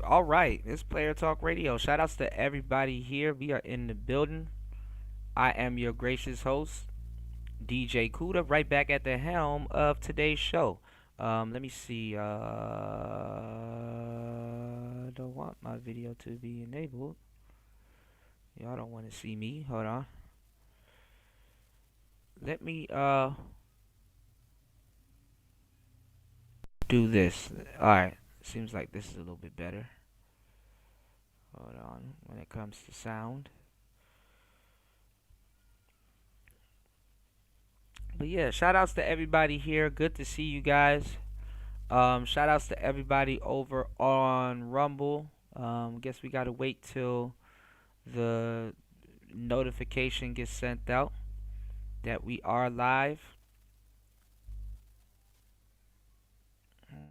All right, it's Player Talk Radio. Shout outs to everybody here. We are in the building. I am your gracious host, DJ Kuda, right back at the helm of today's show. Let me see. Don't want my video to be enabled. Y'all don't want to see me. Hold on. Let me do this. All right. Seems like this is a little bit better. Hold on. When it comes to sound. But yeah, shout outs to everybody here. Good to see you guys. Shout outs to everybody over on Rumble. Guess we gotta wait till the notification gets sent out that we are live.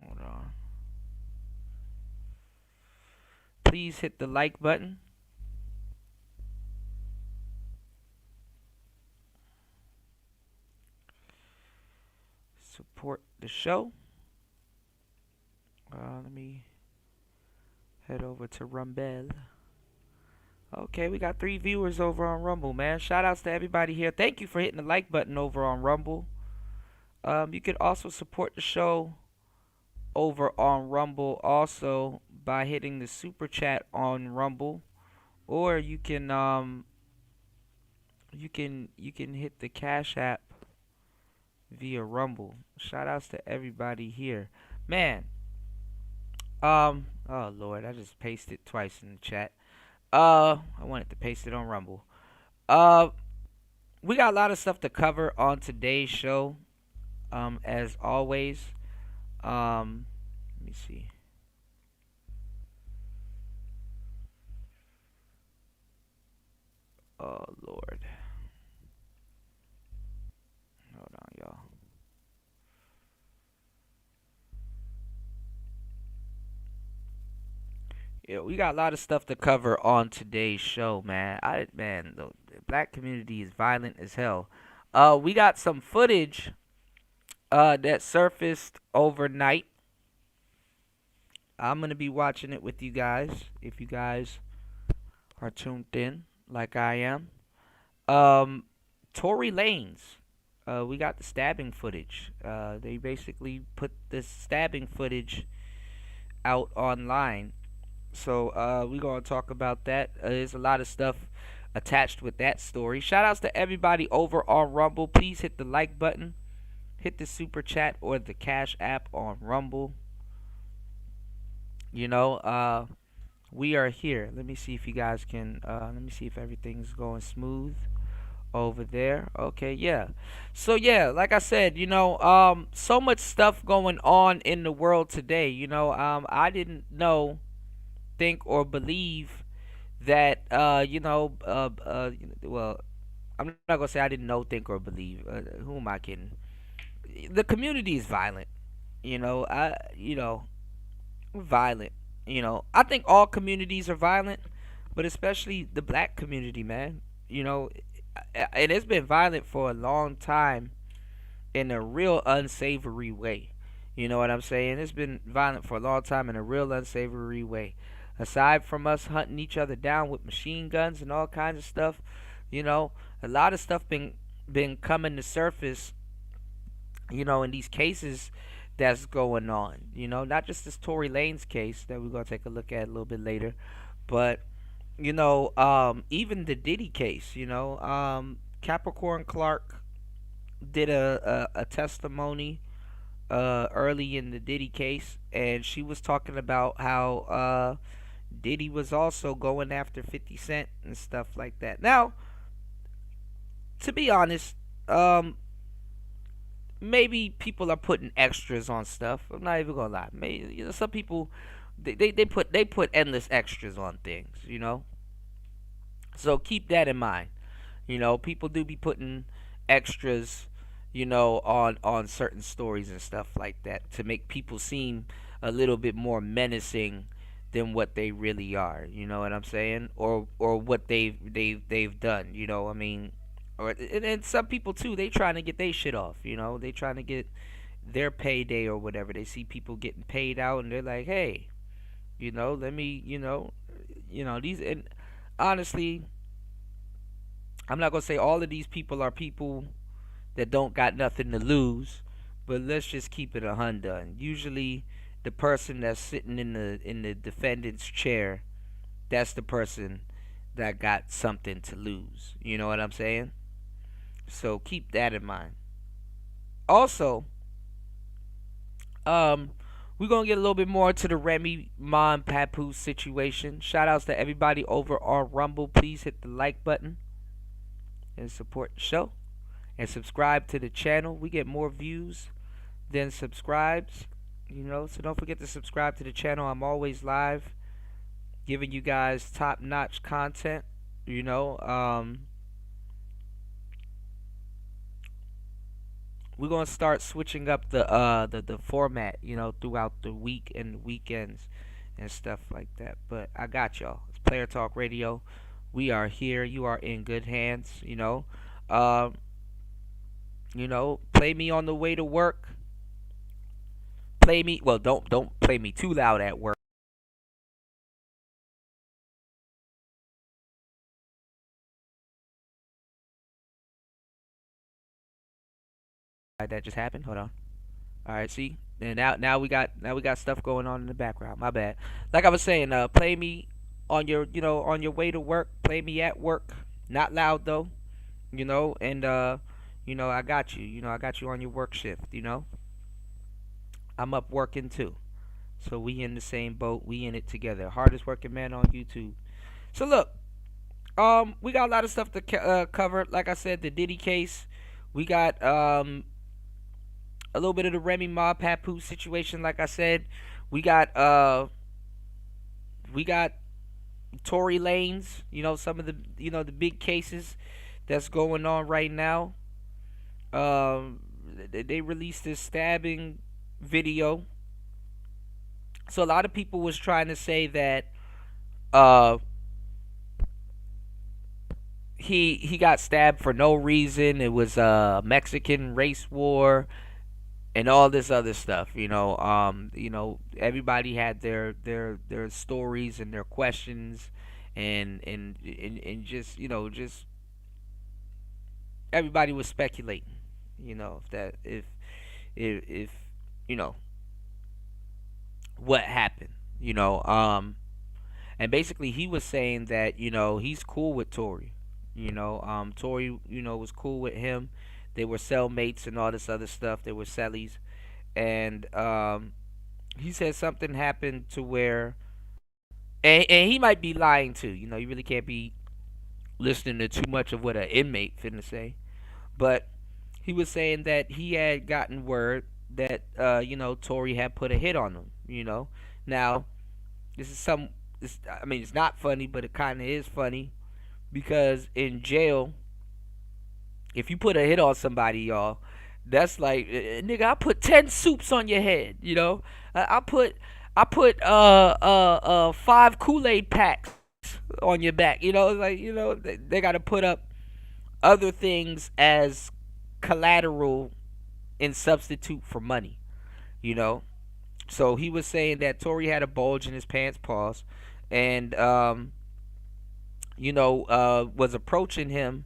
Hold on. Please hit the like button. Support the show. Let me head over to Rumble. Okay, we got 3 viewers over on Rumble, man. Shout outs to everybody here. Thank you for hitting the like button over on Rumble. You could also support the show over on Rumble also by hitting the super chat on Rumble, or you can hit the Cash App via Rumble. Shout outs to everybody here, man. Oh Lord, I just pasted twice in the chat. I wanted to paste it on Rumble. Uh, we got a lot of stuff to cover on today's show. As always. Let me see. Oh Lord, hold on, y'all. Yeah, we got a lot of stuff to cover on today's show, man. The black community is violent as hell. We got some footage that surfaced overnight. I'm gonna be watching it with you guys if you guys are tuned in like I am. Um, Tory Lanez. We got the stabbing footage. They basically put this stabbing footage out online. So we're gonna talk about that. There's a lot of stuff attached with that story. Shout outs to everybody over on Rumble. Please hit the like button, hit the super chat or the Cash App on Rumble. You know, we are here. Let me see if you guys can. Let me see if everything's going smooth over there. Okay, yeah. So yeah, like I said, so much stuff going on in the world today. I didn't know, think, or believe that well, I'm not gonna say I didn't know, think, or believe. Who am I kidding? The community is violent. Violent. I think all communities are violent, but especially the black community, man. You know, and it's been violent for a long time in a real unsavory way. You know what I'm saying? It's been violent for a long time in a real unsavory way. Aside from us hunting each other down with machine guns and all kinds of stuff, a lot of stuff been coming to surface, in these cases that's going on. Not just this Tory Lanez case that we're gonna take a look at a little bit later, but even the Diddy case. Capricorn Clark did a testimony early in the Diddy case, and she was talking about how Diddy was also going after 50 Cent and stuff like that. Now, to be honest, maybe people are putting extras on stuff. I'm not even gonna lie. Maybe some people they put endless extras on things. So keep that in mind. People do be putting extras, on certain stories and stuff like that to make people seem a little bit more menacing than what they really are. You know what I'm saying? Or what they've done. I mean, and some people too. They trying to get their shit off. They trying to get their payday or whatever. They see people getting paid out and they're like, hey. Let me, these, and honestly, I'm not gonna say all of these people are people that don't got nothing to lose, but let's just keep it 100. Usually, the person that's sitting in the defendant's chair, that's the person that got something to lose. You know what I'm saying? So keep that in mind. Also, um, we're gonna get a little bit more to the Remy Ma and Papoose situation. Shout outs to everybody over on Rumble. Please hit the like button and support the show. And subscribe to the channel. We get more views than subscribes. So don't forget to subscribe to the channel. I'm always live giving you guys top notch content. You know, we're gonna start switching up the format, throughout the week and weekends and stuff like that. But I got y'all. It's Player Talk Radio. We are here. You are in good hands. Um, play me on the way to work. Play me. Well, don't play me too loud at work. That just happened. Hold on. All right, see, and now we got stuff going on in the background. My bad. Like I was saying, play me on your way to work. Play me at work. Not loud though. And I got you. I got you on your work shift. I'm up working too. So we in the same boat. We in it together. Hardest working man on YouTube. So look, we got a lot of stuff to cover. Like I said, the Diddy case. We got a little bit of the Remy Ma Papoose situation. Like I said, we got we got Tory Lanez. Some of the big cases that's going on right now. They released this stabbing video. So a lot of people was trying to say that uh he got stabbed for no reason. It was a Mexican race war and all this other stuff. Everybody had their stories and their questions, and just everybody was speculating. If you know what happened. And basically he was saying that he's cool with Tory. Tory was cool with him. They were cellmates and all this other stuff. They were cellies, and he said something happened to where, and he might be lying too. You really can't be listening to too much of what an inmate finna say. But he was saying that he had gotten word that Tory had put a hit on him. Now this is some. I mean, it's not funny, but it kind of is funny because in jail, if you put a hit on somebody, y'all, that's like, nigga, I put 10 soups on your head. I put 5 Kool-Aid packs on your back. It's like they got to put up other things as collateral in substitute for money. You know. So he was saying that Tory had a bulge in his pants, pause, and was approaching him,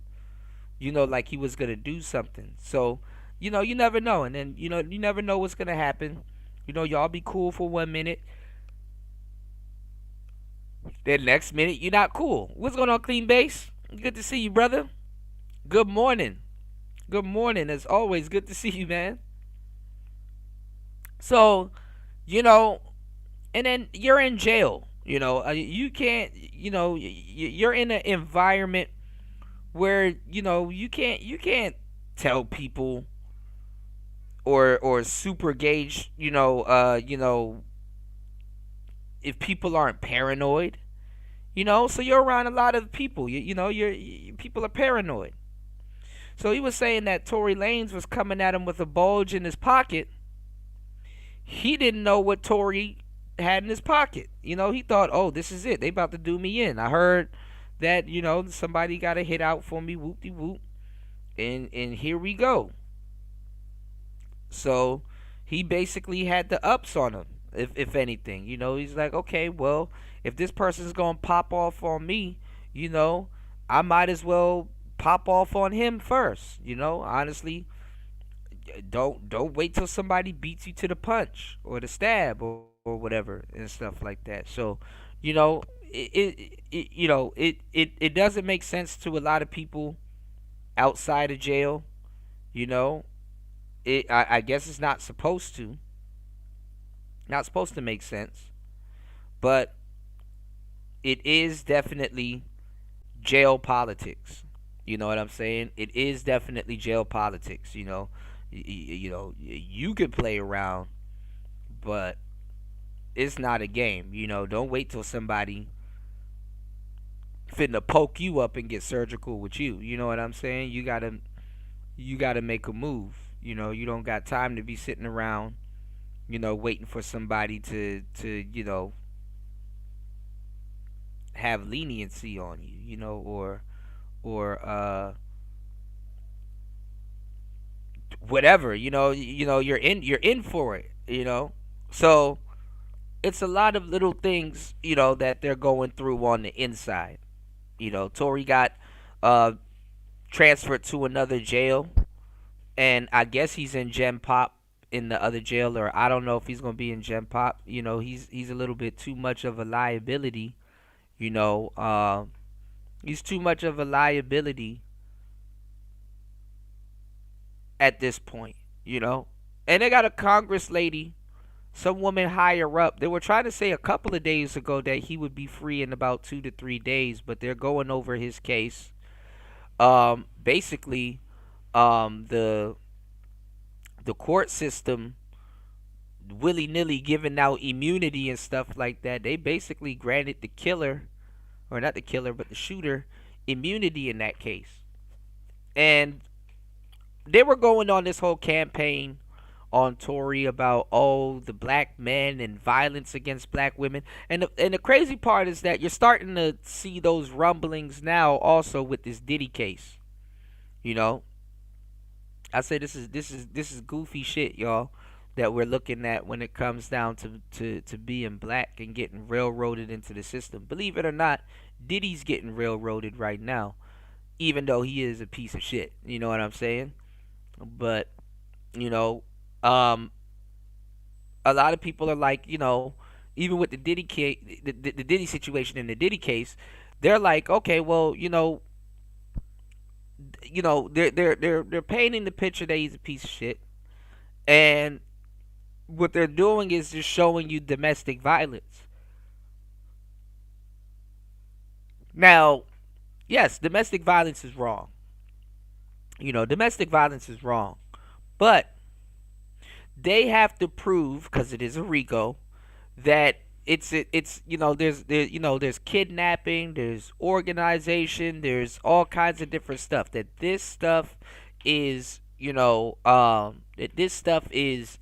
like he was gonna do something. So, you never know, and then you never know what's gonna happen. Y'all be cool for 1 minute, then next minute you're not cool. What's going on, Clean Base? Good to see you, brother. Good morning. Good morning, as always. Good to see you, man. So, you know, and then you're in jail. You can't. You're in an environment where you can't tell people or super gauge if people aren't paranoid. So you're around a lot of people. People are paranoid. So he was saying that Tory Lanez was coming at him with a bulge in his pocket. He didn't know what Tory had in his pocket. He thought, oh, this is it. They about to do me in. I heard that somebody got a hit out for me. Whoop de whoop. And here we go. So he basically had the ups on him. if anything. He's like, okay, well, if this person's gonna pop off on me, you know, I might as well pop off on him first. Honestly, don't wait till somebody beats you to the punch or the stab or whatever and stuff like that. So, it doesn't make sense to a lot of people outside of jail. You know, I guess it's not supposed to make sense, but it is definitely jail politics. You know what I'm saying? It is definitely jail politics. You could play around, but it's not a game. Don't wait till somebody finna poke you up and get surgical with you. You know what I'm saying? You gotta make a move. You don't got time to be sitting around, waiting for somebody to have leniency on you, or whatever. You're in for it. So it's a lot of little things, that they're going through on the inside. Tory got uh transferred to another jail, and I guess he's in Gen Pop in the other jail, or I don't know if he's gonna be in Gen Pop. He's a little bit too much of a liability. You know, he's too much of a liability at this point. You know, and they got a Congress lady, some woman higher up. They were trying to say a couple of days ago that he would be free in about 2 to 3 days, but they're going over his case. Basically, the court system willy nilly giving out immunity and stuff like that. They basically granted the killer, or not the killer, but the shooter, immunity in that case. And they were going on this whole campaign on Tory about, the black men and violence against black women. And the crazy part is that you're starting to see those rumblings now also with this Diddy case. You know, I say this is goofy shit, y'all, that we're looking at when it comes down to being black and getting railroaded into the system. Believe it or not, Diddy's getting railroaded right now, even though he is a piece of shit. You know what I'm saying? But you know, um, a lot of people are like, even with the Diddy case, the Diddy situation in the Diddy case, they're like, okay, well, they're painting the picture that he's a piece of shit, and what they're doing is just showing you domestic violence. Now, yes, domestic violence is wrong. Domestic violence is wrong, but they have to prove, because it is a RICO, that it's there's kidnapping, there's organization, there's all kinds of different stuff, that this stuff is that this stuff is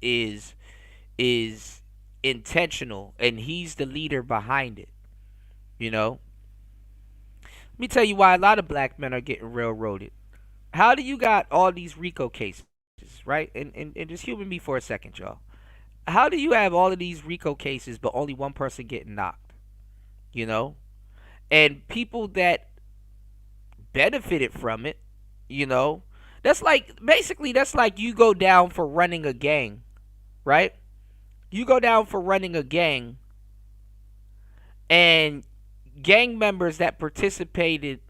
intentional, and he's the leader behind it. you know Let me tell you why a lot of black men are getting railroaded. How do you got all these RICO cases, right? And just humor me for a second, y'all. How do you have all of these RICO cases but only one person getting knocked? You know? And people that benefited from it, you know? That's like you go down for running a gang, right? You go down for running a gang, and gang members that participated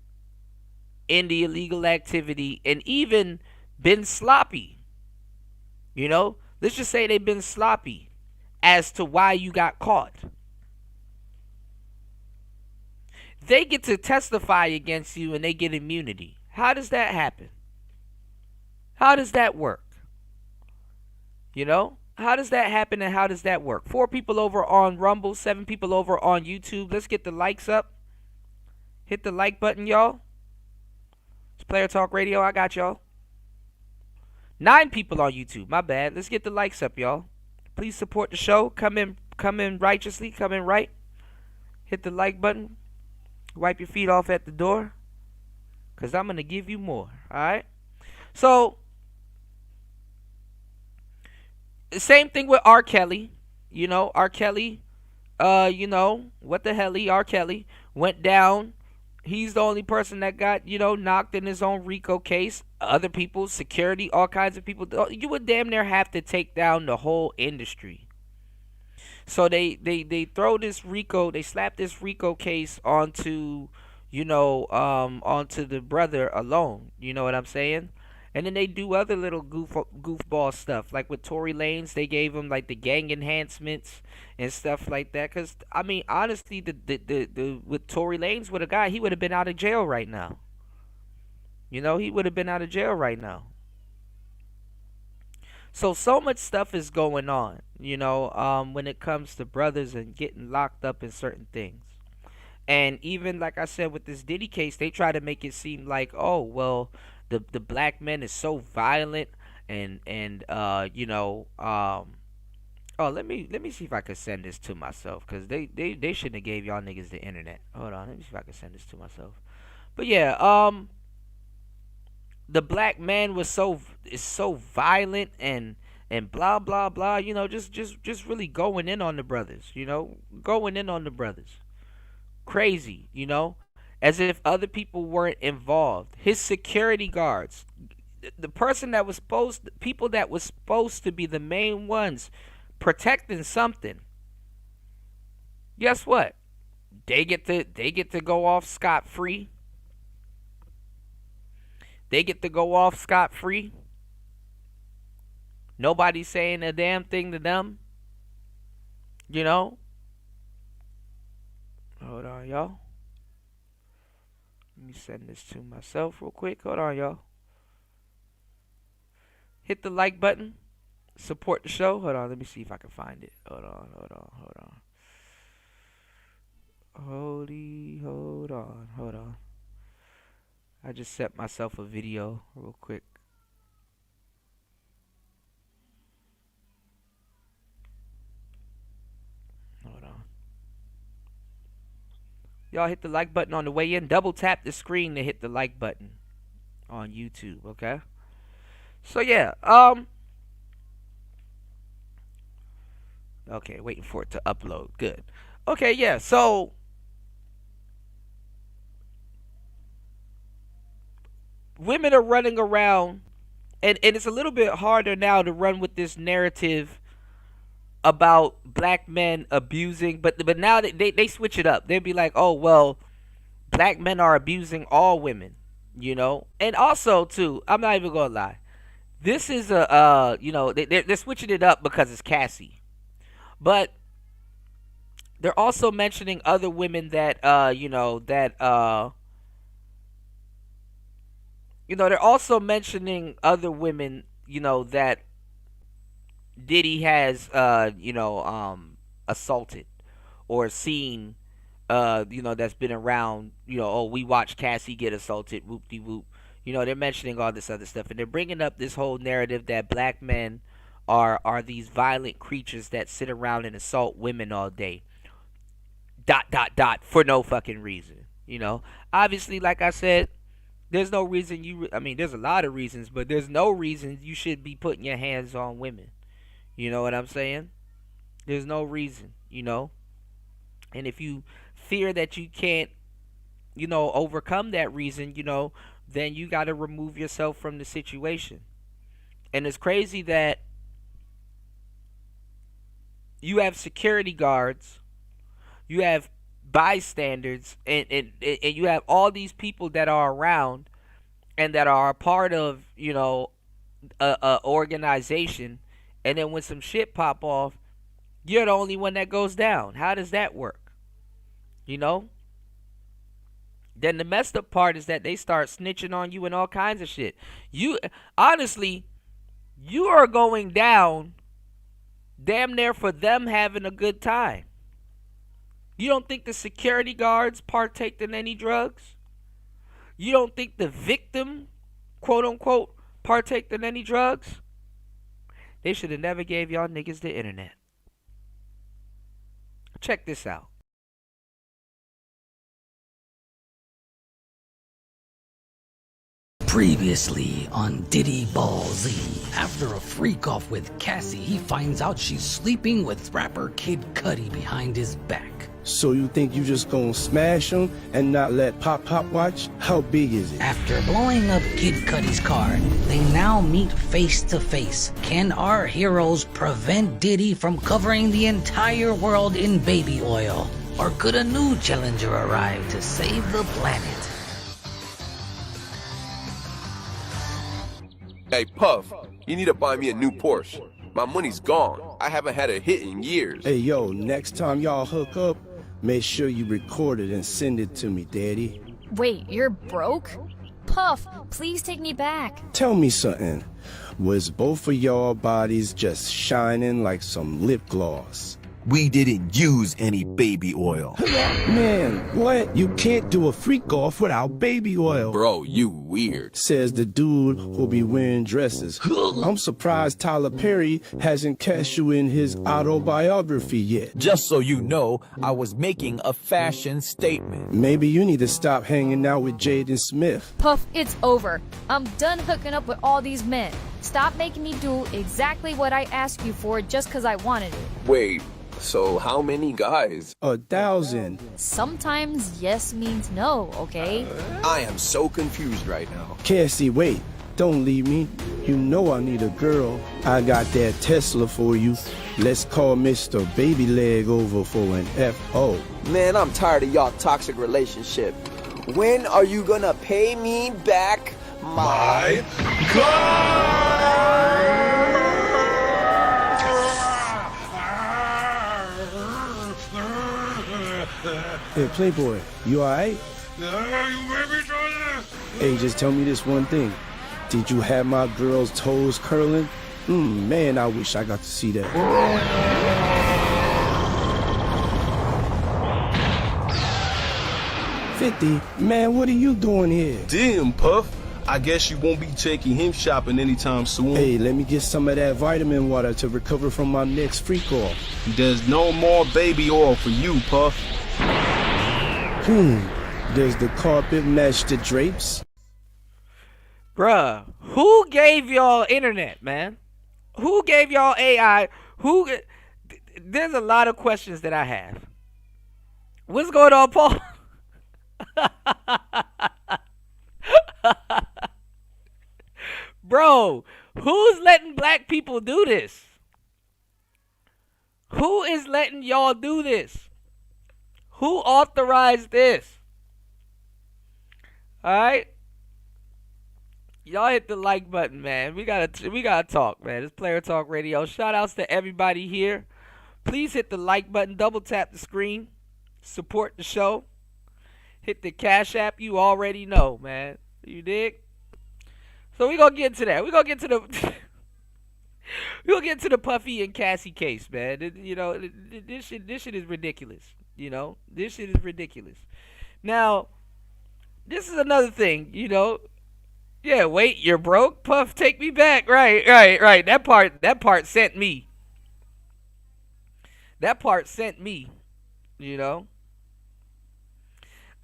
in the illegal activity and even been sloppy, let's just say they've been sloppy as to why you got caught. They get to testify against you and they get immunity. How does that happen? How does that work? How does that happen, and how does that work? 4 people over on Rumble, 7 people over on YouTube. Let's get the likes up. Hit the like button, y'all. It's Player Talk Radio. I got y'all. 9 people on YouTube. My bad. Let's get the likes up, y'all. Please support the show. Come in righteously. Come in right. Hit the like button. Wipe your feet off at the door, because I'm going to give you more. All right? So, same thing with R. Kelly. R. Kelly, what the hell, R. Kelly went down. He's the only person that got, knocked in his own RICO case. Other people, security, all kinds of people. You would damn near have to take down the whole industry. So they throw this RICO, they slap this RICO case onto, onto the brother alone. You know what I'm saying? And then they do other little goofball stuff, like with Tory Lanez, they gave him like the gang enhancements and stuff like that. Cause I mean, honestly, the with Tory Lanez with a guy, he would have been out of jail right now. He would have been out of jail right now. So much stuff is going on, when it comes to brothers and getting locked up in certain things. And even like I said with this Diddy case, they try to make it seem like, oh well, the black man is so violent and oh, let me see if I can send this to myself, because they shouldn't have gave y'all niggas the internet. Hold on, let me see if I can send this to myself. But yeah, the black man is so violent and blah blah blah, just really going in on the brothers, going in on the brothers, crazy, as if other people weren't involved. His security guards, the person that was supposed people that was supposed to be the main ones protecting something, guess what, they get to go off scot free. They get to go off scot free. Nobody's saying a damn thing to them. You know? Hold on, y'all. Let me send this to myself real quick. Hold on, y'all. Hit the like button. Support the show. Hold on, let me see if I can find it. Hold on. Hold on. I just set myself a video real quick. Hold on. Y'all hit the like button on the way in. Double tap the screen to hit the like button on YouTube, okay? So yeah, okay, waiting for it to upload. Good. Okay, yeah. So women are running around, and it's a little bit harder now to run with this narrative about black men abusing, but now they switch it up. They'll be like, oh well, black men are abusing all women, and also too, I'm not even gonna lie, this is a they're switching it up because it's Cassie, but they're also mentioning other women that they're also mentioning other women, that Diddy has assaulted or seen, that's been around, oh, we watched Cassie get assaulted, whoop de whoop. They're mentioning all this other stuff, and they're bringing up this whole narrative that black men are these violent creatures that sit around and assault women all day. Dot dot dot for no fucking reason. Obviously, like I said, there's no reason I mean, there's a lot of reasons, but there's no reason you should be putting your hands on women. You know what I'm saying? There's no reason, And if you fear that you can't, overcome that reason, then you got to remove yourself from the situation. And it's crazy that you have security guards, you have bystanders, and you have all these people that are around and that are a part of, a organization, and then when some shit pop off, you're the only one that goes down. How does that work? You know? Then the messed up part is that they start snitching on you and all kinds of shit. You honestly, you are going down damn near for them having a good time. You don't think the security guards partaked in any drugs? You don't think the victim, quote unquote, partaked in any drugs? They should have never gave y'all niggas the internet. Check this out. Previously on Diddy Ball Z. After a freak off with Cassie, he finds out she's sleeping with rapper Kid Cudi behind his back. So you think you just gonna smash him and not let Pop Pop watch? How big is it? After blowing up Kid Cudi's car, they now meet face to face. Can our heroes prevent Diddy from covering the entire world in baby oil? Or could a new challenger arrive to save the planet? Hey, Puff, you need to buy me a new Porsche. My money's gone. I haven't had a hit in years. Hey, yo, next time y'all hook up, make sure you record it and send it to me, Daddy. Wait, you're broke? Puff, please take me back. Tell me something. Was both of y'all bodies just shining like some lip gloss? We didn't use any baby oil. Man, what? You can't do a freak off without baby oil. Bro, you weird. Says the dude who'll be wearing dresses. I'm surprised Tyler Perry hasn't cast you in his autobiography yet. Just so you know, I was making a fashion statement. Maybe you need to stop hanging out with Jaden Smith. Puff, it's over. I'm done hooking up with all these men. Stop making me do exactly what I asked you for just because I wanted it. Wait, so how many guys? 1,000. Sometimes yes means no, okay? I am so confused right now. Cassie, wait. Don't leave me. You know I need a girl. I got that Tesla for you. Let's call Mr. Baby Leg over for an F.O. Man, I'm tired of y'all toxic relationship. When are you gonna pay me back my Hey, Playboy, you alright? Hey, just tell me this one thing. Did you have my girl's toes curling? Man, I wish I got to see that. 50? Man, what are you doing here? Damn, Puff. I guess you won't be taking him shopping anytime soon. Hey, let me get some of that vitamin water to recover from my next freak off. There's no more baby oil for you, Puff. Does the carpet match the drapes? Bruh, who gave y'all internet, man? Who gave y'all AI? There's a lot of questions that I have. What's going on, Paul? Bro, who's letting black people do this? Who is letting y'all do this? Who authorized this? Alright? Y'all hit the like button, man. We gotta talk, man. It's Player Talk Radio. Shout outs to everybody here. Please hit the like button, double tap the screen, support the show. Hit the Cash App, you already know, man. You dig? So we gonna get to that. We gonna get to the Puffy and Cassie case, man. This shit is ridiculous. This shit is ridiculous. Now, this is another thing, Yeah, wait, you're broke? Puff, take me back. Right. That part sent me. That part sent me, I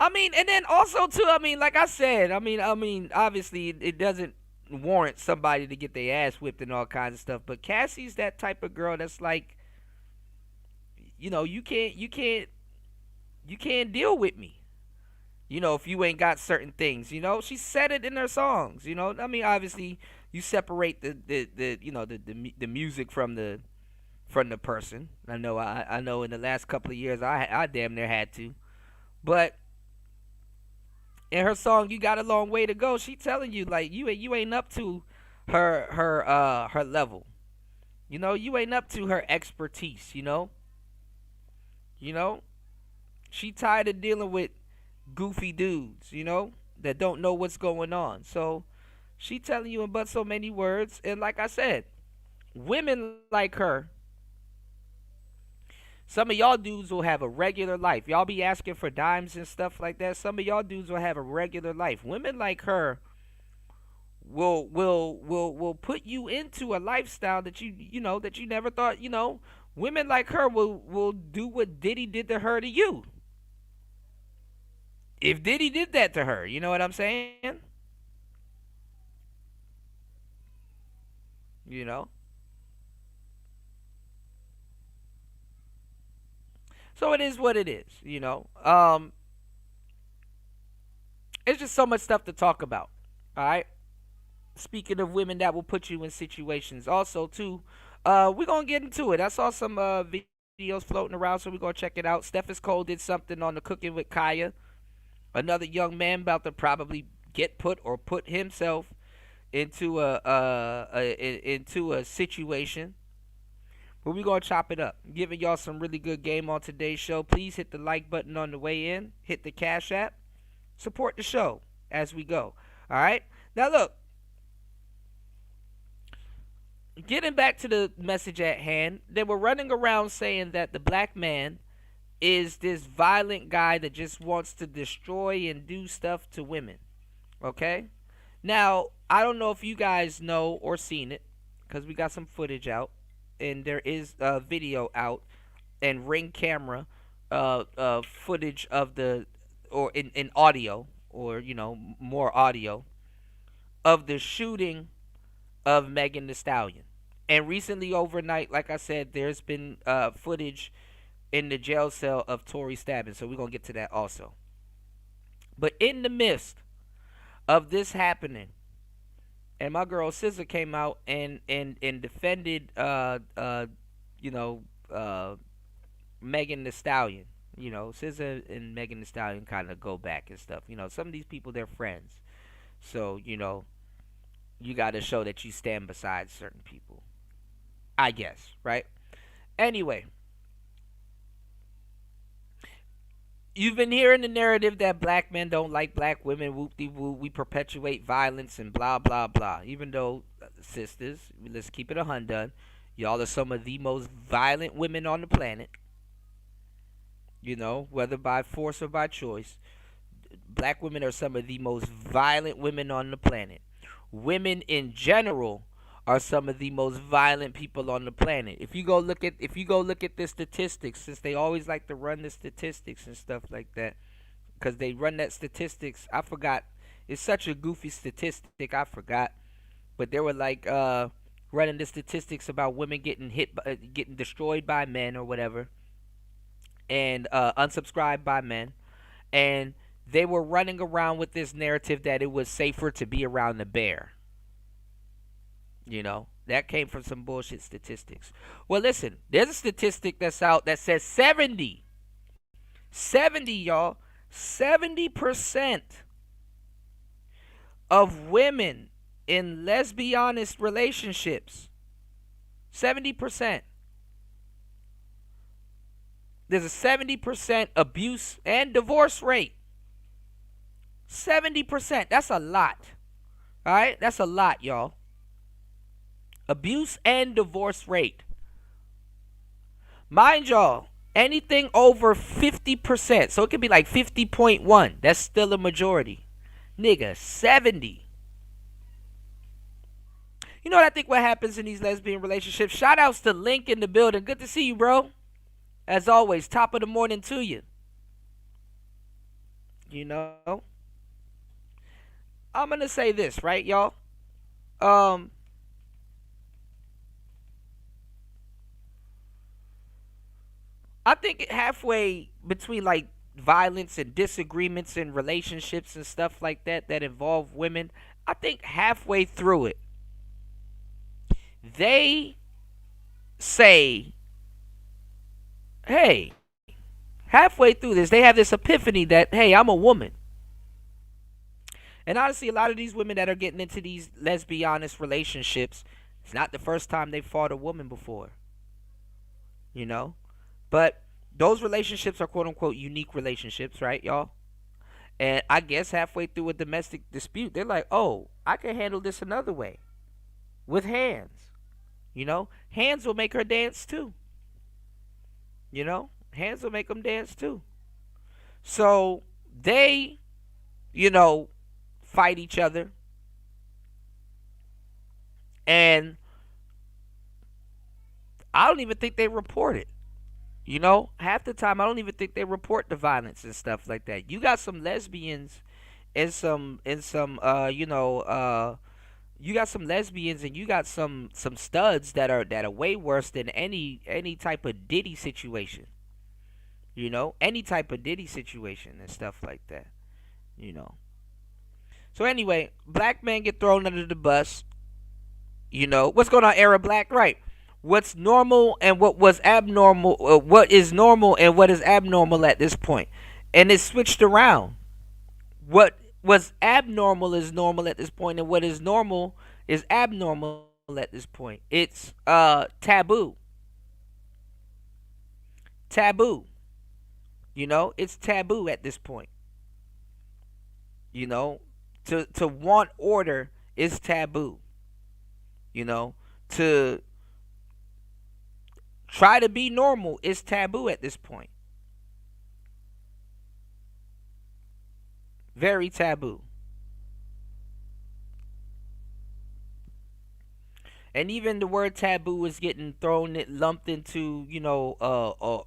mean, and then also too, like I said, obviously it doesn't warrant somebody to get their ass whipped and all kinds of stuff. But Cassie's that type of girl that's like, you can't deal with me. If you ain't got certain things, she said it in her songs. Obviously you separate the music from the person. I know in the last couple of years I damn near had to, but in her song "You Got a Long Way to Go," she telling you like you ain't up to her level. You ain't up to her expertise. She tired of dealing with goofy dudes, that don't know what's going on. So she telling you in but so many words. And like I said, women like her, some of y'all dudes will have a regular life. Y'all be asking for dimes and stuff like that. Some of y'all dudes will have a regular life. Women like her will put you into a lifestyle that that you never thought. Women like her will do what Diddy did to her to you. If Diddy did that to her, you know what I'm saying? You know. So it is what it is. You know. It's just so much stuff to talk about. All right. Speaking of women that will put you in situations, also too, we're gonna get into it. I saw some videos floating around, so we're gonna check it out. Stephens Cole did something on the Cooking with Kaya. Another young man about to probably get put or put himself into a situation. But we're gonna chop it up. I'm giving y'all some really good game on today's show. Please hit the like button on the way in. Hit the Cash App. Support the show as we go. All right. Now look. Getting back to the message at hand, they were running around saying that the black man is this violent guy that just wants to destroy and do stuff to women. Okay? Now, I don't know if you guys know or seen it, because we got some footage out, and there is a video out, and Ring camera footage of the, or in audio, or, you know, more audio, of the shooting of Megan Thee Stallion. And recently, overnight, like I said, there's been footage in the jail cell of Tory stabbing. So we're going to get to that also. But in the midst of this happening, and my girl SZA came out and defended, Megan Thee Stallion. You know, SZA and Megan Thee Stallion kind of go back and stuff. You know, some of these people, they're friends. So, you know, you got to show that you stand beside certain people. I guess, right? Anyway, you've been hearing the narrative that black men don't like black women, whoop-de-woo, we perpetuate violence and blah, blah, blah. Even though, sisters, let's keep it 100, y'all are some of the most violent women on the planet. You know, whether by force or by choice. Black women are some of the most violent women on the planet. Women in general are some of the most violent people on the planet. If you go look at the statistics, since they always like to run the statistics and stuff like that, because they run that statistics. I forgot. It's such a goofy statistic. I forgot. But they were like running the statistics about women getting getting destroyed by men or whatever, and unsubscribed by men, and they were running around with this narrative that it was safer to be around the bear. You know, that came from some bullshit statistics. Well, listen, there's a statistic that's out that says 70, y'all, 70% of women in lesbianist relationships, 70%. There's a 70% abuse and divorce rate. 70%. That's a lot. All right? That's a lot, y'all. Abuse and divorce rate. Mind y'all, anything over 50%, so it could be like 50.1, that's still a majority. Nigga, 70. You know what I think what happens in these lesbian relationships? Shout outs to Link in the building. Good to see you, bro. As always, top of the morning to you. You know? I'm going to say this, right, y'all? I think halfway between like violence and disagreements in relationships and stuff like that that involve women, I think halfway through it, they say, hey, halfway through this, they have this epiphany that, hey, I'm a woman. And honestly, a lot of these women that are getting into these lesbianist relationships, it's not the first time they've fought a woman before. You know? But those relationships are quote-unquote unique relationships, right, y'all? And I guess halfway through a domestic dispute, they're like, oh, I can handle this another way. With hands. You know? Hands will make her dance too. You know? Hands will make them dance too. So they, you know, fight each other. And I don't even think they report it. You know, half the time I don't even think they report the violence and stuff like that. You got some lesbians and some You got some lesbians and you got some studs that are way worse than any type of Diddy situation. You know, any type of Diddy situation and stuff like that. You know. So anyway, black men get thrown under the bus. You know, what's going on, Era Black? Right. What's normal and what was abnormal, what is normal and what is abnormal at this point. And it's switched around. What was abnormal is normal at this point, and what is normal is abnormal at this point. It's taboo. Taboo. You know, it's taboo at this point. You know, to want order is taboo. You know, to try to be normal is taboo at this point. Very taboo. And even the word taboo is getting thrown, it lumped into, you know,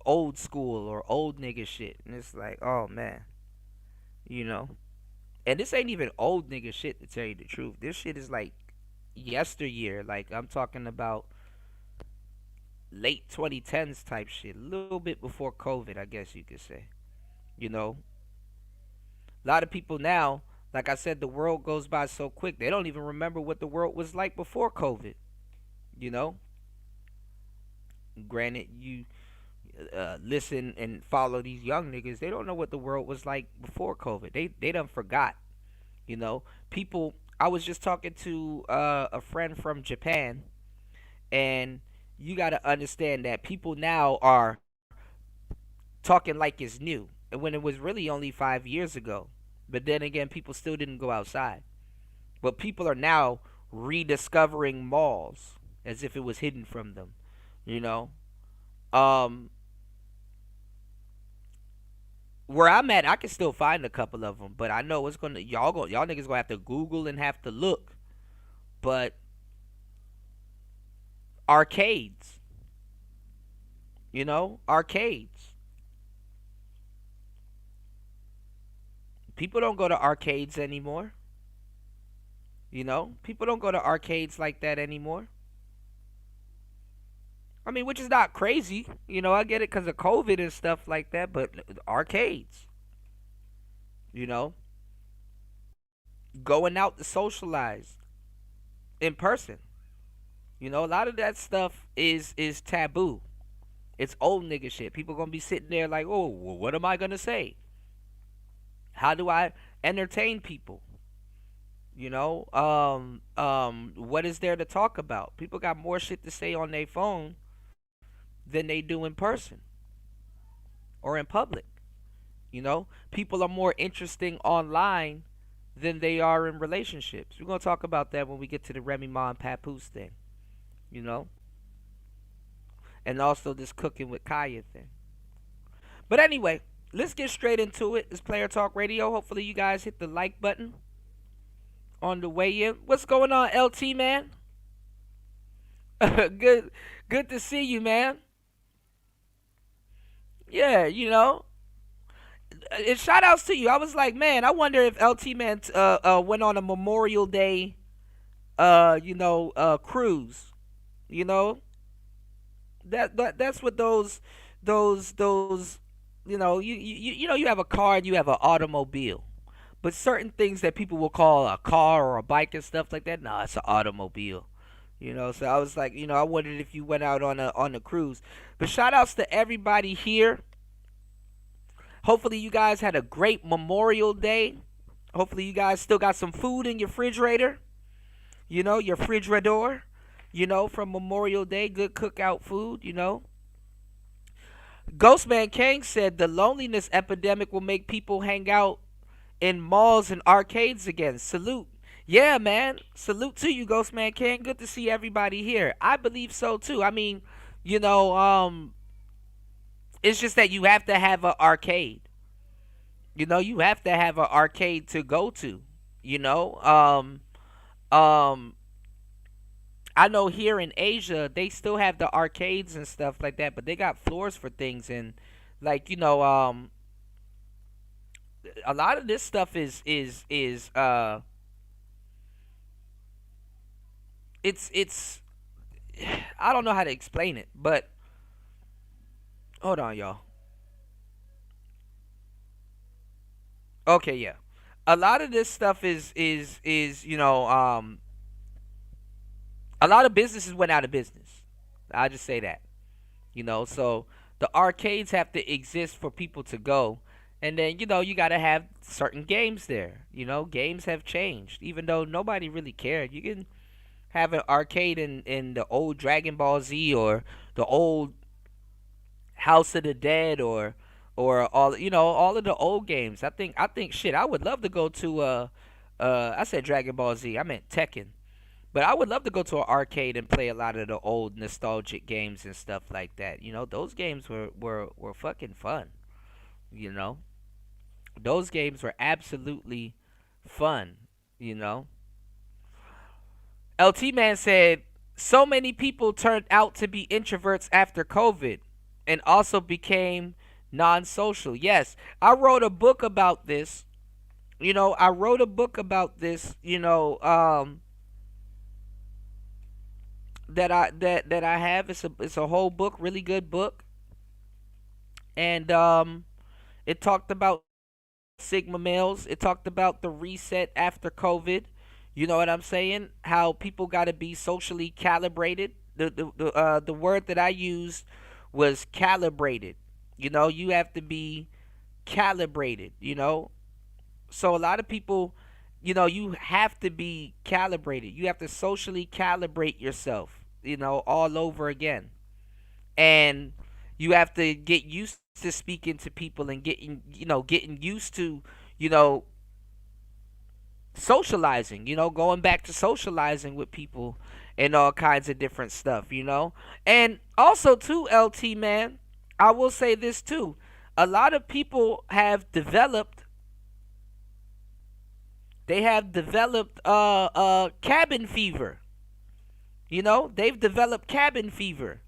old school or old nigga shit. And it's like, oh man, you know. And this ain't even old nigga shit, to tell you the truth. This shit is like yesteryear. Like, I'm talking about late 2010s type shit. A little bit before COVID, I guess you could say. You know, a lot of people now, like I said, the world goes by so quick. They don't even remember what the world was like before COVID. You know, granted, you listen and follow these young niggas. They don't know what the world was like before COVID. They done forgot. You know, people. I was just talking to a friend from Japan, and you got to understand that people now are talking like it's new, and when it was really only 5 years ago. But then again, people still didn't go outside. But people are now rediscovering malls as if it was hidden from them. You know, um, where I'm at, I can still find a couple of them, but I know it's gonna y'all niggas gonna have to Google and have to look. But arcades, you know, arcades. People don't go to arcades anymore. You know, people don't go to arcades like that anymore. I mean, which is not crazy. You know, I get it because of COVID and stuff like that, but arcades, you know, going out to socialize in person. You know, a lot of that stuff is taboo. It's old nigga shit. People gonna be sitting there like, oh, well, what am I gonna say? How do I entertain people? You know, what is there to talk about? People got more shit to say on their phone than they do in person or in public. You know, people are more interesting online than they are in relationships. We're gonna talk about that when we get to the Remy Ma and Papoose thing. You know, and also this cooking with Kaya thing. But anyway, let's get straight into it. It's Player Talk Radio. Hopefully you guys hit the like button on the way in. What's going on, LT man? Good to see you, man. Yeah, you know. And shout outs to you. I was like, man, I wonder if LT man went on a Memorial Day cruise. You know? That's what those you know, you know, you have a car and you have an automobile. But certain things that people will call a car or a bike and stuff like that, nah, it's an automobile. You know, so I was like, you know, I wondered if you went out on a cruise. But shout outs to everybody here. Hopefully you guys had a great Memorial Day. Hopefully you guys still got some food in your refrigerator. You know, your refrigerator. You know, from Memorial Day, good cookout food, you know. Ghostman Kang said the loneliness epidemic will make people hang out in malls and arcades again. Salute. Yeah, man. Salute to you, Ghostman King. Good to see everybody here. I believe so too. I mean, you know, it's just that you have to have an arcade. You know, you have to have an arcade to go to. You know, I know here in Asia they still have the arcades and stuff like that, but they got floors for things and like, you know, a lot of this stuff is it's I don't know how to explain it, but hold on, y'all. Okay, yeah. A lot of this stuff is a lot of businesses went out of business. I'll just say that. So the arcades have to exist for people to go. And then, you got to have certain games there. Games have changed. Even though nobody really cared. You can have an arcade in the old Dragon Ball Z or the old House of the Dead or all of the old games. I think shit, I would love to go to I said Dragon Ball Z. I meant Tekken. But I would love to go to an arcade and play a lot of the old nostalgic games and stuff like that. Those games were fucking fun. Those games were absolutely fun. LT Man said, so many people turned out to be introverts after COVID and also became non-social. Yes, I wrote a book about this. I wrote a book about this, that I have. It's a whole book, really good book. And it talked about Sigma males. It talked about the reset after COVID. You know what I'm saying? How people got to be socially calibrated. The word that I used was calibrated. You have to be calibrated, So a lot of people, you have to be calibrated. You have to socially calibrate yourself, all over again. And you have to get used to speaking to people and getting used to, socializing, going back to socializing with people and all kinds of different stuff, And also too, LT man, I will say this too. A lot of people have developed cabin fever. They've developed cabin fever.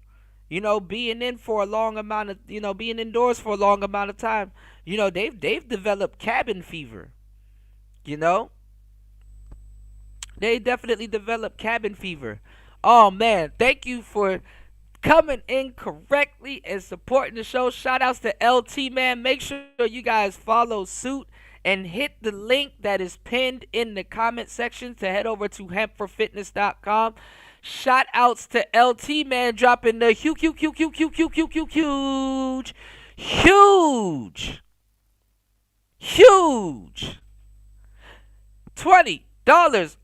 Being in for a long amount of, being indoors for a long amount of time. They've developed cabin fever. They definitely developed cabin fever. Oh man, thank you for coming in correctly and supporting the show. Shout outs to LT man. Make sure you guys follow suit and hit the link that is pinned in the comment section to head over to hempforfitness.com. Shout outs to LT man dropping the huge $20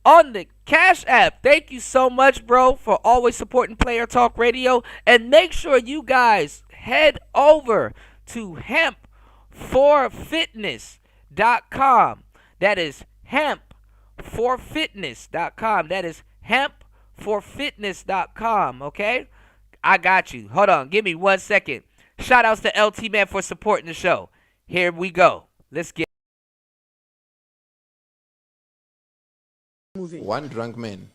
on the Cash App. Thank you so much, bro, for always supporting Player Talk Radio. And make sure you guys head over to hempforfitness.com. That is hempforfitness.com. That is hempforfitness.com. Okay? I got you. Hold on. Give me 1 second. Shout outs to LT man for supporting the show. Here we go. Let's get. One drunk man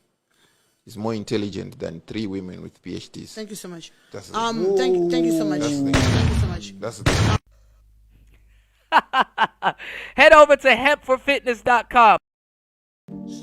is more intelligent than 3 women with PhDs. Thank you so much. That's thank you so much. Thank you so much. That's the Head over to hempforfitness.com.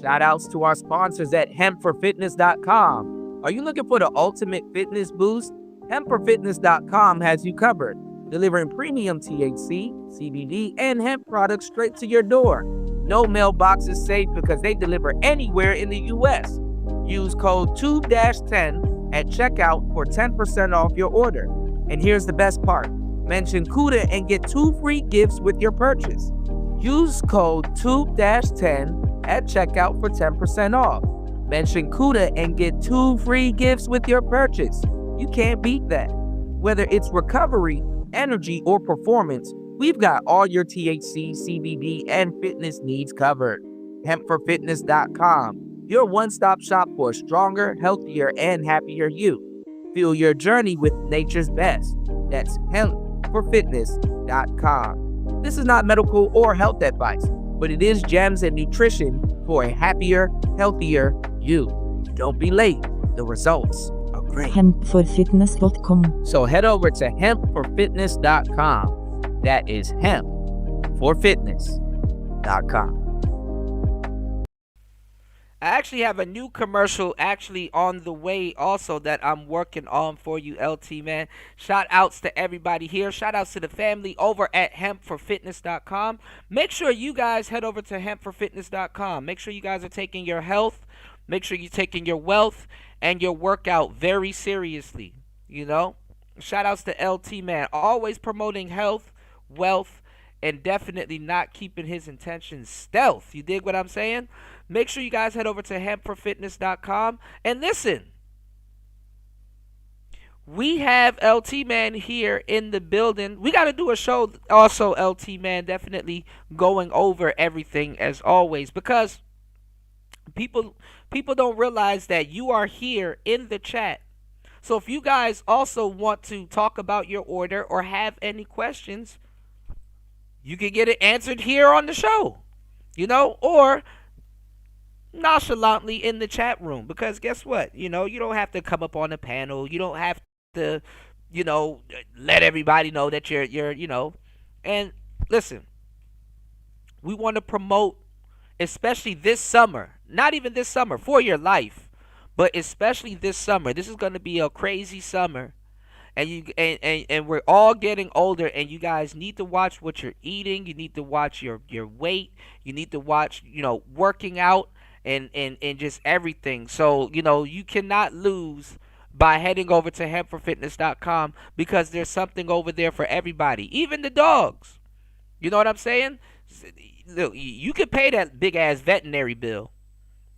Shout outs to our sponsors at hempforfitness.com. Are you looking for the ultimate fitness boost? Hempforfitness.com has you covered, delivering premium THC, CBD, and hemp products straight to your door. No mailbox is safe because they deliver anywhere in the U.S. Use code TUBE-10 at checkout for 10% off your order. And here's the best part. Mention CUDA and get 2 free gifts with your purchase. Use code TUBE-10 at checkout for 10% off. Mention CUDA and get 2 free gifts with your purchase. You can't beat that. Whether it's recovery, energy, or performance, we've got all your THC, CBD, and fitness needs covered. Hempforfitness.com, your one-stop shop for a stronger, healthier, and happier you. Fuel your journey with nature's best. That's hempforfitness.com. This is not medical or health advice, but it is gems and nutrition for a happier, healthier you. Don't be late. The results are great. Hempforfitness.com. So head over to hempforfitness.com. That is hempforfitness.com. I actually have a new commercial actually on the way also that I'm working on for you, LT, man. Shout outs to everybody here. Shout outs to the family over at hempforfitness.com. Make sure you guys head over to hempforfitness.com. Make sure you guys are taking your health, make sure you're taking your wealth and your workout very seriously. You know? Shout outs to LT, man. Always promoting health, wealth, and definitely not keeping his intentions stealth. You dig what I'm saying? Make sure you guys head over to hempforfitness.com. And listen, we have LT Man here in the building. We got to do a show also, LT Man, definitely going over everything as always, because people don't realize that you are here in the chat. So if you guys also want to talk about your order or have any questions, you can get it answered here on the show, you know, or nonchalantly in the chat room. Because guess what? You know, you don't have to come up on the panel. You don't have to, you know, let everybody know that you're, you know. And listen, we want to promote, especially this summer, not even this summer, for your life, but especially this summer. This is going to be a crazy summer. And we're all getting older, and you guys need to watch what you're eating. You need to watch your weight. You need to watch, you know, working out and just everything. So, you know, you cannot lose by heading over to hempforfitness.com, because there's something over there for everybody, even the dogs. You know what I'm saying? Look, you can pay that big ass veterinary bill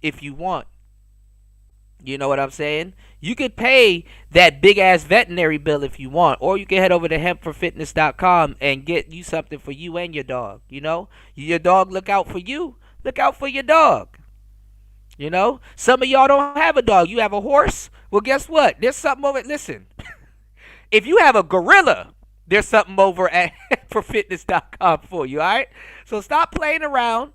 if you want. You know what I'm saying? You could pay that big ass veterinary bill if you want, or you can head over to hempforfitness.com and get you something for you and your dog. You know, your dog look out for you, look out for your dog. You know, some of y'all don't have a dog, you have a horse. Well, guess what? There's something over. Listen, if you have a gorilla, there's something over at hempforfitness.com for you. All right, so stop playing around.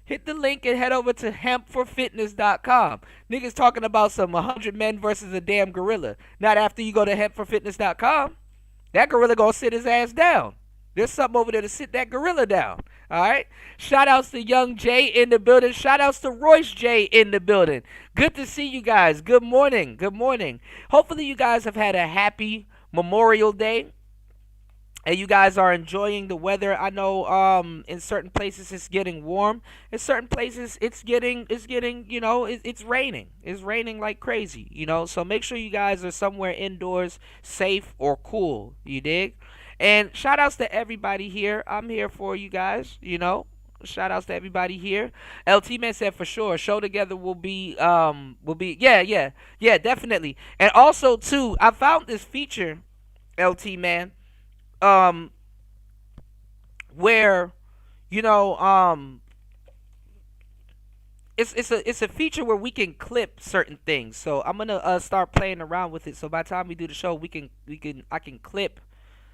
Hit the link and head over to hempforfitness.com. Niggas talking about some 100 men versus a damn gorilla. Not after you go to hempforfitness.com. That gorilla gonna sit his ass down. There's something over there to sit that gorilla down. All right? Shout outs to Young Jay in the building. Shout outs to Royce J in the building. Good to see you guys. Good morning. Good morning. Hopefully you guys have had a happy Memorial Day. And you guys are enjoying the weather. I know in certain places it's getting warm. In certain places it's getting you know, it's raining. It's raining like crazy, you know. So make sure you guys are somewhere indoors, safe or cool. You dig? And shout outs to everybody here. I'm here for you guys, you know. Shout outs to everybody here. LT Man said for sure, show together will be yeah, definitely. And also too, I found this feature, LT Man, where, you know, it's a feature where we can clip certain things. So I'm gonna start playing around with it. So by the time we do the show, I can clip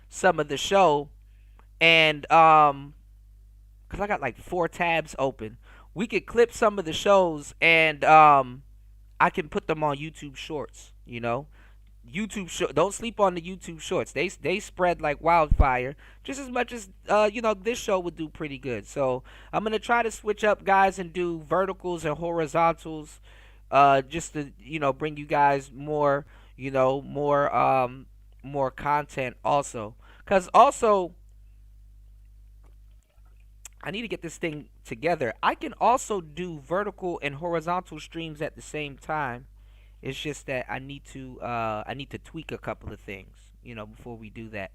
some of the show, and cause I got like 4 tabs open. We could clip some of the shows, and I can put them on YouTube Shorts. You know. Don't sleep on the YouTube Shorts. They spread like wildfire, just as much as you know, this show would do pretty good. So I'm gonna try to switch up, guys, and do verticals and horizontals, just to, you know, bring you guys more, you know, more content also. Cause also I need to get this thing together. I can also do vertical and horizontal streams at the same time. It's just that I need to tweak a couple of things, you know, before we do that.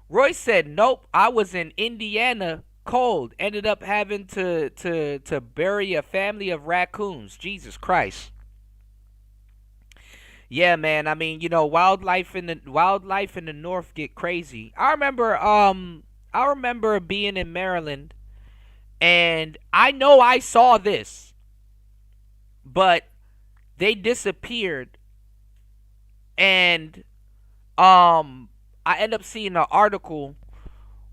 Roy said, "Nope, I was in Indiana, cold. Ended up having to bury a family of raccoons. Jesus Christ." Yeah, man. I mean, you know, wildlife in the north get crazy. I remember being in Maryland, and I know I saw this, but they disappeared, and I end up seeing an article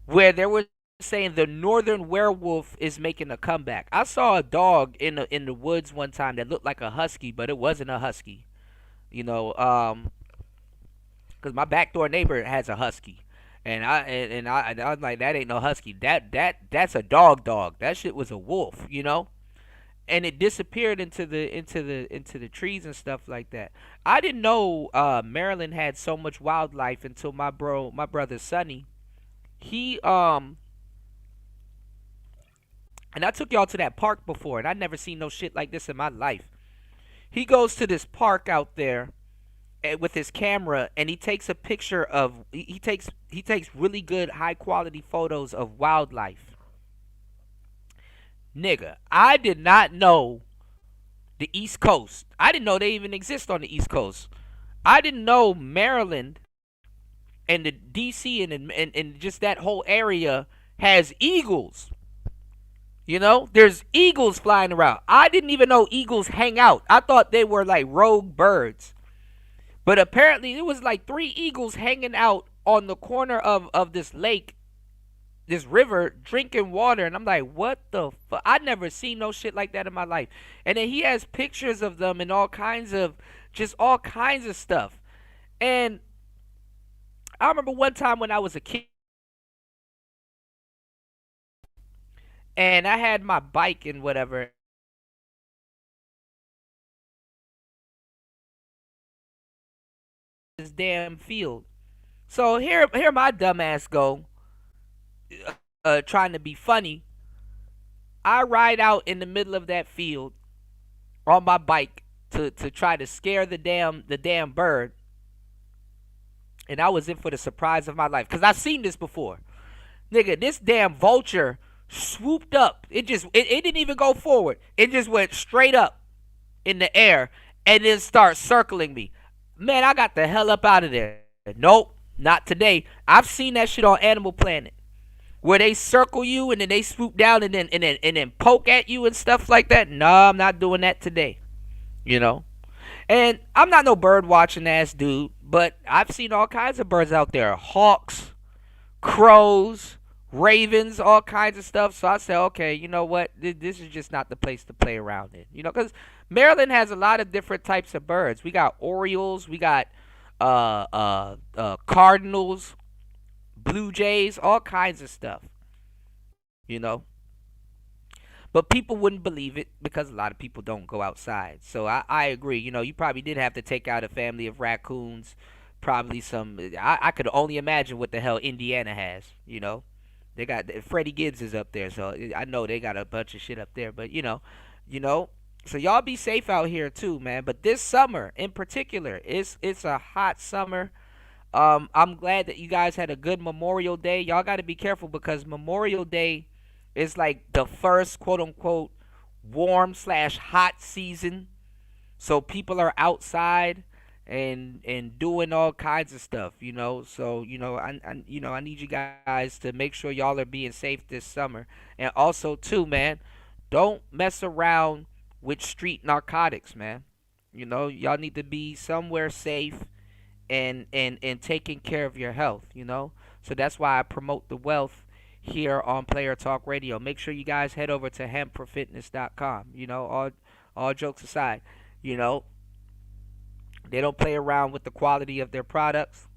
where they were saying the northern werewolf is making a comeback. I saw a dog in the woods one time that looked like a husky, but it wasn't a husky. You know, because my backdoor neighbor has a husky, and I was like, that ain't no husky. That's a dog. That shit was a wolf. You know. and it disappeared into the trees and stuff like that. I didn't know Maryland had so much wildlife until my brother Sonny. He and I took y'all to that park before, and I'd never seen no shit like this in my life. He goes to this park out there with his camera, and he takes a picture of he takes really good high quality photos of wildlife. Nigga, I did not know the East Coast. I didn't know they even exist on the East Coast. I didn't know Maryland and the DC and just that whole area has eagles. You know, there's eagles flying around. I didn't even know eagles hang out. I thought they were like rogue birds. But apparently it was like 3 eagles hanging out on the corner of this lake, this river, drinking water. And I'm like, what the fuck? I never seen no shit like that in my life. And then he has pictures of them and all kinds of stuff. And I remember one time when I was a kid, and I had my bike and whatever. This damn field. So here my dumbass go, trying to be funny. I ride out in the middle of that field on my bike to try to scare the damn bird. And I was in for the surprise of my life, because I've seen this before. Nigga, this damn vulture swooped up. It didn't even go forward. It just went straight up in the air and then start circling me. Man, I got the hell up out of there. Nope, not today. I've seen that shit on Animal Planet, where they circle you and then they swoop down and then poke at you and stuff like that. No, I'm not doing that today. You know? And I'm not no bird watching ass dude, but I've seen all kinds of birds out there. Hawks, crows, ravens, all kinds of stuff. So I said, okay, you know what? This is just not the place to play around in. You know, because Maryland has a lot of different types of birds. We got orioles, we got cardinals, blue jays, all kinds of stuff. You know? But people wouldn't believe it because a lot of people don't go outside. So I agree. You know, you probably did have to take out a family of raccoons. Probably some. I could only imagine what the hell Indiana has. You know, they got Freddie Gibbs is up there, so I know they got a bunch of shit up there. But you know. So y'all be safe out here too, man. But this summer in particular, it's a hot summer. I'm glad that you guys had a good Memorial Day. Y'all got to be careful because Memorial Day is like the first quote unquote warm / hot season. So people are outside and doing all kinds of stuff, you know. So, I need you guys to make sure y'all are being safe this summer. And also too, man, don't mess around with street narcotics, man. You know, y'all need to be somewhere safe and taking care of your health, you know. So that's why I promote the wealth here on Player Talk Radio. Make sure you guys head over to hempforfitness.com. You know, all jokes aside, you know, they don't play around with the quality of their products,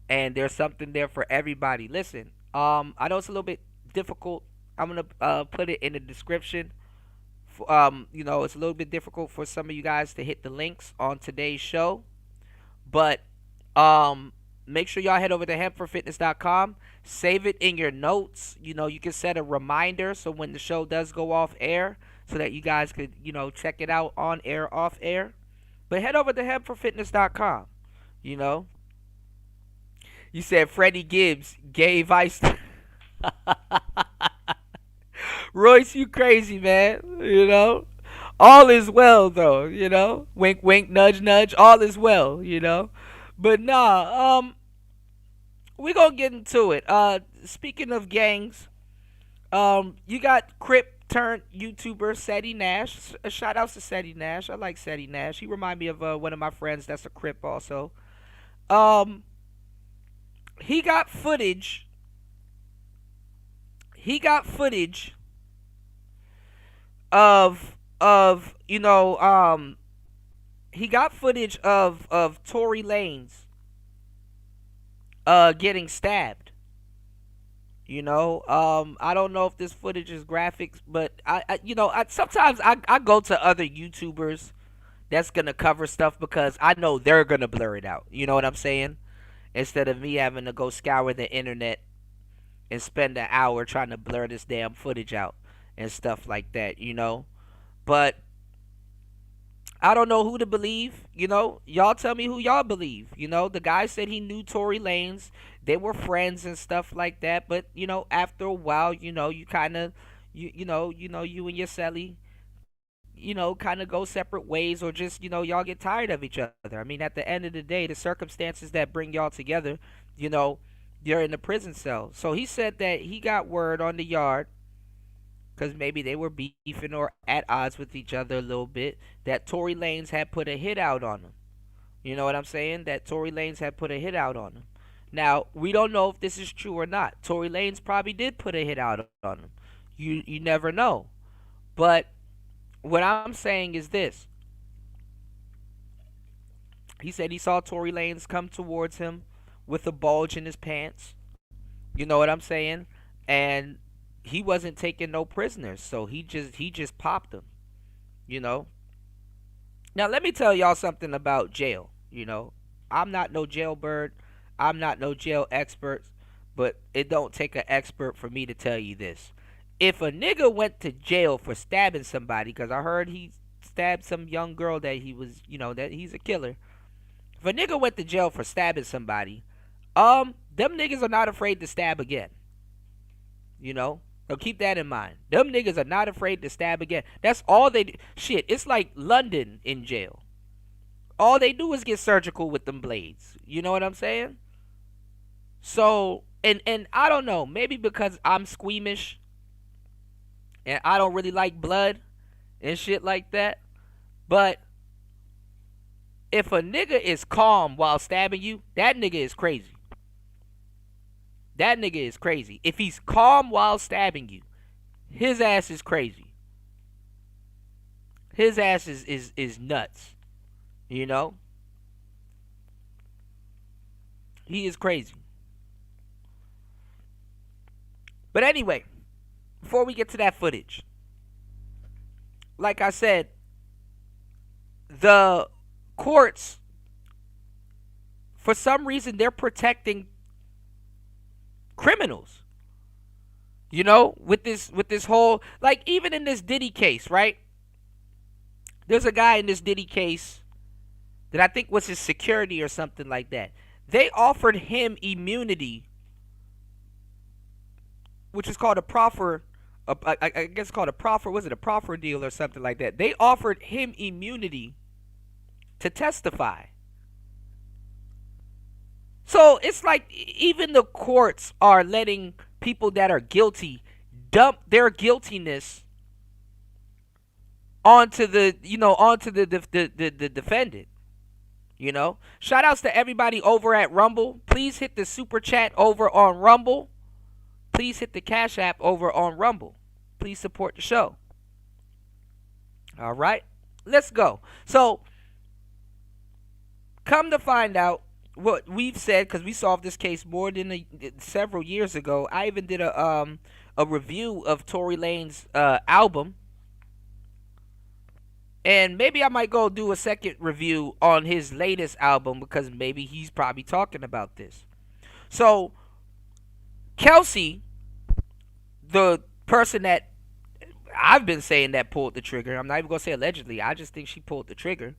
and there's something there for everybody. Listen, I know it's a little bit difficult. I'm gonna put it in the description. You know, it's a little bit difficult for some of you guys to hit the links on today's show, but make sure y'all head over to hempforfitness.com. Save it in your notes. You know, you can set a reminder so when the show does go off air, so that you guys could, you know, check it out on air, off air. But head over to hempforfitness.com. You know, you said Freddie Gibbs gave ice. Royce, you crazy, man. You know, all is well though. You know, wink, wink, nudge, nudge. All is well. You know. But nah, we gonna get into it. Speaking of gangs, you got Crip turned YouTuber Seti Nash. Shout out to Seti Nash. I like Seti Nash. He remind me of one of my friends that's a Crip also. He got footage. Of you know, he got footage of Tory Lanez getting stabbed. I don't know if this footage is graphics, but sometimes I go to other YouTubers that's gonna cover stuff because I know they're gonna blur it out. You know what I'm saying? Instead of me having to go scour the internet and spend an hour trying to blur this damn footage out and stuff like that. But I don't know who to believe. Y'all tell me who y'all believe. The guy said he knew Tory Lanez. They were friends and stuff like that. But after a while, you kind of, you and your Sally, kind of go separate ways, or just, y'all get tired of each other. I mean, at the end of the day, the circumstances that bring y'all together, you're in the prison cell. So he said that he got word on the yard, because maybe they were beefing or at odds with each other a little bit, that Tory Lanez had put a hit out on him. You know what I'm saying? That Tory Lanez had put a hit out on him. Now, we don't know if this is true or not. Tory Lanez probably did put a hit out on him. You never know. But what I'm saying is this. He said he saw Tory Lanez come towards him with a bulge in his pants. You know what I'm saying? And he wasn't taking no prisoners, so he just popped them. Now let me tell y'all something about jail. I'm not no jailbird. I'm not no jail expert, but it don't take an expert for me to tell you this. If a nigga went to jail for stabbing somebody, because I heard he stabbed some young girl that he was, that he's a killer. If a nigga went to jail for stabbing somebody, them niggas are not afraid to stab again. So keep that in mind. Them niggas are not afraid to stab again. That's all they do. Shit, it's like London in jail. All they do is get surgical with them blades. You know what I'm saying? So, and I don't know, maybe because I'm squeamish and I don't really like blood and shit like that. But if a nigga is calm while stabbing you, that nigga is crazy. That nigga is crazy. If he's calm while stabbing you, his ass is crazy. His ass is nuts. He is crazy. But anyway, before we get to that footage, like I said, the courts, for some reason, they're protecting criminals. With this whole, like, even in this Diddy case, right? There's a guy in this Diddy case that I think was his security or something like that. They offered him immunity, which is called a proffer. I guess it's called a proffer. Was it a proffer deal or something like that? They offered him immunity to testify. So it's like even the courts are letting people that are guilty dump their guiltiness onto the defendant. Shout outs to everybody over at Rumble. Please hit the super chat over on Rumble. Please hit the Cash App over on Rumble. Please support the show. All right, let's go. So, come to find out what we've said, because we solved this case more than several years ago. I even did a review of Tory Lanez album. And maybe I might go do a second review on his latest album, because maybe he's probably talking about this. So, Kelsey, the person that I've been saying that pulled the trigger, I'm not even going to say allegedly, I just think she pulled the trigger.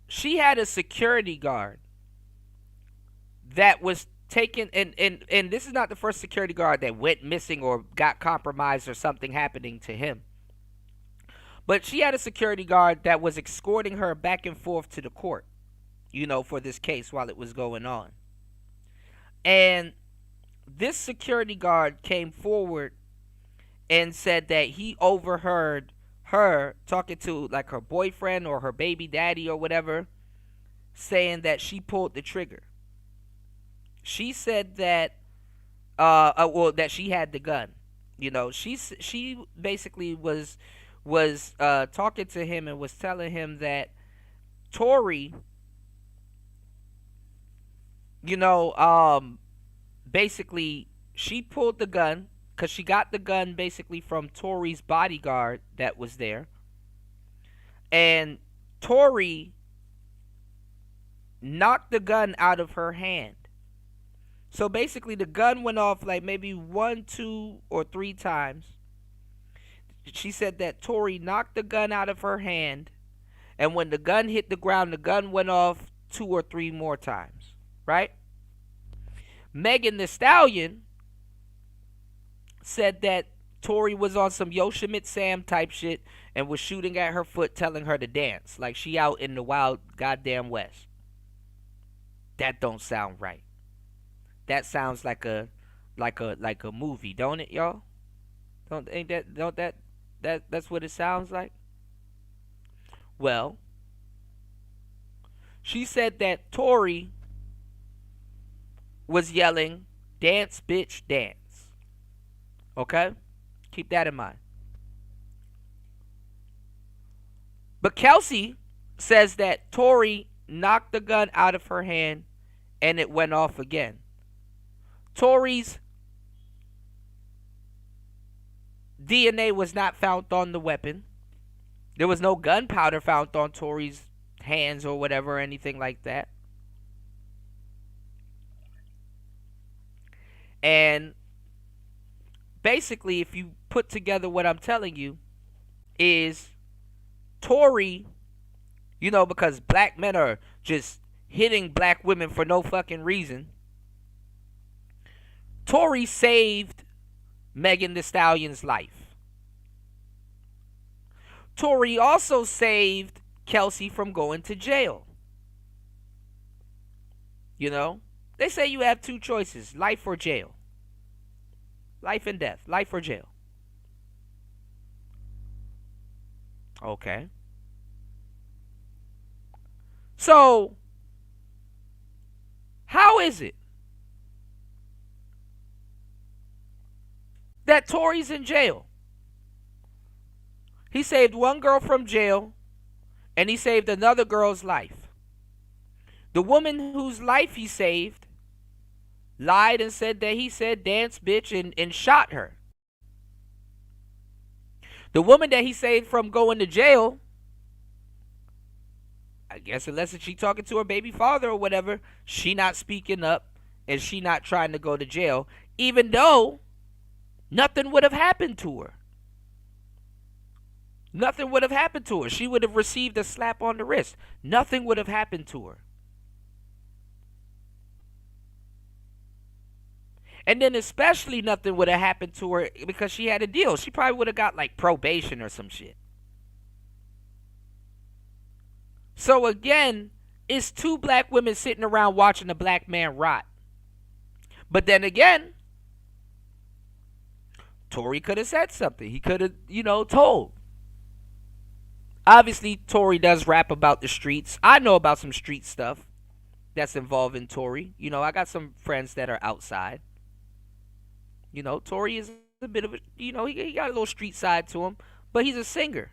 She had a security guard that was taken, and this is not the first security guard that went missing or got compromised or something happening to him. But she had a security guard that was escorting her back and forth to the court, for this case while it was going on. And this security guard came forward and said that he overheard her talking to, like, her boyfriend or her baby daddy or whatever, saying that she pulled the trigger. She said that that she had the gun. She basically was talking to him and was telling him that Tory, you know, basically she pulled the gun because she got the gun basically from Tori's bodyguard that was there, and Tori knocked the gun out of her hand. So basically the gun went off like maybe 1, 2, or 3 times. She said that Tori knocked the gun out of her hand, and when the gun hit the ground, the gun went off 2 or 3 more times, right? Megan Thee Stallion said that Tori was on some Yosemite Sam type shit and was shooting at her foot, telling her to dance like she out in the wild goddamn west. That don't sound right. That sounds like a movie, don't it, y'all? That's what it sounds like? Well, she said that Tori was yelling, "Dance, bitch, dance." Okay? Keep that in mind. But Kelsey says that Tori knocked the gun out of her hand and it went off again. Tori's DNA was not found on the weapon. There was no gunpowder found on Tori's hands or whatever, or anything like that. And basically, if you put together what I'm telling you, is Tori, you know, because black men are just hitting black women for no fucking reason. Tori saved Megan Thee Stallion's life. Tori also saved Kelsey from going to jail. You know, they say you have 2 choices, life or jail. Life and death, life or jail. Okay. So, how is it that Tori's in jail? He saved one girl from jail, and he saved another girl's life. The woman whose life he saved lied and said that he said dance bitch and shot her. The woman that he saved from going to jail, I guess unless she talking to her baby father or whatever, she not speaking up and she not trying to go to jail, even though nothing would have happened to her. Nothing would have happened to her. She would have received a slap on the wrist. Nothing would have happened to her. And then especially nothing would have happened to her because she had a deal. She probably would have got like probation or some shit. So again, it's 2 black women sitting around watching a black man rot. But then again, Tori could have said something. He could have, you know, told. Obviously, Tori does rap about the streets. I know about some street stuff that's involving Tori. You know, I got some friends that are outside. You know, Tori is a bit of a, you know, he got a little street side to him, but he's a singer.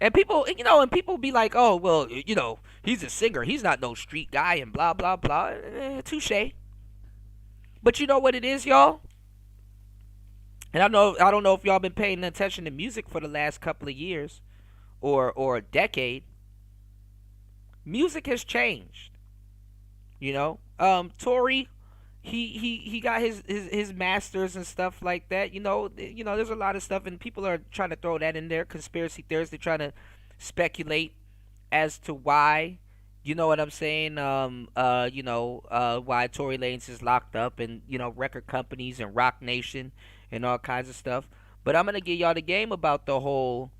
And people, you know, and people be like, oh, well, you know, he's a singer. He's not no street guy and blah, blah, blah. Touche. But you know what it is, y'all? And I don't know if y'all been paying attention to music for the last couple of years or a decade. Music has changed. You know? Tori, he got his masters and stuff like that. You know, there's a lot of stuff, and people are trying to throw that in there. Conspiracy theorists, they're trying to speculate as to why. You know what I'm saying? Why Tory Lanez is locked up, and you know, record companies and Rock Nation and all kinds of stuff. But I'm gonna give y'all the game about the whole,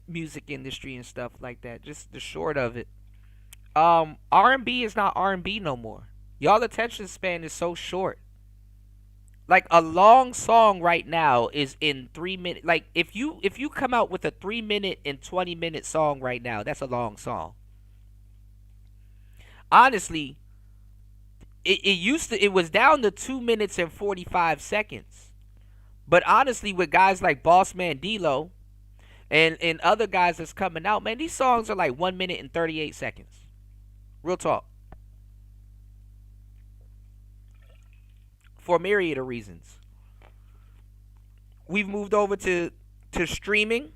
music industry and stuff like that. Just the short of it. R&B is not R&B no more. Y'all attention span is so short. Like a long song right now is in 3 minutes. Like if you come out with a 3-minute and 20-minute song right now, that's a long song. Honestly, it was down to 2 minutes and 45 seconds. But honestly, with guys like Boss Man D-Lo and other guys that's coming out, man, these songs are like 1 minute and 38 seconds. Real talk. for a myriad of reasons. We've moved over to streaming.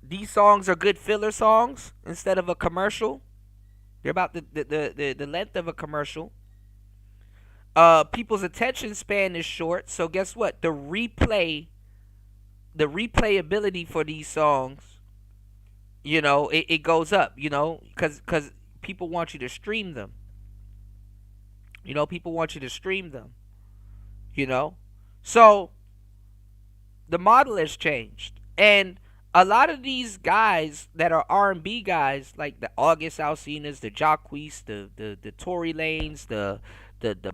These songs are good filler songs instead of a commercial. They're about the length of a commercial. People's attention span is short, so guess what? The replayability for these songs, it goes up, because people want you to stream them. People want you to stream them. So the model has changed, and a lot of these guys that are R&B guys, like the August Alsinas, the Jacquees, the Tory Lanes, the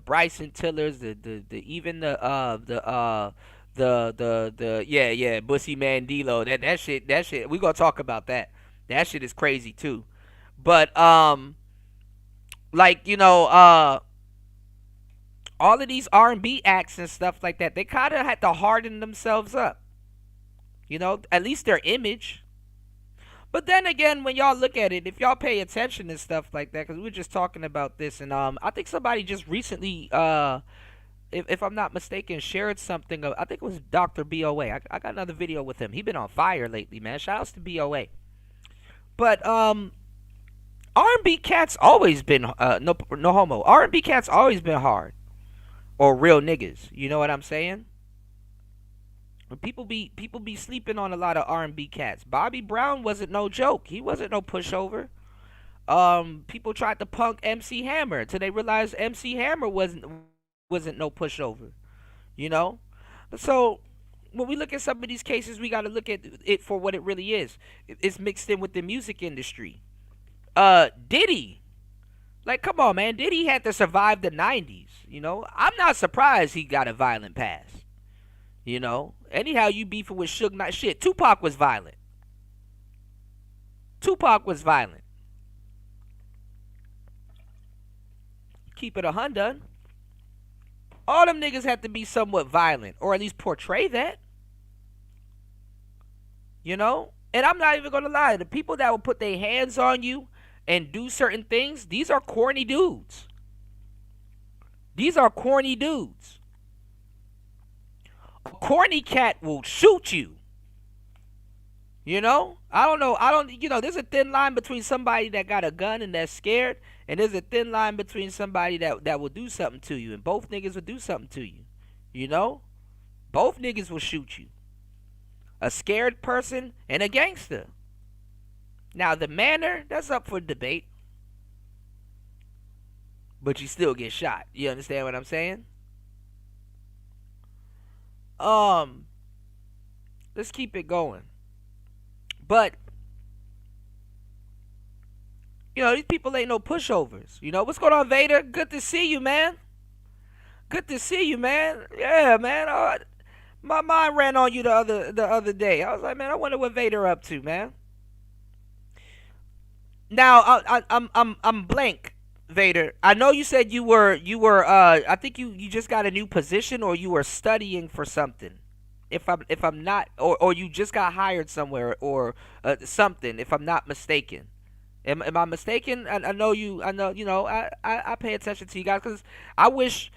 Bryson Tillers, even the Bussy Mandilo, that shit we gonna talk about that. That shit is crazy too. But all of these R&B acts and stuff like that, they kind of had to harden themselves up. At least their image. But then again, when y'all look at it, if y'all pay attention and stuff like that, because we were just talking about this, and I think somebody just recently, if I'm not mistaken, shared something. I think it was Dr. BOA. I got another video with him. He been on fire lately, man. Shout outs to BOA. But R&B cats always been no homo. R&B cats always been hard. Or real niggas, you know what I'm saying? People be sleeping on a lot of R&B cats. Bobby Brown wasn't no joke. He wasn't no pushover. People tried to punk MC Hammer till they realized MC Hammer wasn't no pushover. So when we look at some of these cases, we got to look at it for what it really is. It's mixed in with the music industry. Diddy. Like, come on, man. Diddy had to survive the 90s, I'm not surprised he got a violent past. Anyhow, you beefing with Suge Knight. Shit, Tupac was violent. Keep it 100. All them niggas have to be somewhat violent, or at least portray that. And I'm not even gonna lie, the people that will put their hands on you and do certain things, these are corny dudes. A corny cat will shoot you. I don't know. There's a thin line between somebody that got a gun and that's scared, and there's a thin line between somebody that will do something to you, and both niggas will do something to you. Both niggas will shoot you. A scared person and a gangster. Now, the manner, that's up for debate. But you still get shot. You understand what I'm saying? Let's keep it going. But, these people ain't no pushovers. What's going on, Vader? Good to see you, man. Yeah, man. My mind ran on you the other day. I was like, man, I wonder what Vader up to, man. Now, I'm blank, Vader. I know you said you were I think you just got a new position, or you were studying for something. If I'm not, or you just got hired somewhere, or something, if I'm not mistaken. Am I mistaken? I know I pay attention to you guys, because I wish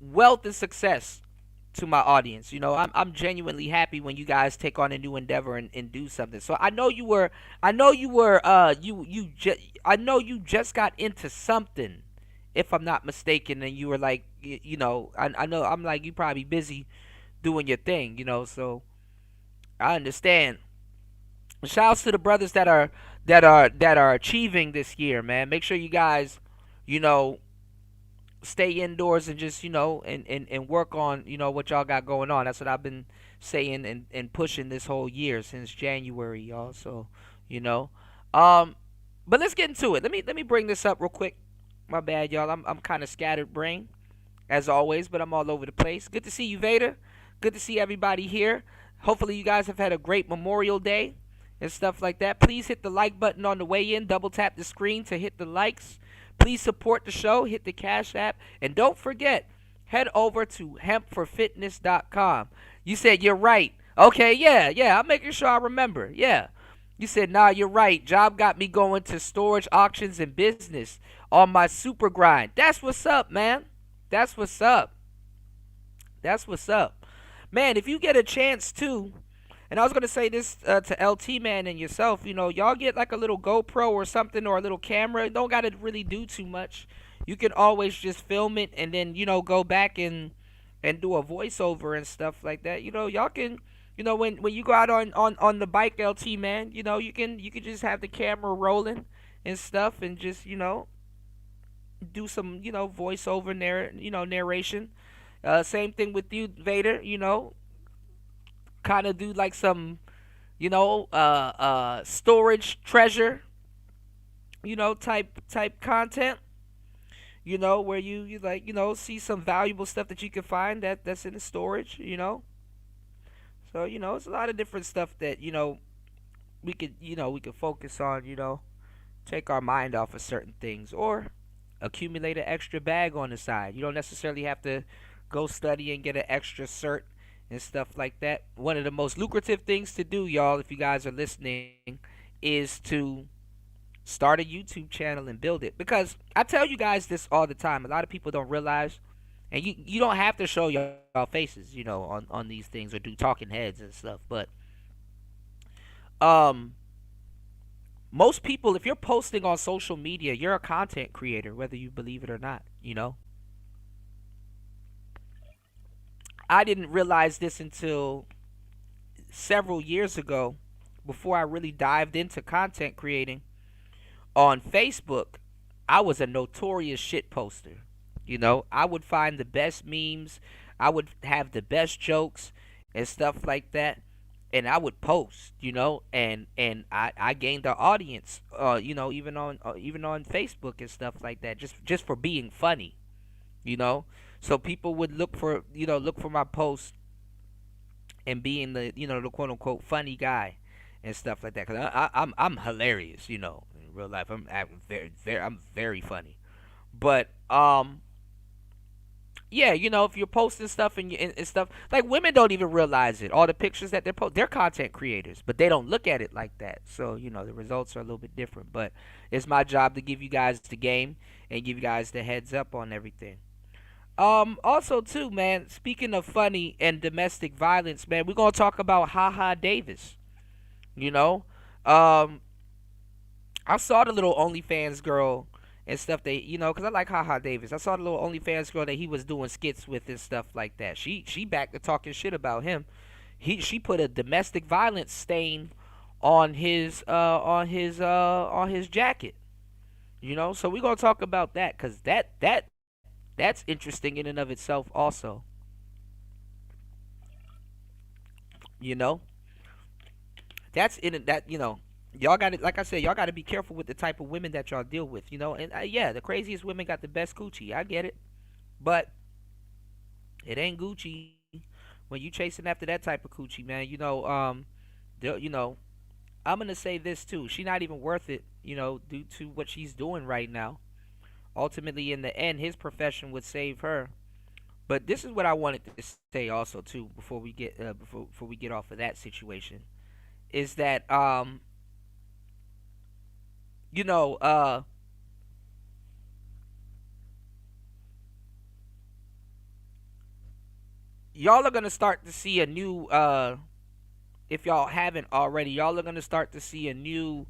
wealth and success to my audience. I'm genuinely happy when you guys take on a new endeavor and do something. So I know you just got into something, if I'm not mistaken, and you were like, I know I'm like, you probably busy doing your thing, so I understand. Shouts to the brothers that are achieving this year, man. Make sure you guys, stay indoors and just, and work on, what y'all got going on. That's what I've been saying and pushing this whole year, since January, y'all. So, but let's get into it. Let me bring this up real quick. My bad, y'all. I'm kind of scattered brain, as always, but I'm all over the place. Good to see you, Vader. Good to see everybody here. Hopefully you guys have had a great Memorial Day and stuff like that. Please hit the like button on the way in. Double tap the screen to hit the likes. Please support the show. Hit the Cash App. And don't forget, head over to hempforfitness.com. You said you're right. Okay, yeah. I'm making sure I remember. Yeah. You said, nah, you're right. Job got me going to storage, auctions, and business on my super grind. That's what's up, man. That's what's up. That's what's up. Man, if you get a chance to, and I was going to say this to LT, man, and yourself, y'all get like a little GoPro or something or a little camera. You don't got to really do too much. You can always just film it and then, go back and do a voiceover and stuff like that. Y'all can, when you go out on the bike, LT, man, you can just have the camera rolling and stuff and just, do some, voiceover narration. Same thing with you, Vader, kind of do like some, storage treasure, type content, where you like, see some valuable stuff that you can find that's in the storage, So, it's a lot of different stuff that, we could focus on, take our mind off of certain things or accumulate an extra bag on the side. You don't necessarily have to go study and get an extra cert and stuff like that. One of the most lucrative things to do, y'all, if you guys are listening, is to start a YouTube channel and build it. Because I tell you guys this all the time. A lot of people don't realize, and you don't have to show y'all faces, on these things or do talking heads and stuff. But most people, if you're posting on social media, you're a content creator, whether you believe it or not, I didn't realize this until several years ago, before I really dived into content creating. On Facebook, I was a notorious shit poster. I would find the best memes, I would have the best jokes and stuff like that, and I would post, and I gained an audience, even on Facebook and stuff like that, just for being funny, So people would look for my posts and being the quote unquote funny guy and stuff like that. Cause I'm hilarious, in real life. I'm very funny. But yeah, if you're posting stuff and stuff, like women don't even realize it. All the pictures that they're content creators, but they don't look at it like that. So the results are a little bit different. But it's my job to give you guys the game and give you guys the heads up on everything. Also too, man, speaking of funny and domestic violence, man, we're gonna talk about Haha Davis. I saw the little OnlyFans girl and stuff that, cause I like Haha Davis. I saw the little OnlyFans girl that he was doing skits with and stuff like that. She back to talking shit about him. She put a domestic violence stain on his jacket. So we're gonna talk about that, cause that's interesting in and of itself also. That's in that, y'all got to, like I said, y'all got to be careful with the type of women that y'all deal with, and yeah, the craziest women got the best coochie. I get it. But it ain't Gucci when you chasing after that type of coochie, man. I'm going to say this too. She not even worth it, due to what she's doing right now. Ultimately, in the end, his profession would save her. But this is what I wanted to say also too, before we get before we get off of that situation, is that y'all are gonna start to see a new if y'all haven't already, y'all are gonna start to see a new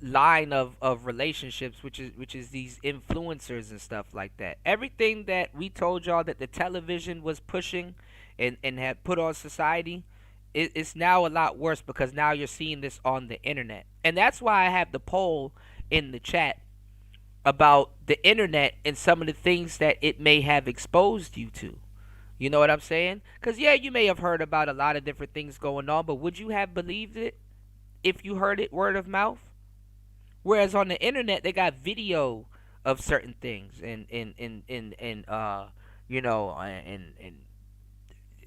line of relationships, which is these influencers and stuff like that. Everything that we told y'all that the television was pushing and had put on society, it's now a lot worse, because now you're seeing this on the internet. And that's why I have the poll in the chat about the internet and some of the things that it may have exposed you to. You know what I'm saying? Because yeah, you may have heard about a lot of different things going on, but would you have believed it if you heard it word of mouth? Whereas on the internet, they got video of certain things, and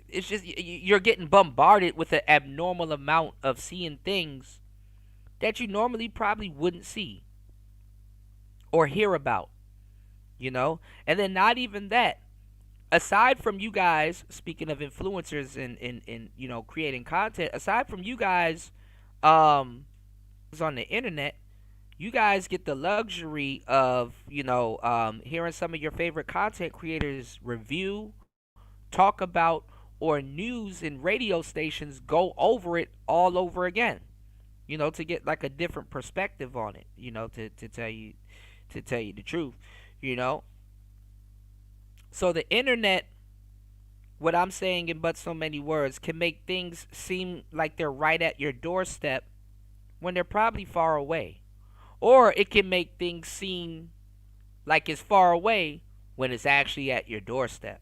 it's just you're getting bombarded with an abnormal amount of seeing things that you normally probably wouldn't see or hear about, and then not even that. Aside from you guys, speaking of influencers and creating content, aside from you guys, on the internet, you guys get the luxury of, hearing some of your favorite content creators review, talk about, or news and radio stations go over it all over again. To get like a different perspective on it. To tell you the truth. You know. So the internet, what I'm saying in but so many words, can make things seem like they're right at your doorstep when they're probably far away. Or it can make things seem like it's far away when it's actually at your doorstep.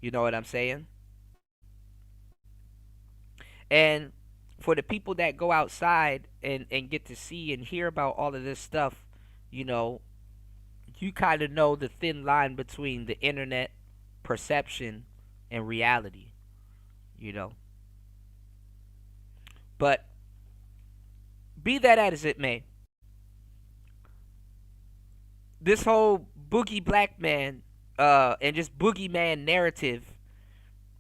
You know what I'm saying? And for the people that go outside and get to see and hear about all of this stuff, you know, you kind of know the thin line between the internet perception and reality, you know. But be that as it may, this whole boogie black man and just boogeyman narrative,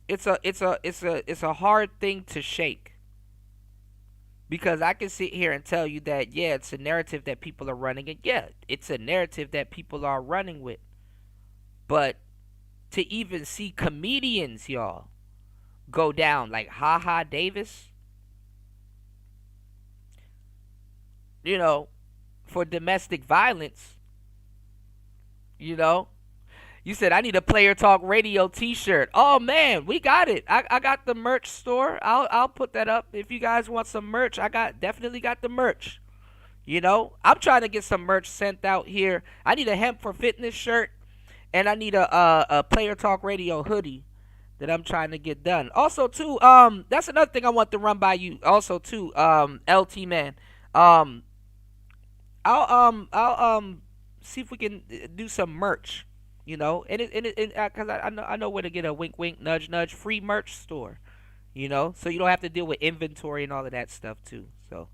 it's a hard thing to shake, because I can sit here and tell you that, yeah, it's a narrative that people are running, and yeah, it's a narrative that people are running with. But to even see comedians, y'all, go down like Haha Davis, for domestic violence, you said I need a Player Talk Radio T-shirt. Oh man, we got it. I got the merch store. I'll put that up if you guys want some merch. Definitely got the merch. I'm trying to get some merch sent out here. I need a Hemp for Fitness shirt, and I need a Player Talk Radio hoodie that I'm trying to get done. Also too, that's another thing I want to run by you. Also too, LT man, I'll see if we can do some merch. Because I know where to get a wink wink nudge nudge free merch store. So you don't have to deal with inventory and all of that stuff too. So,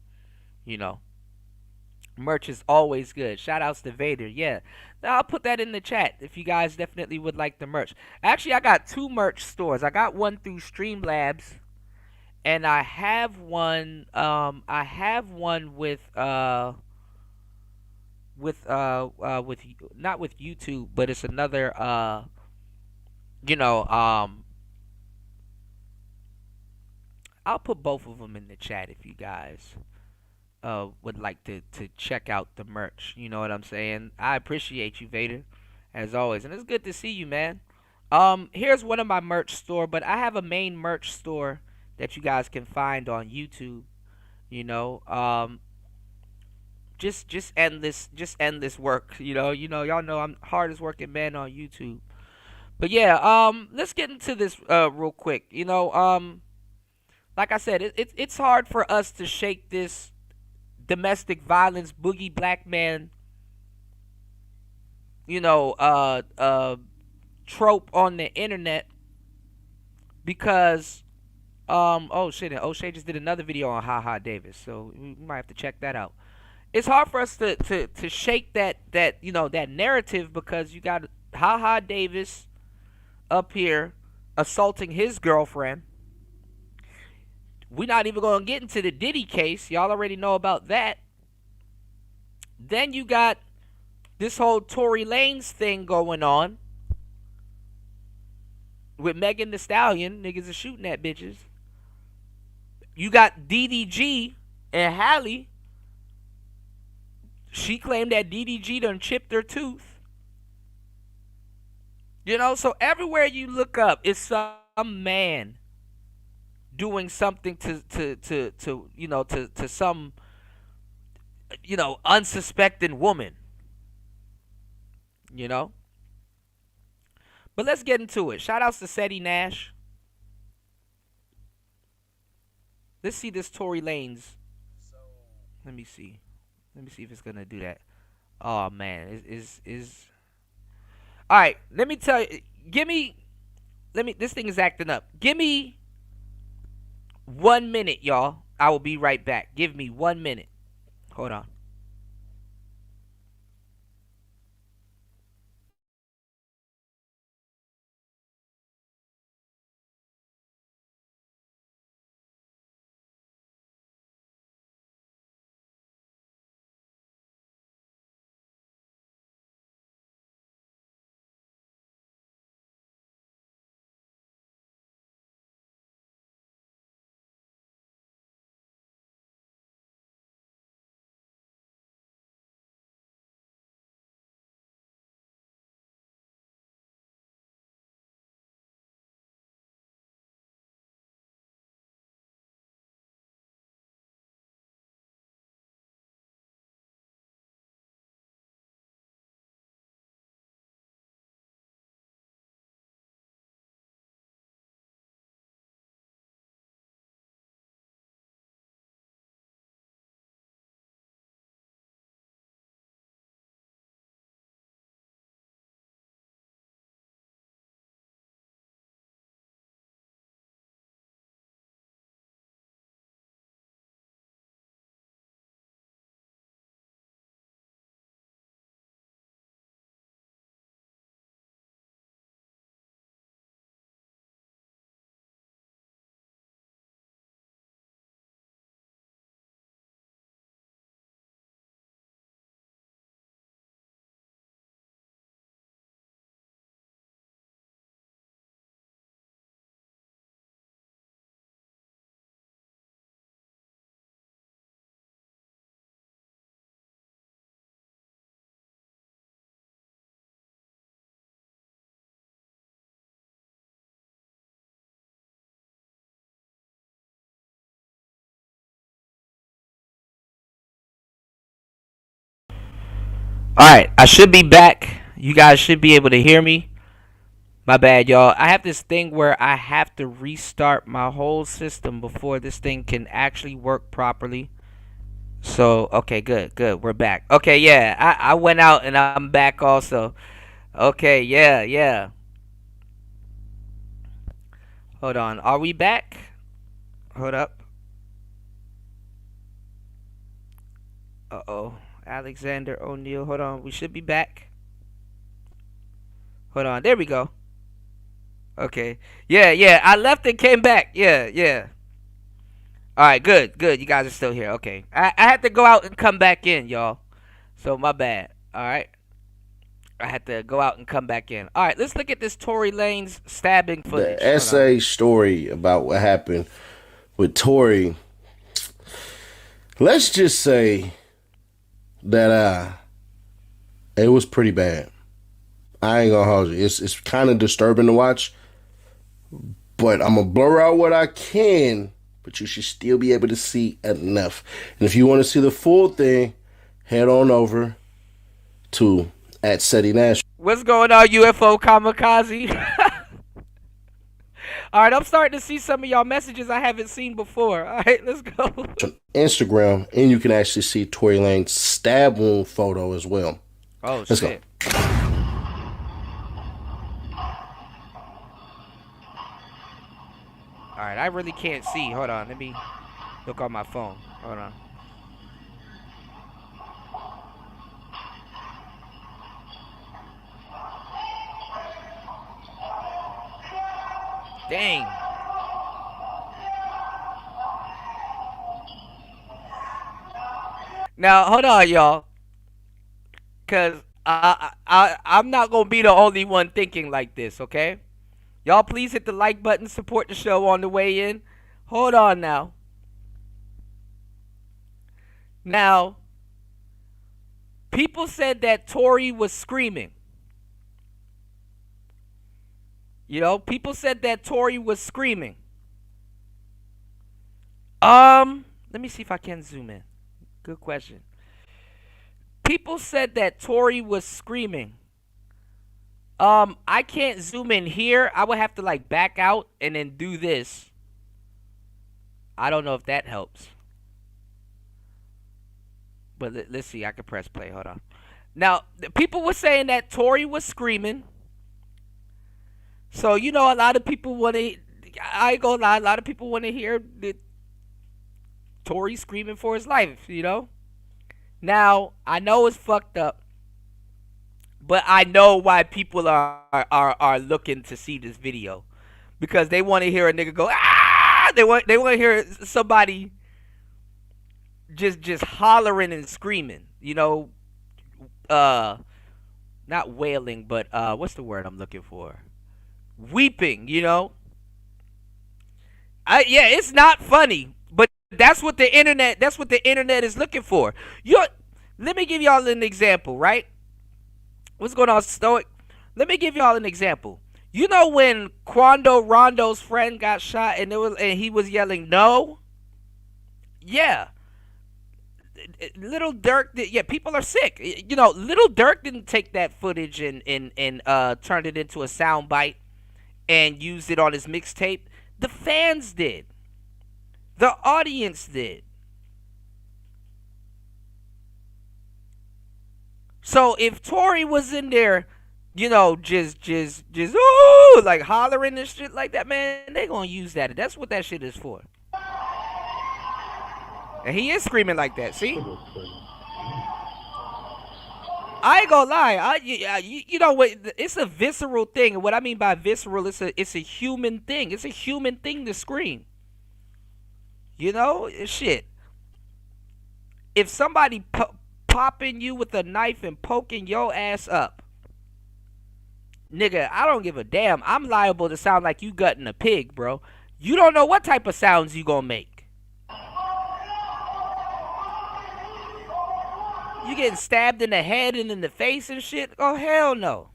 merch is always good. Shout outs to Vader. Yeah. Now I'll put that in the chat if you guys definitely would like the merch. Actually, I got two merch stores. I got one through Streamlabs, and I have one with not with YouTube, but it's another I'll put both of them in the chat if you guys would like to check out the merch. You know what I'm saying? I appreciate you, Vader, as always, and it's good to see you, man. Here's one of my merch store, but I have a main merch store that you guys can find on YouTube. Just endless work. Y'all know I'm hardest working man on YouTube. But yeah, let's get into this real quick. Like I said, it's hard for us to shake this domestic violence boogie black man, trope on the internet, because oh shit, and O'Shea just did another video on Haha Davis, so we might have to check that out. It's hard for us to shake that narrative, because you got Haha Davis up here assaulting his girlfriend. We're not even going to get into the Diddy case. Y'all already know about that. Then you got this whole Tory Lanez thing going on with Megan Thee Stallion. Niggas are shooting at bitches. You got DDG and Halle. She claimed that DDG done chipped her tooth. So everywhere you look up, it's some man doing something to some unsuspecting woman. But let's get into it. Shout outs to Seti Nash. Let's see this Tory Lanez. Let me see if it's gonna do that. Oh man, is all right. Let me tell you. This thing is acting up. Give me 1 minute, y'all. I will be right back. Give me 1 minute. Hold on. Alright, I should be back. You guys should be able to hear me. My bad, y'all. I have this thing where I have to restart my whole system before this thing can actually work properly. So, okay, good. We're back. Okay, yeah. I went out and I'm back also. Okay, yeah. Hold on. Are we back? Hold up. Uh-oh. Alexander O'Neal. Hold on. We should be back. Hold on. There we go. Okay. Yeah. I left and came back. Yeah. Alright, good. You guys are still here. Okay. I had to go out and come back in, y'all. So, my bad. Alright. I had to go out and come back in. Alright, let's look at this Tory Lanez stabbing footage. The essay story about what happened with Tory. Let's just say that it was pretty bad. I ain't gonna hold you. It's kind of disturbing to watch, but I'm gonna blur out what I can. But you should still be able to see enough. And if you want to see the full thing, head on over to @SetiNash. What's going on, UFO Kamikaze? Alright, I'm starting to see some of y'all messages I haven't seen before. Alright, let's go. On Instagram, and you can actually see Tory Lanez's stab wound photo as well. Oh, let's shit. Go. Alright, I really can't see. Hold on, let me look on my phone. Hold on. Dang. Now, hold on, y'all. Because I'm not going to be the only one thinking like this, okay? Y'all please hit the like button, support the show on the way in. Hold on now. Now, people said that Tory was screaming. You know, people said that Tory was screaming. Let me see if I can zoom in. Good question. People said that Tory was screaming. I can't zoom in here. I would have to like back out and then do this. I don't know if that helps. But let's see. I can press play. Hold on. Now, people were saying that Tory was screaming. So, you know, a lot of people want to, I ain't gonna lie, a lot of people want to hear the Tory screaming for his life, you know? Now, I know it's fucked up, but I know why people are looking to see this video. Because they want to hear a nigga go, ah! They want to hear somebody just hollering and screaming, you know? Not wailing, but what's the word I'm looking for? Weeping, you know. Yeah, it's not funny, but that's what the internet is looking for. Let me give y'all an example, right? What's going on, Stoic? Let me give y'all an example. You know when Quando Rondo's friend got shot and he was yelling no? Yeah. Little Durk people are sick. You know, Little Durk didn't take that footage and turned it into a soundbite and used it on his mixtape. The fans did. The audience did. So if Tory was in there, you know, just ooh, like hollering and shit like that, man, they gonna use that. That's what that shit is for. And he is screaming like that, see? I ain't gonna lie. You know what? It's a visceral thing. And what I mean by visceral, it's a human thing. It's a human thing to scream. You know, shit. If somebody popping you with a knife and poking your ass up, nigga, I don't give a damn. I'm liable to sound like you gutting a pig, bro. You don't know what type of sounds you gonna make. You getting stabbed in the head and in the face and shit? Oh, hell no.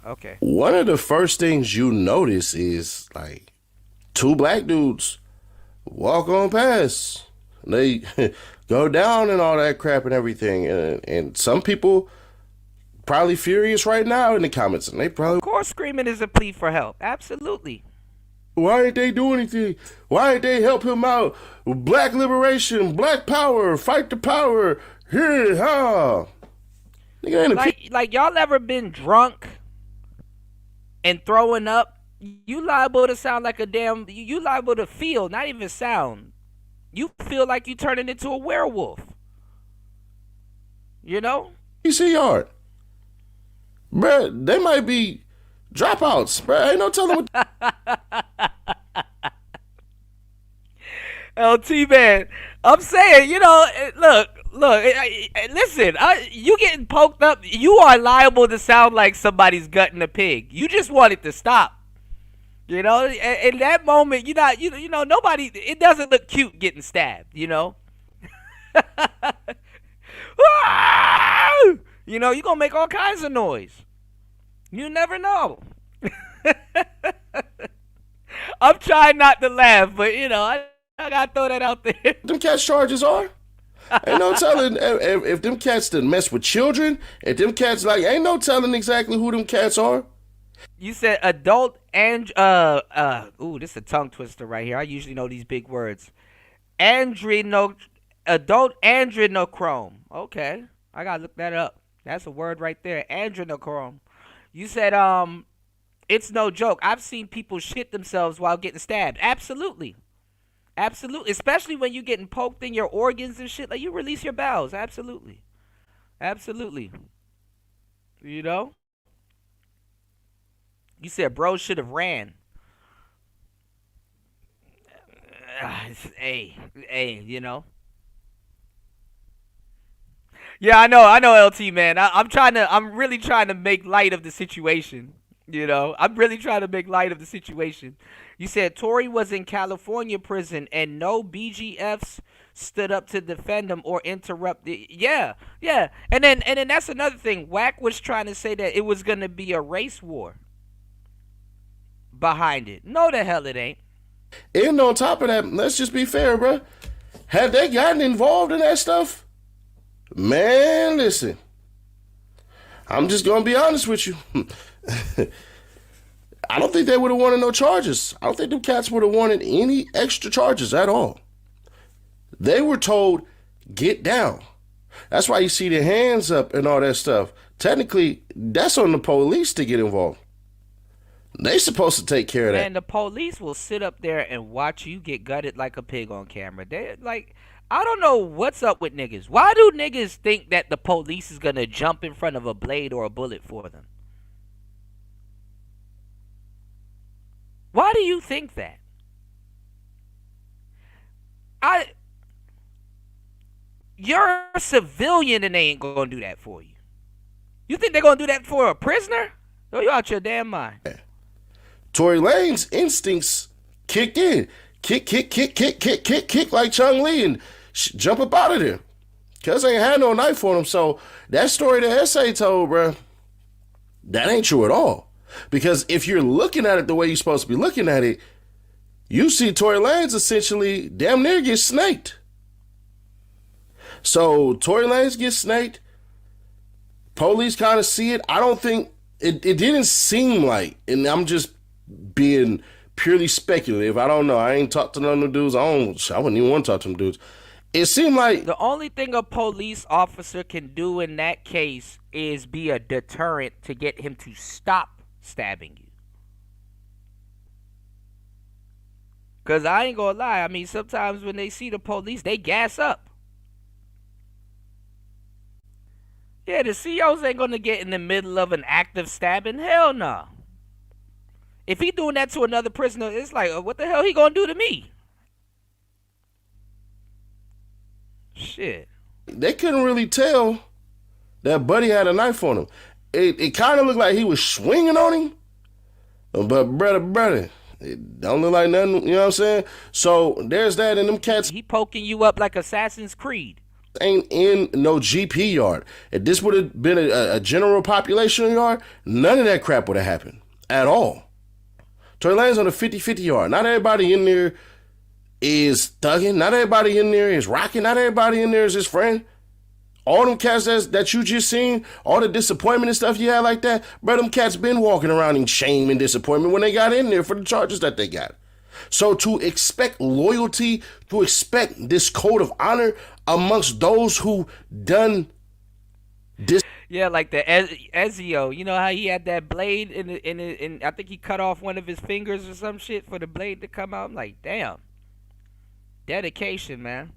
Okay. One of the first things you notice is, like, two black dudes walk on past. They go down and all that crap and everything. And some people probably furious right now in the comments. And they probably... Of course screaming is a plea for help. Absolutely. Why ain't they do anything? Why ain't they help him out? Black liberation, black power, fight the power. Here, ha. Like y'all ever been drunk and throwing up? You liable to sound like a damn... You liable to feel, not even sound. You feel like you turning into a werewolf. You know? PC yard. Bruh, they might be dropouts. Bruh, ain't no telling what... LT, man, I'm saying, you know, look, listen, you getting poked up, you are liable to sound like somebody's gutting a pig. You just want it to stop. You know, in that moment, you know, nobody, it doesn't look cute getting stabbed, you know? You know, you're going to make all kinds of noise. You never know. I'm trying not to laugh, but, you know, I got to throw that out there. Them cats charges are? Ain't no telling if them cats done mess with children, if them cats, like, ain't no telling exactly who them cats are. You said adult and ooh, this is a tongue twister right here. I usually know these big words. Adult adrenochrome. Okay, I gotta look that up. That's a word right there. Adrenochrome. You said it's no joke. I've seen people shit themselves while getting stabbed. Absolutely, absolutely. Especially when you're getting poked in your organs and shit. Like you release your bowels. Absolutely, absolutely. You know. You said bro should have ran. Hey, you know. Yeah, I know, LT, man. I'm really trying to make light of the situation. You know, I'm really trying to make light of the situation. You said Tory was in California prison and no BGFs stood up to defend him or interrupt the... Yeah. And then that's another thing. Wack was trying to say that it was going to be a race war behind it. No, the hell it ain't. And on top of that, let's just be fair, bro. Had they gotten involved in that stuff, man, listen. I'm just gonna be honest with you. I don't think they would have wanted no charges. I don't think them cats would have wanted any extra charges at all. They were told, get down. That's why you see their hands up and all that stuff. Technically, that's on the police to get involved. They supposed to take care of that. And the police will sit up there and watch you get gutted like a pig on camera. They like, I don't know what's up with niggas. Why do niggas think that the police is gonna jump in front of a blade or a bullet for them? Why do you think that? You're a civilian and they ain't gonna do that for you. You think they're gonna do that for a prisoner? Oh, you out your damn mind. Tory Lanez instincts kicked in. Kick like Chung Lee and jump up out of there. Cuz ain't had no knife on him. So that story that Essay told, bro, that ain't true at all. Because if you're looking at it the way you're supposed to be looking at it, you see Tory Lanez essentially damn near get snaked. So Tory Lanez gets snaked. Police kind of see it. I don't think, it didn't seem like, and I'm just being purely speculative. I don't know. I ain't talked to none of them dudes. I wouldn't even want to talk to them dudes. It seemed like the only thing a police officer can do in that case is be a deterrent to get him to stop stabbing you. Because I ain't gonna lie. I mean, sometimes when they see the police, they gas up. Yeah, the COs ain't gonna get in the middle of an active stabbing. Hell no. If he doing that to another prisoner, it's like, what the hell he gonna do to me? Shit. They couldn't really tell that Buddy had a knife on him. It kind of looked like he was swinging on him. But brother, it don't look like nothing, you know what I'm saying? So there's that, and them cats... He poking you up like Assassin's Creed. Ain't in no GP yard. If this would have been a general population yard, none of that crap would have happened at all. Tory Lanez on a 50-50 yard. Not everybody in there is thugging. Not everybody in there is rocking. Not everybody in there is his friend. All them cats that you just seen, all the disappointment and stuff you had like that, bro, them cats been walking around in shame and disappointment when they got in there for the charges that they got. So to expect loyalty, to expect this code of honor amongst those who done this. Yeah, like the Ezio, you know how he had that blade in I think he cut off one of his fingers or some shit for the blade to come out. I'm like, damn. Dedication, man.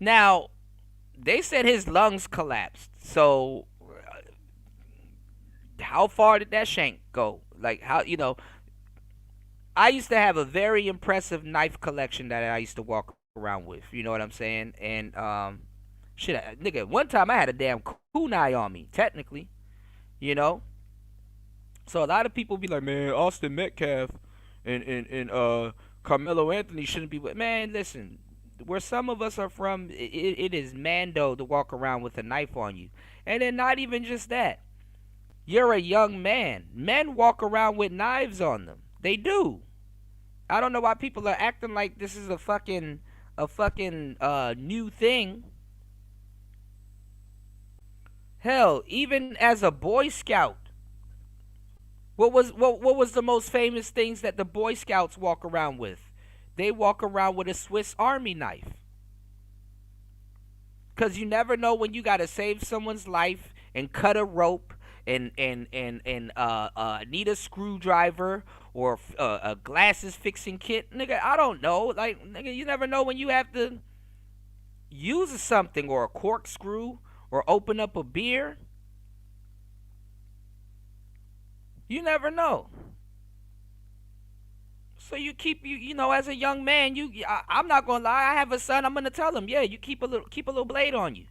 Now, they said his lungs collapsed. So, how far did that shank go? Like, how, you know, I used to have a very impressive knife collection that I used to walk around with. You know what I'm saying? And, shit, nigga, one time I had a damn kunai on me, technically. You know? So, a lot of people be like, man, Austin Metcalf and Carmelo Anthony shouldn't be with. Man, listen. Where some of us are from, it is Mando to walk around with a knife on you. And then not even just that. You're a young man. Men walk around with knives on them. They do. I don't know why people are acting like this is a fucking new thing. Hell, even as a Boy Scout, what was the most famous things that the Boy Scouts walk around with? They walk around with a Swiss Army knife. Because you never know when you got to save someone's life and cut a rope and need a screwdriver or a glasses fixing kit. Nigga, I don't know. Like, nigga, you never know when you have to use something or a corkscrew or open up a beer. You never know. So you keep you know, as a young man, I'm not gonna lie. I have a son. I'm gonna tell him, yeah, you keep a little blade on you.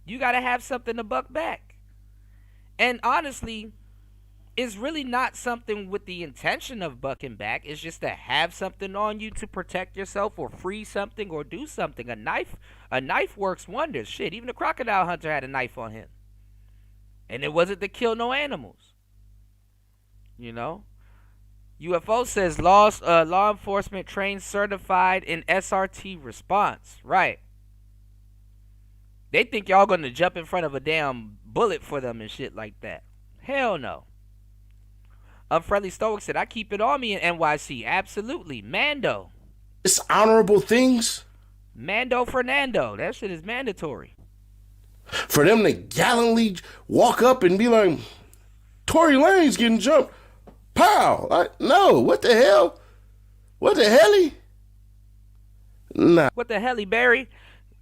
You gotta have something to buck back. And honestly, it's really not something with the intention of bucking back. It's just to have something on you to protect yourself or free something or do something. A knife works wonders. Shit, even the crocodile hunter had a knife on him, and it wasn't to kill no animals. You know. UFO says law enforcement trained certified in SRT response. Right. They think y'all gonna jump in front of a damn bullet for them and shit like that. Hell no. Unfriendly Stoic said, I keep it on me in NYC. Absolutely. Mando. Dishonorable things. Mando Fernando. That shit is mandatory. For them to gallantly walk up and be like, Tory Lane's getting jumped. Pow! Like, no, what the hell? What the helly? Nah. What the helly, Barry?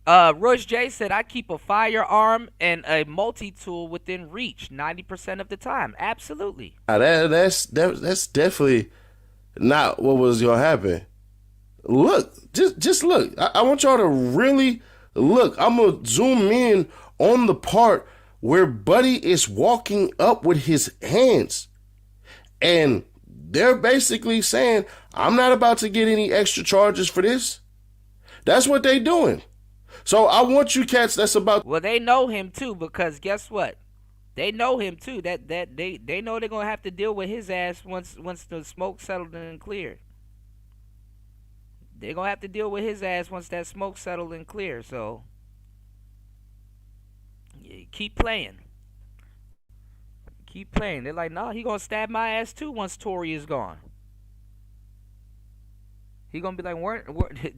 Royce J said, I keep a firearm and a multi-tool within reach 90% of the time. Absolutely. That's definitely not what was gonna happen. Look, just look. I want y'all to really look. I'm gonna zoom in on the part where Buddy is walking up with his hands. And they're basically saying, I'm not about to get any extra charges for this. That's what they doing. So I want you cats that's about. Well, they know him too, because guess what? They know him too. That they know they're gonna have to deal with his ass once the smoke settled and cleared. They're gonna have to deal with his ass once that smoke settled and cleared. So yeah, keep playing. Keep playing. They're like, nah, he gonna stab my ass too once Tory is gone. He gonna be like,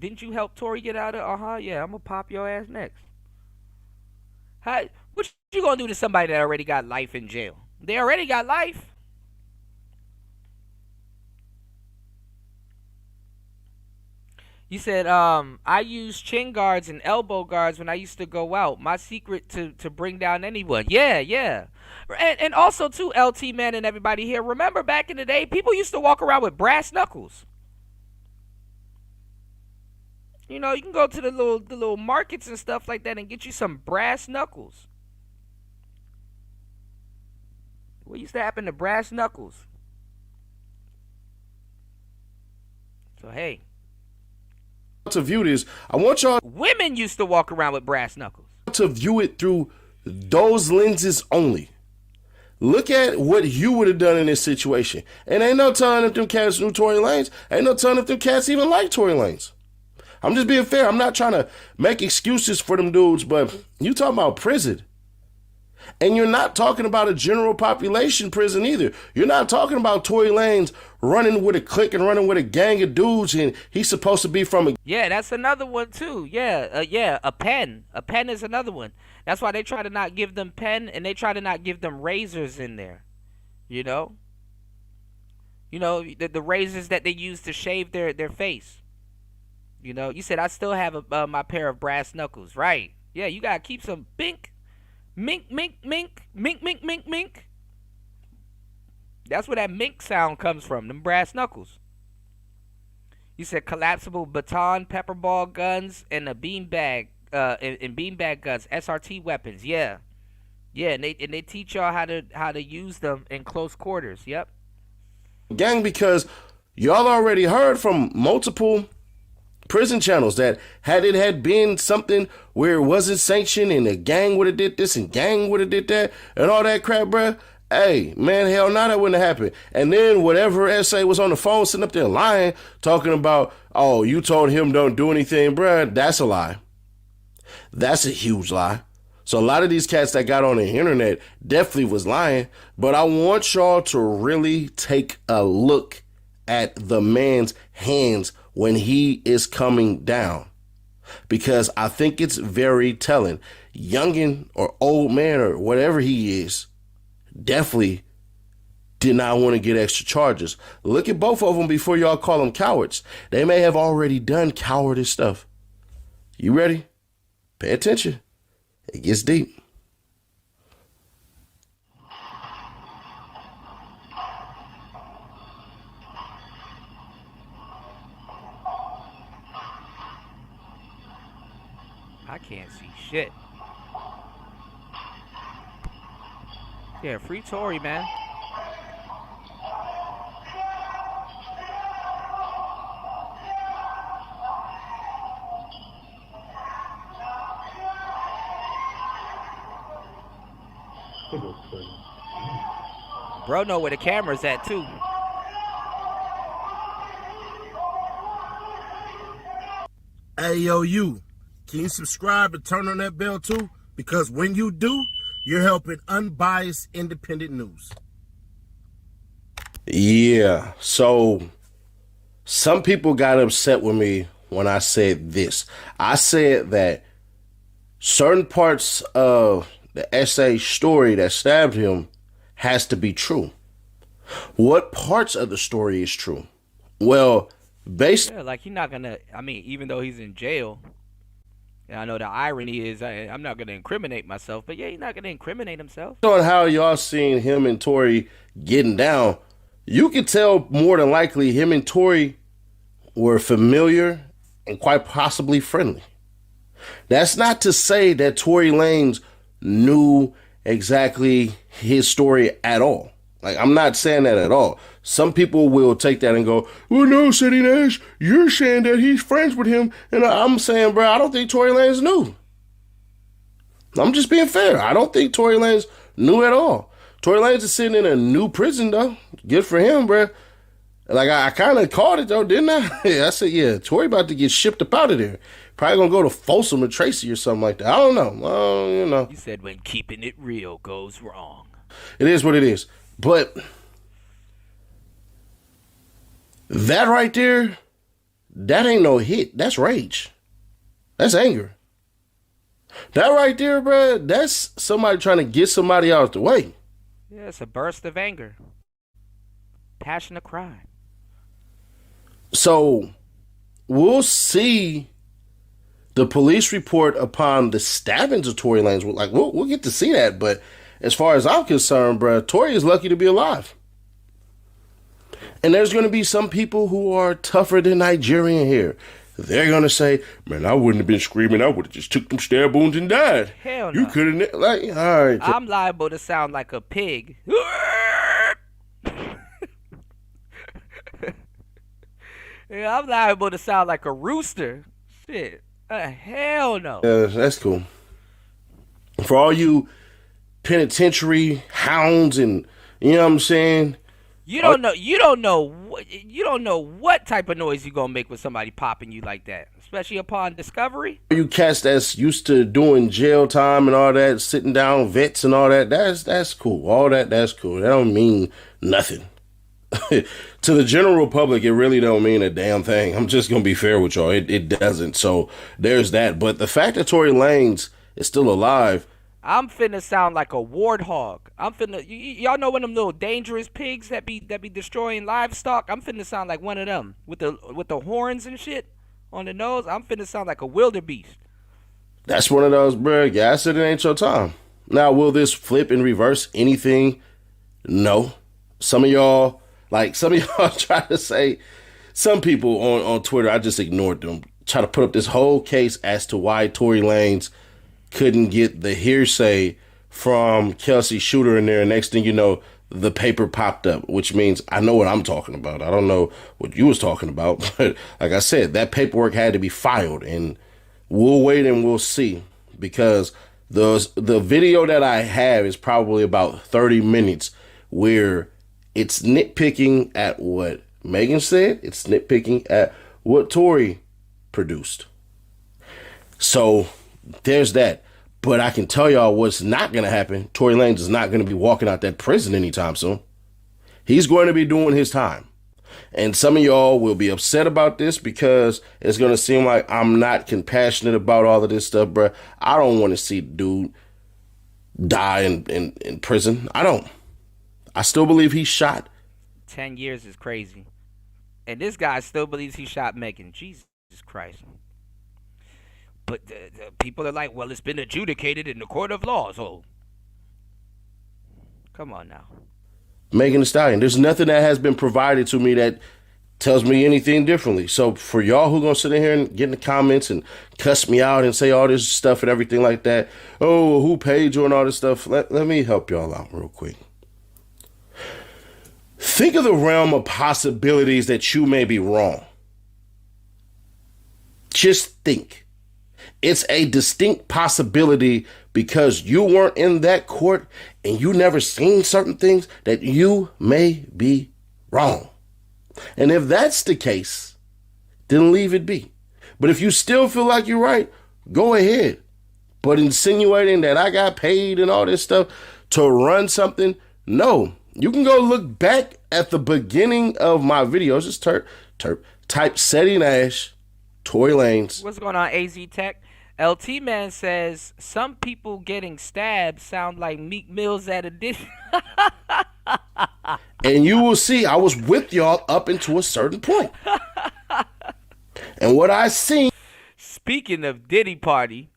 didn't you help Tory get out of? Yeah, I'm gonna pop your ass next. What you gonna do to somebody that already got life in jail? They already got life. You said, I use chin guards and elbow guards when I used to go out. My secret to bring down anyone. Yeah. And also, too, LT, man, and everybody here, remember back in the day, people used to walk around with brass knuckles. You know, you can go to the little markets and stuff like that and get you some brass knuckles. What used to happen to brass knuckles? So, hey. To view this, I want y'all. Women used to walk around with brass knuckles. To view it through those lenses only. Look at what you would have done in this situation. And ain't no telling if them cats knew Tory Lanez. Ain't no telling if them cats even like Tory Lanez. I'm just being fair. I'm not trying to make excuses for them dudes, but you talking about prison. And you're not talking about a general population prison either. You're not talking about Tory Lanez running with a clique and running with a gang of dudes, and he's supposed to be from a... Yeah, that's another one too. Yeah, a pen. A pen is another one. That's why they try to not give them pen, and they try to not give them razors in there. You know? The razors that they use to shave their face. You know, you said I still have my pair of brass knuckles, right? Yeah, you gotta keep some mink, mink, mink, mink, mink, mink, mink, mink. That's where that mink sound comes from, them brass knuckles. You said collapsible baton, pepper ball guns, and a beanbag, and beanbag guns, SRT weapons. Yeah, and they teach y'all how to use them in close quarters. Yep. Gang, because y'all already heard from multiple prison channels that had been something where it wasn't sanctioned and the gang would have did this and gang would have did that and all that crap, bruh. Hey, man, hell no, that wouldn't have happened. And then whatever essay was on the phone sitting up there lying, talking about, oh, you told him don't do anything, bruh, that's a lie. That's a huge lie. So a lot of these cats that got on the internet definitely was lying, but I want y'all to really take a look at the man's hands when he is coming down, because I think it's very telling. Youngin or old man or whatever he is definitely did not want to get extra charges. Look at both of them before y'all call them cowards. They may have already done cowardice stuff. You ready? Pay attention. It gets deep. I can't see shit. Yeah, free Tory, man. Bro know where the camera's at too. Hey, yo, you. Can you subscribe and turn on that bell too? Because when you do, you're helping unbiased independent news. Yeah, so some people got upset with me when I said this. I said that certain parts of the SA story that stabbed him has to be true. What parts of the story is true? Well, yeah, like he's not gonna, I mean, even though he's in jail, and I know the irony is I'm not gonna incriminate myself, but yeah, he's not gonna incriminate himself. On how y'all seen him and Tory getting down, you could tell more than likely him and Tory were familiar and quite possibly friendly. That's not to say that Tory Lanez knew exactly his story at all. Like, I'm not saying that at all. Some people will take that and go, well, no, City Nash, you're saying that he's friends with him. And I'm saying, bro, I don't think Tory Lanez knew. I'm just being fair. I don't think Tory Lanez knew at all. Tory Lanez is sitting in a new prison, though. Good for him, bro. Like, I kind of called it, though, didn't I? I said, yeah, Tory about to get shipped up out of there. Probably going to go to Folsom or Tracy or something like that. I don't know. Well, you know. You said when keeping it real goes wrong. It is what it is. But that right there, that ain't no hit. That's rage. That's anger. That right there, bro, that's somebody trying to get somebody out of the way. Yeah, it's a burst of anger. Passion of crime. So we'll see the police report upon the stabbings of Tory Lanez. Like, we'll get to see that, but as far as I'm concerned, bro, Tory is lucky to be alive. And there's going to be some people who are tougher than Nigerian here. They're going to say, man, I wouldn't have been screaming. I would have just took them stab wounds and died. Hell no. You couldn't, like, all right. I'm liable to sound like a pig. Yeah, I'm liable to sound like a rooster. Shit. Hell no. That's cool. For all you penitentiary hounds and, you know what I'm saying? You don't know what type of noise you gonna make with somebody popping you like that, especially upon discovery. You cats that's used to doing jail time and all that, sitting down vets and all that, that's cool. All that's cool. That don't mean nothing. To the general public, it really don't mean a damn thing. I'm just gonna be fair with y'all. It doesn't. So there's that. But the fact that Tory Lanez is still alive, I'm finna sound like a warthog. I'm finna y'all know one of them little dangerous pigs that be destroying livestock. I'm finna sound like one of them with the horns and shit on the nose. I'm finna sound like a wildebeest. That's one of those, bruh. Yeah, I said it ain't your time. Now, will this flip and reverse anything? No. Some of y'all try to say, some people on Twitter, I just ignored them, try to put up this whole case as to why Tory Lanez couldn't get the hearsay from Kelsey Shooter in there. And next thing you know, the paper popped up, which means I know what I'm talking about. I don't know what you was talking about. But like I said, that paperwork had to be filed, and we'll wait and we'll see, because the video that I have is probably about 30 minutes where it's nitpicking at what Megan said. It's nitpicking at what Tory produced. So there's that. But I can tell y'all what's not going to happen. Tory Lanez is not going to be walking out that prison anytime soon. He's going to be doing his time. And some of y'all will be upset about this because it's going to seem like I'm not compassionate about all of this stuff, bruh. I don't want to see the dude die in prison. I don't. I still believe he shot. 10 years is crazy. And this guy still believes he shot Megan. Jesus Christ. But the people are like, well, it's been adjudicated in the court of law, so come on now. Megan Thee Stallion, there's nothing that has been provided to me that tells me anything differently. So for y'all who gonna sit in here and get in the comments and cuss me out and say all this stuff and everything like that, oh, who paid you and all this stuff, let me help y'all out real quick. Think of the realm of possibilities that you may be wrong. Just think. It's a distinct possibility because you weren't in that court and you never seen certain things that you may be wrong. And if that's the case, then leave it be. But if you still feel like you're right, go ahead. But insinuating that I got paid and all this stuff to run something, no. You can go look back at the beginning of my videos. Just type Seti Nash, Tory Lanez. What's going on, AZ Tech? LT Man says some people getting stabbed sound like Meek Mills at a dish. And you will see I was with y'all up until a certain point. And what I seen. Speaking of Diddy Party,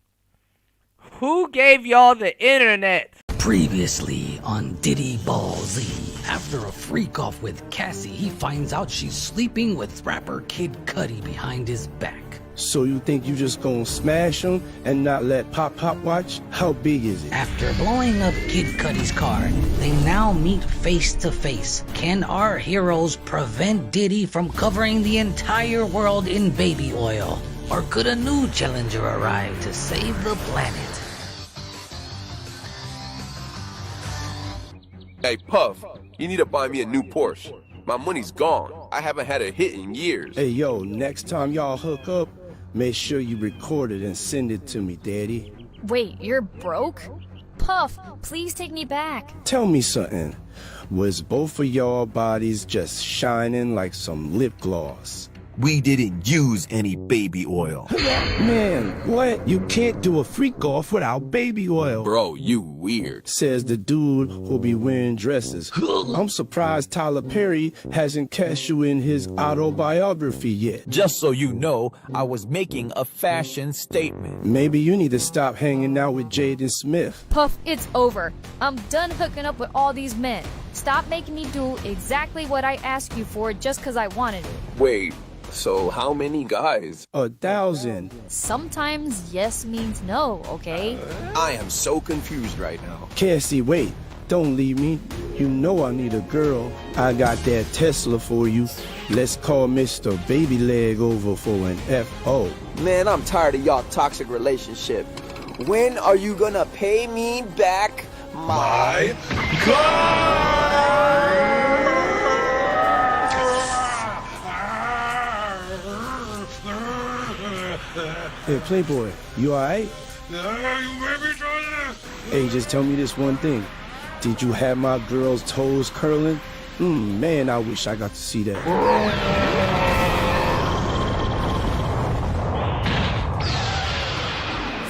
who gave y'all the internet? Previously on Diddy Ball Z. After a freak-off with Cassie, he finds out she's sleeping with rapper Kid Cudi behind his back. So you think you just gonna smash him and not let Pop watch? How big is it? After blowing up Kid Cudi's car, they now meet face to face. Can our heroes prevent Diddy from covering the entire world in baby oil? Or could a new challenger arrive to save the planet? Hey, Puff, you need to buy me a new Porsche. My money's gone. I haven't had a hit in years. Hey, yo, next time y'all hook up, make sure you record it and send it to me, Daddy. Wait, you're broke? Puff, please take me back. Tell me something. Was both of y'all bodies just shining like some lip gloss? We didn't use any baby oil. Man, what? You can't do a freak off without baby oil. Bro, you weird. Says the dude who'll be wearing dresses. I'm surprised Tyler Perry hasn't cast you in his autobiography yet. Just so you know, I was making a fashion statement. Maybe you need to stop hanging out with Jaden Smith. Puff, it's over. I'm done hooking up with all these men. Stop making me do exactly what I asked you for just because I wanted it. Wait. So how many guys? 1,000. Sometimes yes means no, okay? I am so confused right now. Cassie, wait. Don't leave me. You know I need a girl. I got that Tesla for you. Let's call Mr. Baby Leg over for an FO. Man, I'm tired of y'all toxic relationship. When are you gonna pay me back my Hey, Playboy, you alright? Hey, just tell me this one thing. Did you have my girl's toes curling? Man, I wish I got to see that.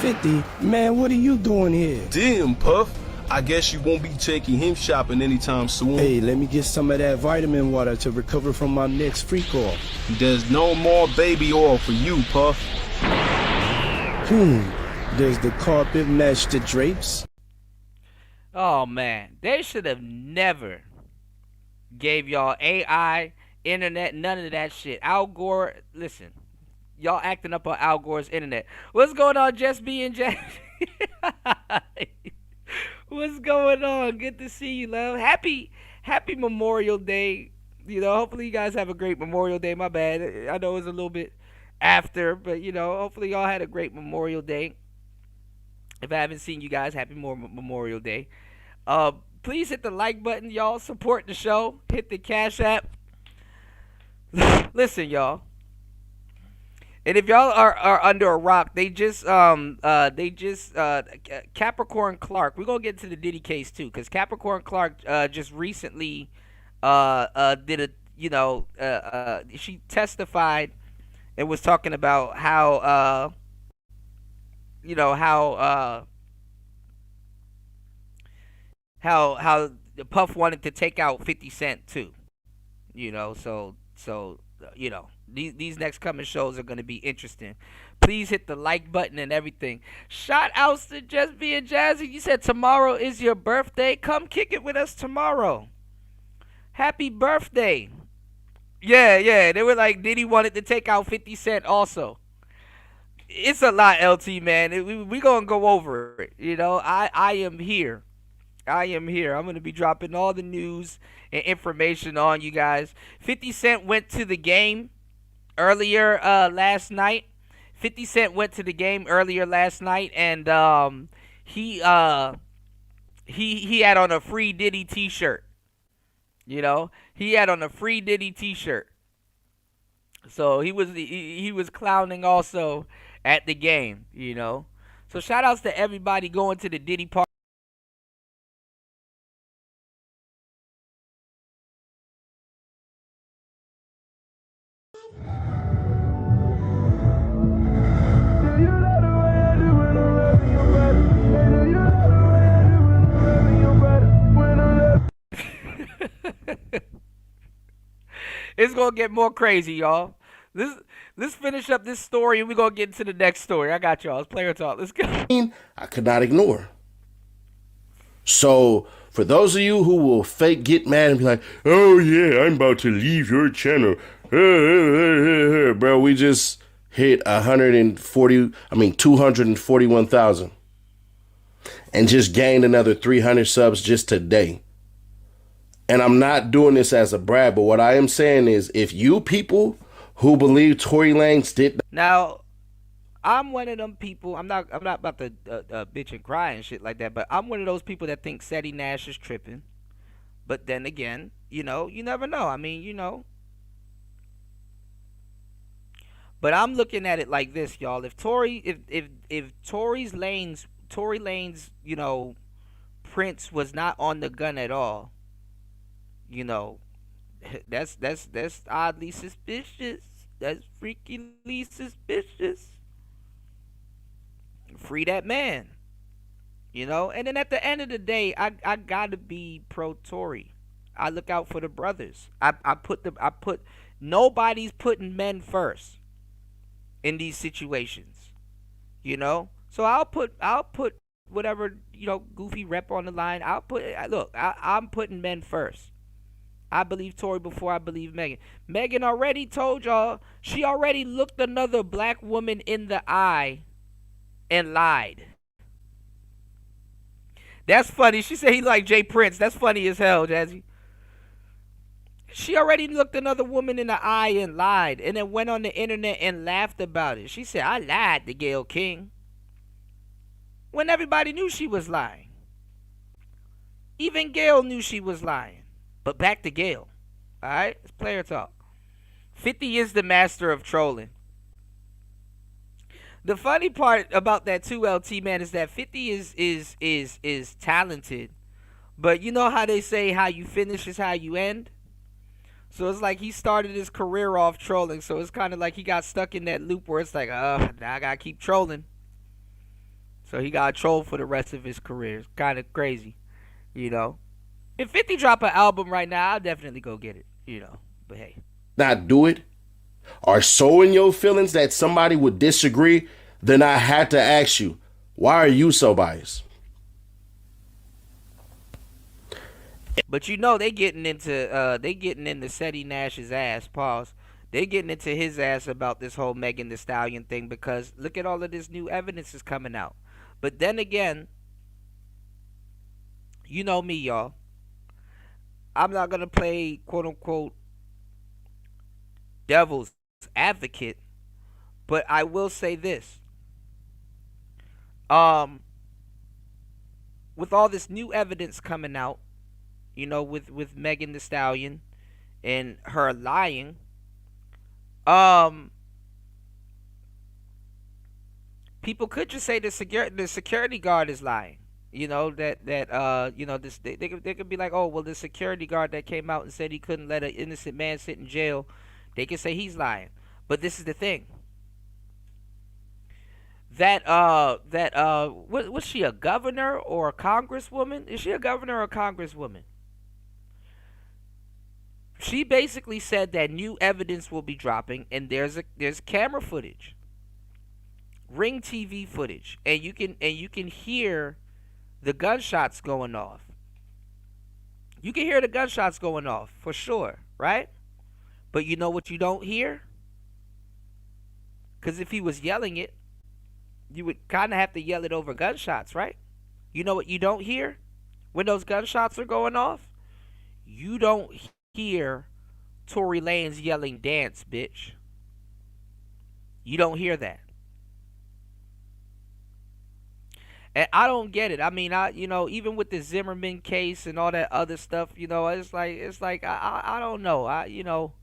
50, man, what are you doing here? Damn, Puff. I guess you won't be taking him shopping anytime soon. Hey, let me get some of that vitamin water to recover from my next freak off. There's no more baby oil for you, Puff. Does the carpet match the drapes? Oh man, they should have never gave y'all AI, internet, none of that shit. Al Gore, listen, y'all acting up on Al Gore's internet. What's going on, Just being Jazzy? What's going on? Good to see you, love. Happy Memorial Day. You know, hopefully you guys have a great Memorial Day. My bad. I know it's a little bit after, but you know, hopefully y'all had a great Memorial Day. If I haven't seen you guys, happy Memorial Day. Please hit the like button, y'all. Support the show. Hit the Cash App. Listen, y'all. And if y'all are under a rock, Capricorn Clark. We're gonna get to the Diddy case too, because Capricorn Clark just recently did a she testified and was talking about how how the Puff wanted to take out 50 Cent too. You know, so you know, these next coming shows are going to be interesting. Please hit the like button and everything. Shout outs to Just Being Jazzy. You said tomorrow is your birthday. Come kick it with us tomorrow. Happy birthday. Yeah. They were like, Diddy wanted to take out 50 Cent also. It's a lot, LT, man. We going to go over it. You know, I am here. I'm going to be dropping all the news and information on you guys. 50 Cent went to the game earlier last night. 50 Cent went to the game earlier last night, and he had on a Free Diddy t-shirt. You know, he had on a Free Diddy t-shirt. So he was clowning also at the game, you know. So shout outs to everybody going to the Diddy party. It's gonna get more crazy, y'all. Let's finish up this story and we're gonna get into the next story. I got y'all. It's player talk. Let's go. I could not ignore. So for those of you who will fake get mad and be like, oh yeah, I'm about to leave your channel. Bro, we just hit 241,000 and just gained another 300 subs just today. And I'm not doing this as a brag, but what I am saying is, if you people who believe Tory Lanez did now, I'm one of them people. I'm not about to bitch and cry and shit like that, but I'm one of those people that think Seti Nash is tripping. But then again, you know, you never know. I mean, you know. But I'm looking at it like this, y'all. If Tory Lanez, you know, Prince was not on the gun at all, you know, that's oddly suspicious. That's freakily suspicious. Free that man. You know, and then at the end of the day, I gotta be pro Tory. I look out for the brothers. I put nobody's putting men first in these situations. You know? So I'll put whatever, you know, goofy rep on the line. I'm putting men first. I believe Tory before I believe Megan. Megan already told y'all she already looked another black woman in the eye and lied. That's funny. She said he like Jay Prince. That's funny as hell, Jazzy. She already looked another woman in the eye and lied, and then went on the internet and laughed about it. She said, I lied to Gayle King, when everybody knew she was lying. Even Gail knew she was lying. But back to Gail. Alright? It's player talk. 50 is the master of trolling. The funny part about that 2LT, man, is that 50 is talented. But you know how they say how you finish is how you end? So it's like he started his career off trolling. So it's kind of like he got stuck in that loop where it's like, now I got to keep trolling. So he got to troll for the rest of his career. It's kind of crazy, you know. If 50 drop an album right now, I'll definitely go get it, you know. But hey. Not do it, are so in your feelings that somebody would disagree, then I had to ask you, why are you so biased? But you know they getting into Seti Nash's ass, pause. They getting into his ass about this whole Megan Thee Stallion thing because look at all of this new evidence is coming out. But then again, you know me, y'all. I'm not gonna play quote unquote devil's advocate, but I will say this. With all this new evidence coming out, you know, with Megan Thee Stallion and her lying, people could just say the security guard is lying. You know, you know, this they could be like, oh, well, the security guard that came out and said he couldn't let an innocent man sit in jail, they could say he's lying. But this is the thing. Was she a governor or a congresswoman? Is she a governor or a congresswoman? She basically said that new evidence will be dropping, and there's camera footage, Ring TV footage, and you can hear the gunshots going off. You can hear the gunshots going off for sure, right? But you know what you don't hear? Because if he was yelling it, you would kind of have to yell it over gunshots, right? You know what you don't hear when those gunshots are going off? You don't hear Tory Lanez yelling, "Dance, bitch." You don't hear that. And I don't get it. I mean, you know, even with the Zimmerman case and all that other stuff, you know, it's like I don't know. You know,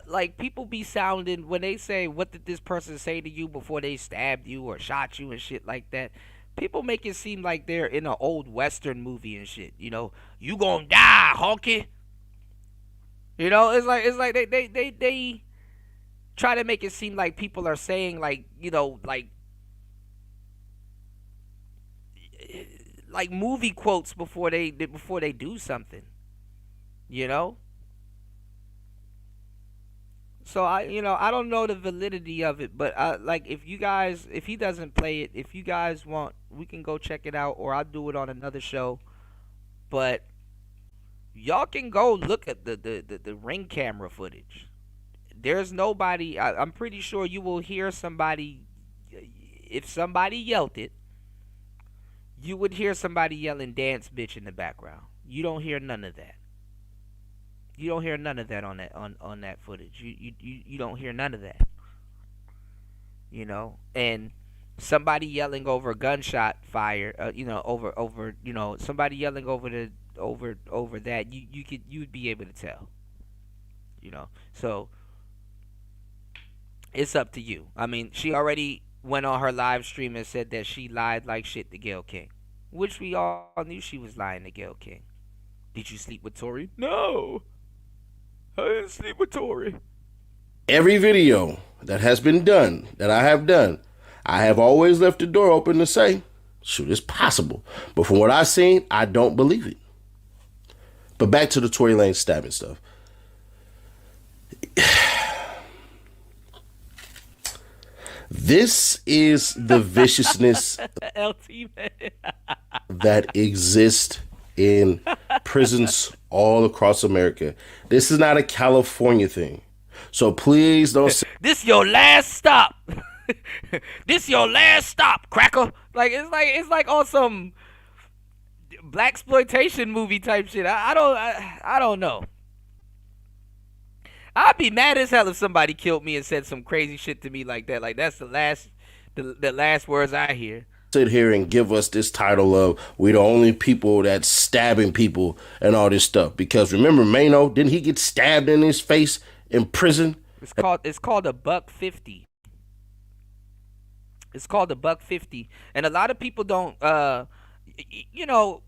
like people be sounding when they say, "What did this person say to you before they stabbed you or shot you?" and shit like that. People make it seem like they're in an old Western movie and shit. You know, you gonna die, honky. You know, it's like they try to make it seem like people are saying like, you know, like movie quotes before they do something. You know. So I don't know the validity of it, but like if he doesn't play it, if you guys want, we can go check it out, or I'll do it on another show. But y'all can go look at the Ring camera footage. There's nobody. I'm pretty sure you will hear somebody. If somebody yelled it, you would hear somebody yelling "Dance, bitch" in the background. You don't hear none of that. You don't hear none of that on that footage. You don't hear none of that. You know, and somebody yelling over gunshot fire. You know, over you know, somebody yelling over that. You'd be able to tell. You know, so it's up to you. I mean, she already went on her live stream and said that she lied like shit to Gayle King, which we all knew she was lying to Gayle King. Did you sleep with Tory? No. I didn't sleep with Tory. Every video that has been done, that I have done, I have always left the door open to say, shoot, it's possible. But from what I've seen, I don't believe it. But back to the Tory Lanez stabbing stuff. This is the viciousness LT, man. that exists in prisons all across America. This is not a California thing. So please don't say this your last stop. This your last stop, cracker. Like it's like on some blaxploitation movie type shit. I don't know. I'd be mad as hell if somebody killed me and said some crazy shit to me like that. Like that's the last words I hear. sit here and give us this title of we the only people that's stabbing people and all this stuff. Because remember Mano, didn't he get stabbed in his face in prison? It's called a $1.50. It's called a $1.50, and a lot of people don't. You know,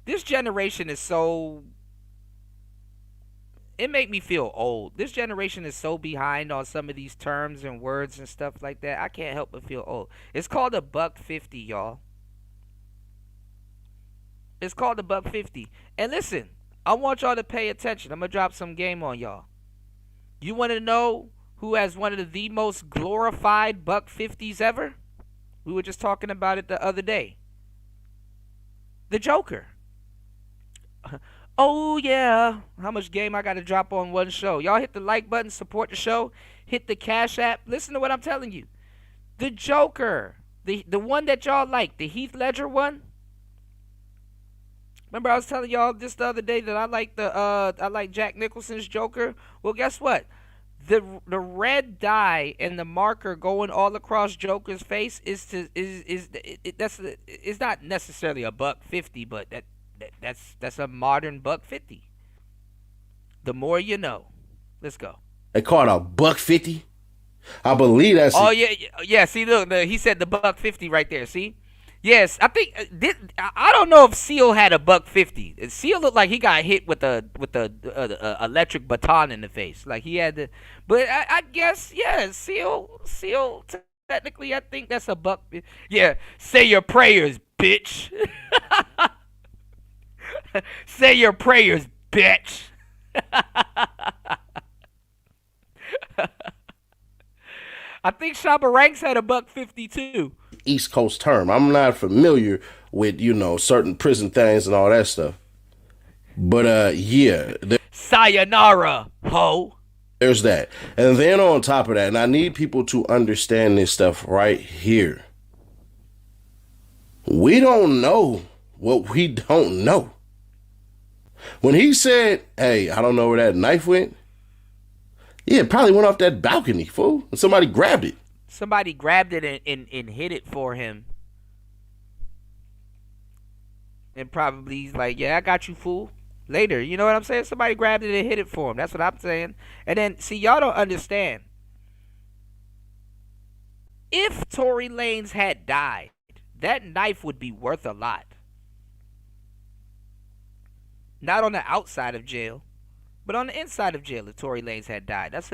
this generation is so. It make me feel old. This generation is so behind on some of these terms and words and stuff like that. I can't help but feel old. It's called a $1.50, y'all. It's called a $1.50. And listen, I want y'all to pay attention. I'm gonna drop some game on y'all. You want to know who has one of the most glorified $1.50s ever? We were just talking about it the other day. The Joker. Oh, yeah. How much game I got to drop on one show? Y'all hit the like button, support the show. Hit the Cash App. Listen to what I'm telling you. The Joker. The one that y'all like. The Heath Ledger one. Remember I was telling y'all just the other day that I like Jack Nicholson's Joker? Well, guess what? The red dye and the marker going all across Joker's face is not necessarily a $1.50, but that's a modern $1.50. The more you know. Let's go. They call it a $1.50. I believe that's. Oh yeah. See, look, he said the $1.50 right there. See. Yes, I think I don't know if Seal had a $1.50. Seal looked like he got hit with a electric baton in the face, like he had to. But I guess Seal. Technically, I think that's a buck. Yeah, say your prayers, bitch. Say your prayers, bitch. I think Shabba Ranks had a $1.50 too. East Coast term. I'm not familiar with, certain prison things and all that stuff. But yeah. Sayonara, ho. There's that. And then on top of that, and I need people to understand this stuff right here. We don't know what we don't know. When he said, hey, I don't know where that knife went. Yeah, it probably went off that balcony, fool. And somebody grabbed it. Somebody grabbed it and hid it for him. And probably he's like, yeah, I got you, fool. Later, you know what I'm saying? Somebody grabbed it and hid it for him. That's what I'm saying. And then, see, y'all don't understand. If Tory Lanez had died, that knife would be worth a lot. Not on the outside of jail, but on the inside of jail. If Tory Lanez had died, that's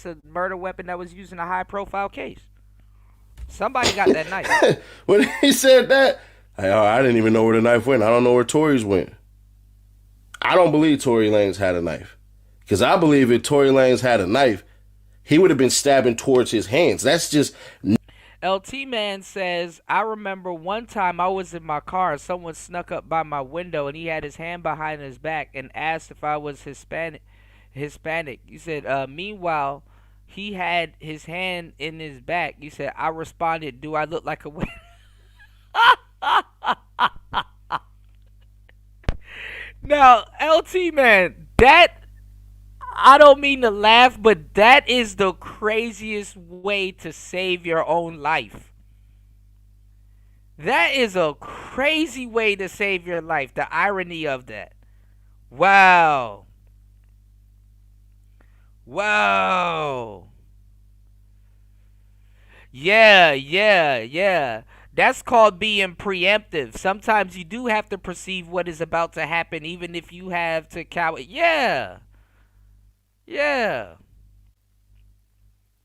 a murder weapon that was used in a high-profile case. Somebody got that knife. When he said that, I didn't even know where the knife went. I don't know where Tory's went. I don't believe Tory Lanez had a knife, because I believe if Tory Lanez had a knife, he would have been stabbing towards his hands. That's just. LT Man says, I remember one time I was in my car and someone snuck up by my window and he had his hand behind his back and asked if I was Hispanic. He said, meanwhile, he had his hand in his back. He said, I responded, do I look like a witch? Now, LT Man, that, I don't mean to laugh, but that is the craziest way to save your own life. That is a crazy way to save your life. The irony of that. Wow. Wow. Yeah. That's called being preemptive. Sometimes you do have to perceive what is about to happen, even if you have to cower. Yeah.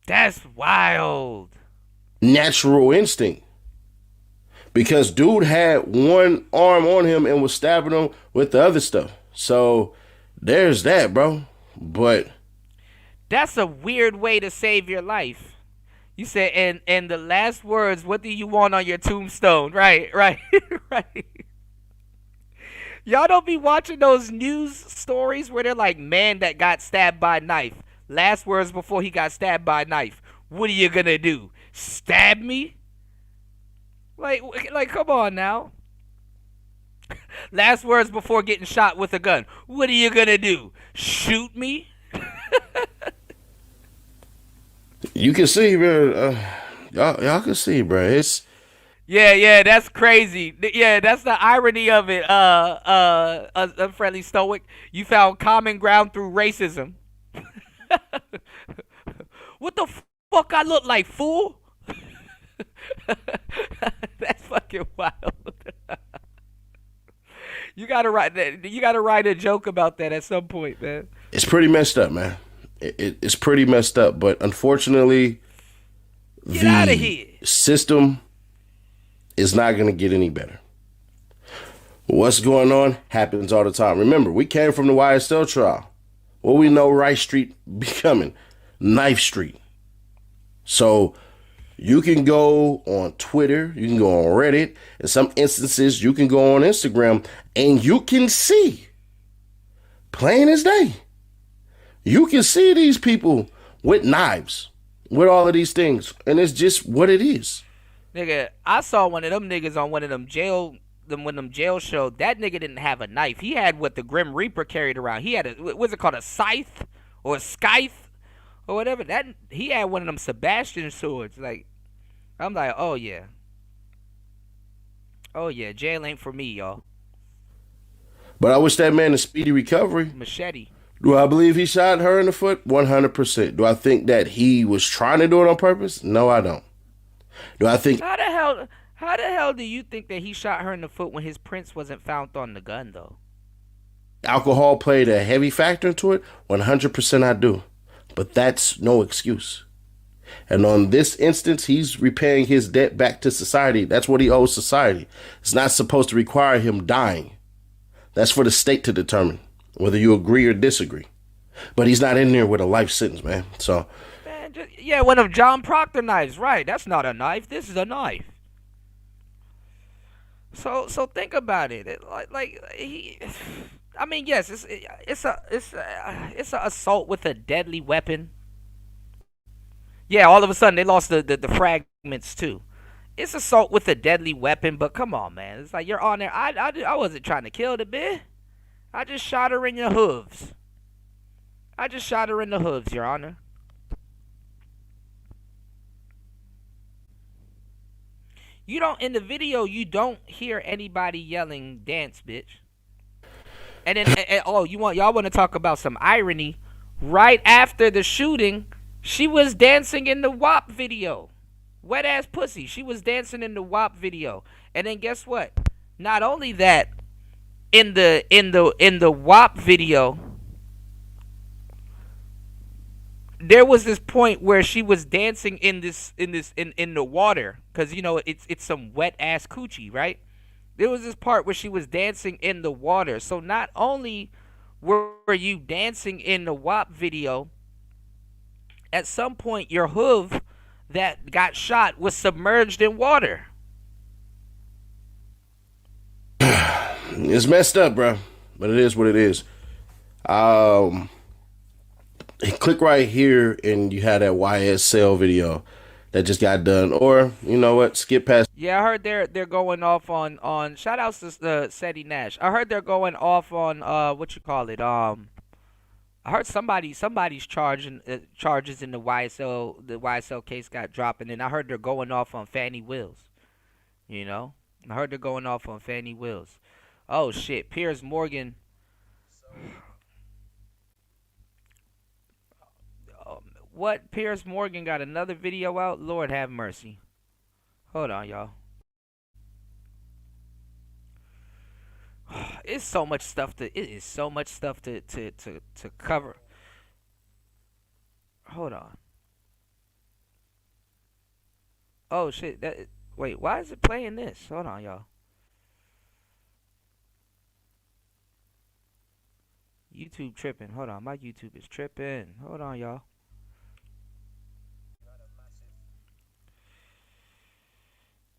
That's wild. Natural instinct. Because dude had one arm on him and was stabbing him with the other stuff. So there's that, bro. But that's a weird way to save your life. You said, and the last words, what do you want on your tombstone? Right. Y'all don't be watching those news stories where they're like, man that got stabbed by a knife. Last words before he got stabbed by a knife. What are you gonna do? Stab me? Like, come on now. Last words before getting shot with a gun. What are you gonna do? Shoot me? You can see, man, Y'all can see, bro. It's Yeah, that's crazy. Yeah, that's the irony of it. Unfriendly stoic. You found common ground through racism. What the fuck I look like, fool? That's fucking wild. You gotta write that. You gotta write a joke about that at some point, man. it's pretty messed up, man. It's pretty messed up, but unfortunately, Get out of the here. system is not going to get any better. What's going on happens all the time. Remember, we came from the YSL trial. What we know Rice Street becoming Knife Street. So you can go on Twitter, you can go on Reddit, in some instances you can go on Instagram, and you can see, plain as day, you can see these people with knives, with all of these things, and it's just what it is. Nigga, I saw one of them niggas on one of them jail shows. That nigga didn't have a knife. He had what the Grim Reaper carried around. He had what's it called, a scythe or a scythe or whatever. That he had one of them Sebastian swords. Like, I'm like, oh yeah, jail ain't for me, y'all. But I wish that man a speedy recovery. Machete. Do I believe he shot her in the foot? 100%. Do I think that he was trying to do it on purpose? No, I don't. Do I think... How the hell do you think that he shot her in the foot when his prints wasn't found on the gun, though? alcohol played a heavy factor into it? 100% I do. But that's no excuse. And on this instance, he's repaying his debt back to society. That's what he owes society. It's not supposed to require him dying. That's for the state to determine whether you agree or disagree. But he's not in there with a life sentence, man. So, man, yeah, one of John Proctor knives, right? That's not a knife. This is a knife. So think about it. I mean, yes, it's a assault with a deadly weapon. Yeah, all of a sudden they lost the fragments too. It's assault with a deadly weapon, but come on, man. It's like you're on there. I wasn't trying to kill the bitch. I just shot her in your hooves. Your Honor. You don't, in the video, you don't hear anybody yelling, "Dance, bitch." And then, y'all want to talk about some irony? Right after the shooting, she was dancing in the WAP video. Wet ass pussy. She was dancing in the WAP video. And then guess what? Not only that, in the WAP video, there was this point where she was dancing in the water, because you know it's some wet ass coochie, right? There was this part where she was dancing in the water. So not only were you dancing in the WAP video, at some point your hoof that got shot was submerged in water. It's messed up, bro, but it is what it is. Click right here and you had that YSL video that just got done. Or, you know what, skip past. Yeah, I heard they're going off on shout outs to Seti Nash. I heard they're going off on what you call it. I heard somebody's charging charges in the YSL case got dropped, and then I heard they're going off on Fannie Wills. You know? I heard they're going off on Fannie Wills. Oh shit, Piers Morgan. What? Piers Morgan got another video out? Lord have mercy. Hold on, y'all. It's so much stuff to cover. Hold on. Oh shit, wait, why is it playing this? Hold on, y'all. YouTube tripping. Hold on, my YouTube is tripping. Hold on, y'all.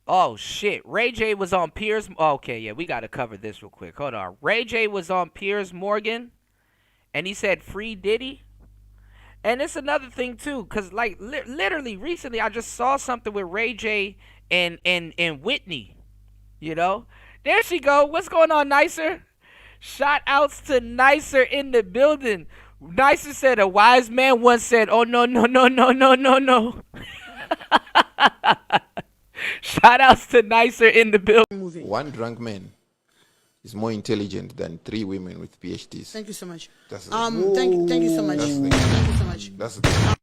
Oh shit, Ray J was on Piers. Okay, yeah, we gotta cover this real quick. Hold on. Ray J was on Piers Morgan, and he said free Diddy. And it's another thing too, cause like literally recently I just saw something with Ray J and Whitney. You know, there she go. What's going on, Nicer? Shout outs to Nicer in the building. Nicer said a wise man once said, "Oh no no no no no no no." Shout outs to Nicer in the building. One drunk man is more intelligent than 3 women with PhDs. Thank you so much. That's the Thank you so much. That's the Thank you so much. That's the thing.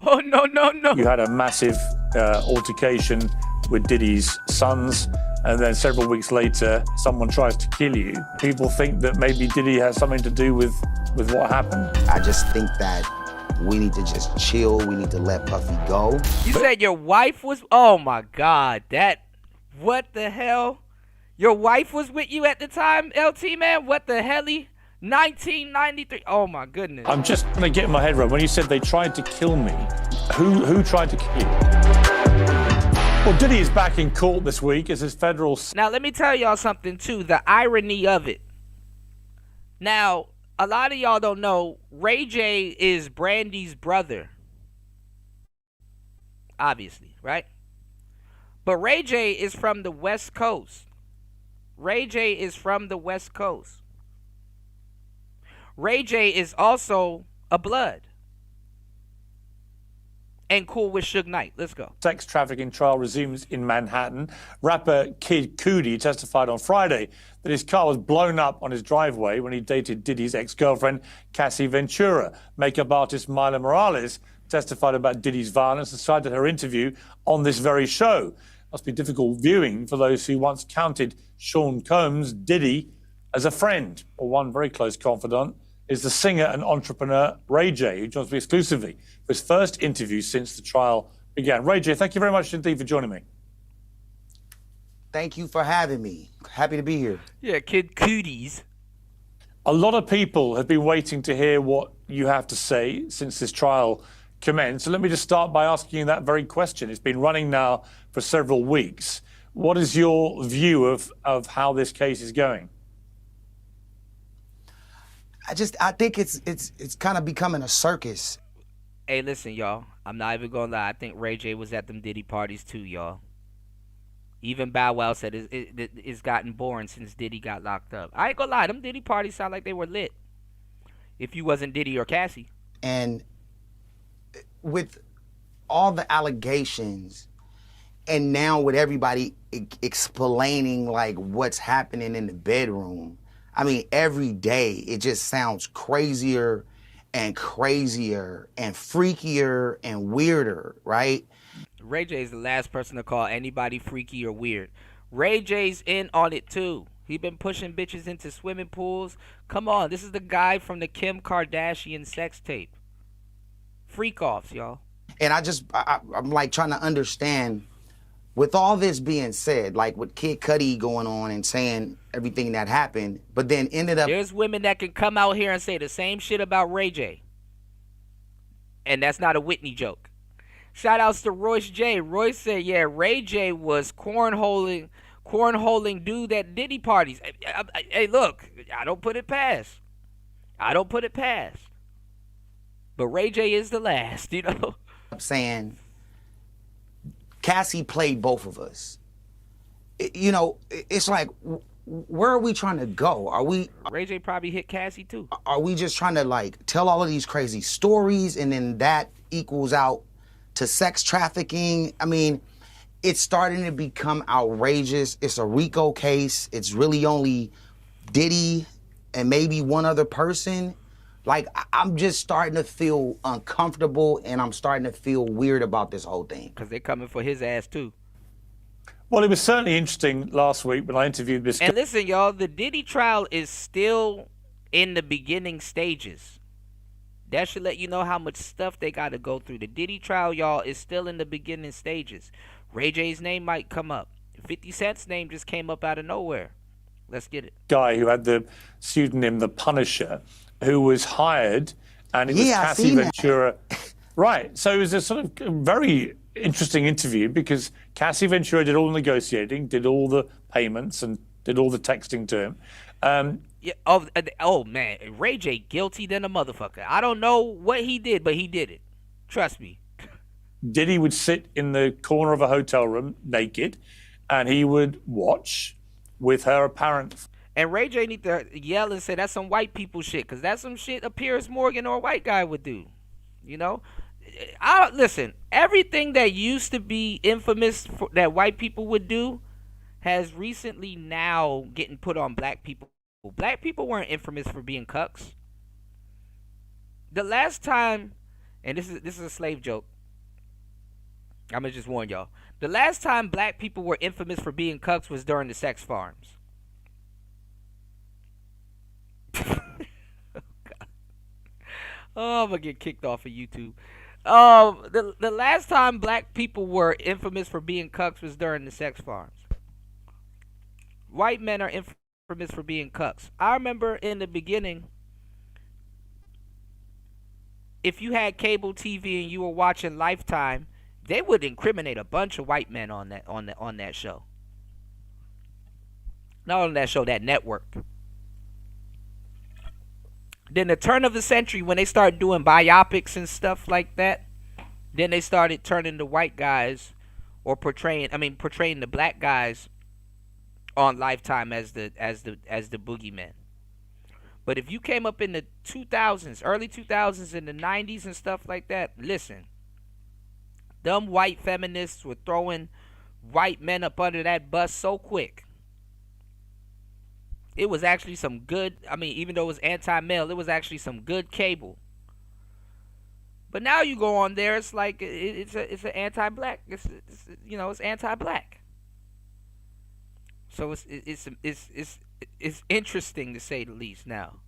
Oh, no. You had a massive altercation with Diddy's sons, and then several weeks later, someone tries to kill you. People think that maybe Diddy has something to do with what happened. I just think that we need to just chill. We need to let Puffy go. You said your wife was... Oh, my God. What the hell? Your wife was with you at the time, LT, man? What the helly? 1993. Oh, my goodness. I'm just going to get my head right. When you said they tried to kill me, who tried to kill you? Well, Diddy is back in court this week as his federal... Now, let me tell y'all something, too. The irony of it. Now, a lot of y'all don't know, Ray J is Brandy's brother. Obviously, right? But Ray J is from the West Coast. Ray J is from the West Coast. Ray J is also a blood. And cool with Suge Knight. Let's go. Sex trafficking trial resumes in Manhattan. Rapper Kid Cudi testified on Friday that his car was blown up on his driveway when he dated Diddy's ex-girlfriend, Cassie Ventura. Makeup artist Myla Morales testified about Diddy's violence and cited her interview on this very show. Must be difficult viewing for those who once counted Sean Combs, Diddy, as a friend, or one very close confidant is the singer and entrepreneur Ray J, who joins me exclusively for his first interview since the trial began. Ray J, thank you very much indeed for joining me. Thank you for having me. Happy to be here. Yeah, Kid Cooties. A lot of people have been waiting to hear what you have to say since this trial commenced. So let me just start by asking you that very question. It's been running now for several weeks. What is your view of how this case is going? I think it's kind of becoming a circus. Hey, listen, y'all. I'm not even gonna lie. I think Ray J was at them Diddy parties too, y'all. Even Bow Wow said it's gotten boring since Diddy got locked up. I ain't gonna lie. Them Diddy parties sound like they were lit. If you wasn't Diddy or Cassie. And with all the allegations, and now with everybody explaining like what's happening in the bedroom, I mean, every day it just sounds crazier and crazier and freakier and weirder, right? Ray J is the last person to call anybody freaky or weird. Ray J's in on it too. He been pushing bitches into swimming pools. Come on, this is the guy from the Kim Kardashian sex tape. Freak offs, y'all. And I'm like trying to understand, with all this being said, like with Kid Cudi going on and saying everything that happened, but then ended up... There's women that can come out here and say the same shit about Ray J. And that's not a Whitney joke. Shout outs to Royce J. Royce said, yeah, Ray J was cornholing dude at Diddy parties. Hey, look, I don't put it past. But Ray J is the last, you know? Saying Cassie played both of us. You know, it's like, where are we trying to go? Ray J probably hit Cassie too. Are we just trying to like tell all of these crazy stories and then that equals out to sex trafficking? I mean, it's starting to become outrageous. It's a RICO case. It's really only Diddy and maybe one other person. Like, I'm just starting to feel uncomfortable and I'm starting to feel weird about this whole thing. Because they're coming for his ass too. Well, it was certainly interesting last week when I interviewed this guy. And listen, y'all, the Diddy trial is still in the beginning stages. That should let you know how much stuff they got to go through. The Diddy trial, y'all, is still in the beginning stages. Ray J's name might come up. 50 Cent's name just came up out of nowhere. Let's get it. Guy who had the pseudonym The Punisher, who was hired, and it was Cassie Ventura. Right. So it was a sort of very interesting interview because Cassie Ventura did all the negotiating, did all the payments, and did all the texting to him. Yeah. Oh man, Ray J guilty than a motherfucker. I don't know what he did, but he did it. Trust me. Diddy would sit in the corner of a hotel room naked, and he would watch with her apparent. And Ray J need to yell and say that's some white people shit, because that's some shit a Piers Morgan or a white guy would do. You know? I listen. Everything that used to be infamous that white people would do has recently now getting put on black people. Black people weren't infamous for being cucks. The last time, and this is a slave joke. I'm gonna just warn y'all. The last time black people were infamous for being cucks was during the sex farms. Oh, I'm gonna get kicked off of YouTube. The last time black people were infamous for being cucks was during the sex farms. White men are infamous for being cucks. I remember in the beginning, if you had cable TV and you were watching Lifetime, they would incriminate a bunch of white men on that show. Not on that show, that network. Then the turn of the century, when they started doing biopics and stuff like that, then they started turning the white guys or portraying the black guys on Lifetime as the boogeymen. But if you came up in the 2000s, early 2000s, in the 90s and stuff like that, listen, them white feminists were throwing white men up under that bus so quick. It was actually some good, even though it was anti-male, it was actually some good cable. But now you go on there, it's like it's an anti-black. It's anti-black. So it's interesting to say the least now,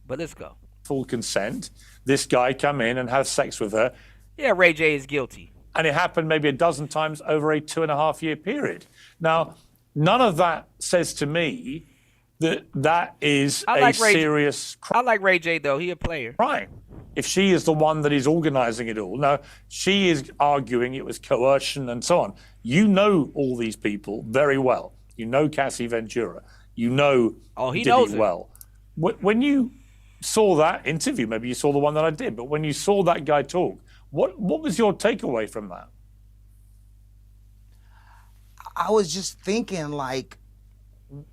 But let's go. Full consent. This guy come in and have sex with her. Yeah, Ray J is guilty. And it happened maybe a dozen times over a 2.5-year period. Now, none of that says to me that is serious crime. I like Ray J, though. He a player. Right. If she is the one that is organizing it all. Now, she is arguing it was coercion and so on. You know all these people very well. You know Cassie Ventura. You know Diddy well. When you saw that interview, maybe you saw the one that I did, but when you saw that guy talk, what was your takeaway from that? I was just thinking, like,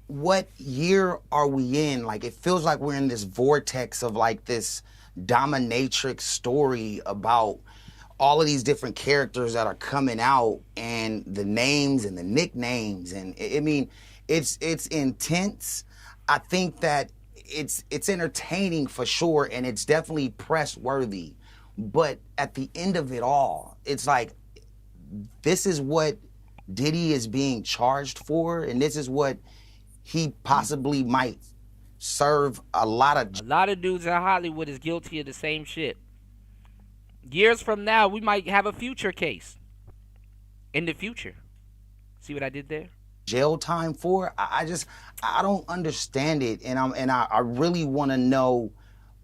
what year are we in? Like, it feels like we're in this vortex of like this dominatrix story about all of these different characters that are coming out and the names and the nicknames. And it's intense. I think that it's entertaining for sure, and it's definitely press worthy. But at the end of it all, it's like, this is what Diddy is being charged for, and this is what he possibly might serve a lot of dudes in Hollywood is guilty of the same shit. Years from now, we might have a future case. In the future. See what I did there? Jail time for. I don't understand it, and I really want to know